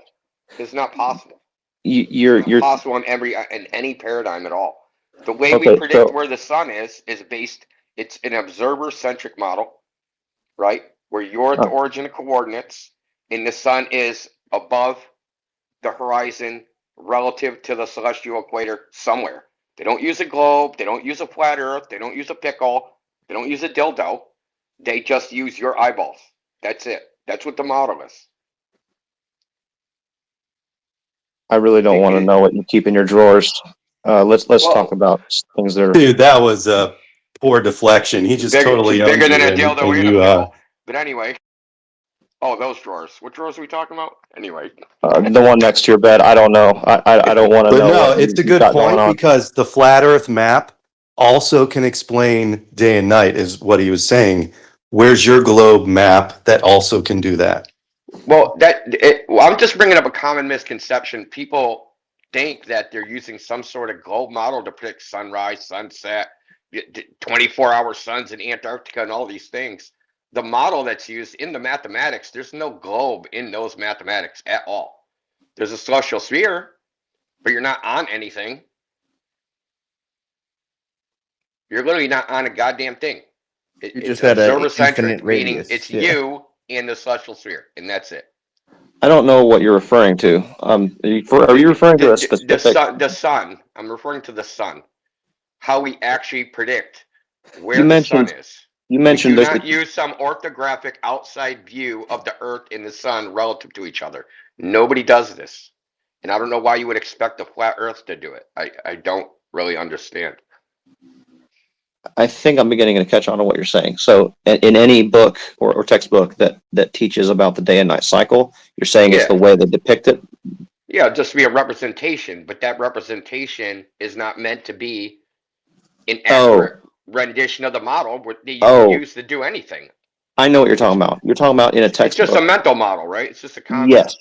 It's not possible. You're Not possible in any paradigm at all. The way we okay. predict So where the sun is based. It's an observer-centric model, right? Where you're at the origin of coordinates, and the sun is above the horizon relative to the celestial equator somewhere. They don't use a globe. They don't use a flat Earth. They don't use a pickle. They don't use a dildo. They just use your eyeballs. That's it. That's what the model is. I really don't want to know what you keep in your drawers. Let's talk about things that are. Dude, that was a poor deflection. He just totally owned bigger than you, a dildo and and a you pickle. But anyway. Oh, those drawers. What drawers are we talking about? Anyway. The one next to your bed. I don't know. I don't want to But know. no, What it's a you good got going point on. because the flat Earth map also can explain day and night, is what he was saying. Where's your globe map that also can do that? Well, I'm just bringing up a common misconception. People think that they're using some sort of globe model to predict sunrise, sunset, 24-hour suns in Antarctica, and all these things. The model that's used in the mathematics, there's no globe in those mathematics at all. There's a celestial sphere, but you're not on anything. You're literally not on a goddamn thing. You It's just had an observer-centric, infinite meaning radius. it's Yeah. you in the celestial sphere, and that's it. I don't know what you're referring to. Are you referring to a specific? The sun. I'm referring to the sun. How we actually predict where You the sun mentioned. is. You We mentioned do that. not use some orthographic outside view of the Earth and the sun relative to each other. Nobody does this. And I don't know why you would expect the flat Earth to do it. I don't really understand. I think I'm beginning to catch on to what you're saying. So, in any book or textbook that teaches about the day and night cycle, you're saying it's the way they depict it. Yeah, just to be a representation, but that representation is not meant to be an accurate rendition of the model that you would use to do anything. I know what you're talking about. You're talking about in a textbook. It's just a mental model, right? It's just a Yes.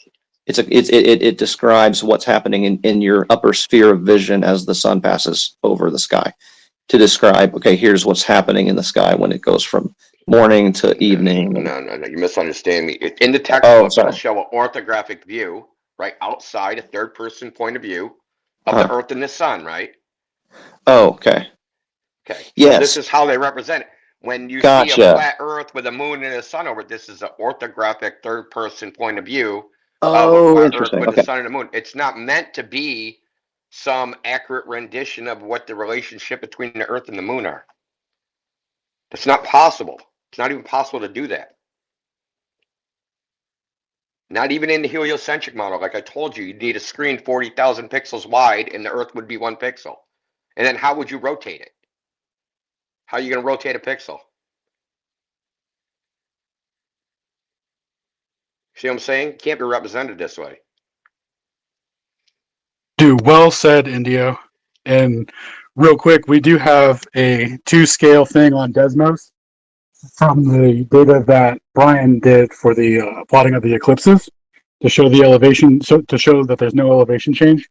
concept. It describes what's happening in your upper sphere of vision as the sun passes over the sky. To describe, okay, here's what's happening in the sky when it goes from morning to evening. No, you misunderstand me. In the textbook, it'll show an orthographic view, right, outside a third-person point of view of the Earth and the sun, right? Oh, okay. Okay. Yes. So this is how they represent it. When you see a flat Earth with a moon and a sun over it, this is an orthographic third-person point of view of a flat Earth with the sun and the moon. It's not meant to be some accurate rendition of what the relationship between the Earth and the moon are. It's not possible. It's not even possible to do that. Not even in the heliocentric model. Like I told you, you'd need a screen 40,000 pixels wide and the Earth would be 1 pixel. And then how would you rotate it? How are you going to rotate a pixel? See what I'm saying? It can't be represented this way. Dude, well said, Indio. And real quick, we do have a 2-scale thing on Desmos from the data that Brian did for the plotting of the eclipses to show the elevation, so to show that there's no elevation change.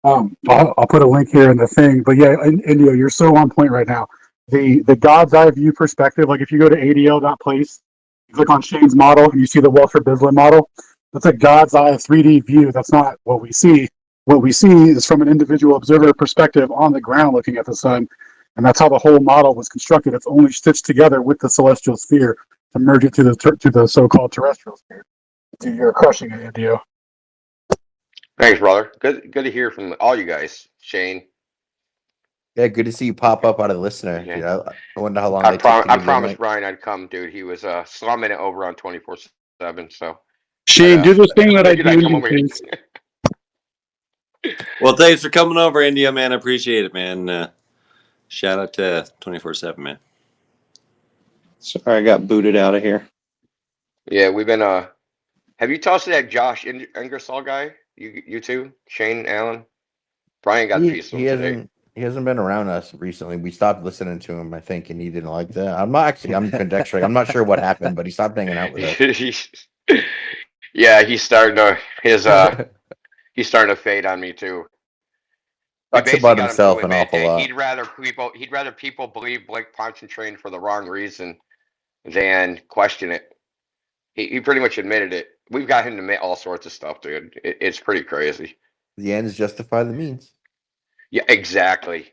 I'll put a link here in the thing, but yeah, Indio, you're so on point right now. The God's eye view perspective, like if you go to adl.place, you click on Shane's model, and you see the Walter Bislett model. That's a God's eye 3D view. That's not what we see. What we see is from an individual observer perspective on the ground looking at the sun, and that's how the whole model was constructed. It's only stitched together with the celestial sphere. to merge it to the so-called terrestrial sphere. Dude, you're crushing it, Indio. Thanks, brother. Good to hear from all you guys. Shane. Yeah, good to see you pop up out of the listener. Yeah. Dude, I wonder how long they take to I give the promised invite. Brian I'd come, dude. He was slumming it over on 24/7. So Shane, do this thing that I figured I'd do come in over your here. face. Well, thanks for coming over, India, man. I appreciate it, man. Shout out to 24/7, man. Sorry, I got booted out of here. Yeah, we've been have you talked to that Josh Ingersoll guy? You two? Shane, Alan? Brian got a piece of him today. He hasn't been around us recently. We stopped listening to him, I think, and he didn't like that. I'm conjecturing. I'm not sure what happened, but he stopped hanging out with us. Yeah, he's starting to he's starting to fade on me too. We Talks basically about got him to himself an admit awful that lot. he'd rather people believe Blake Ponson trained for the wrong reason than question it. He pretty much admitted it. We've got him to admit all sorts of stuff, dude. It's pretty crazy. The ends justify the means. Yeah, exactly.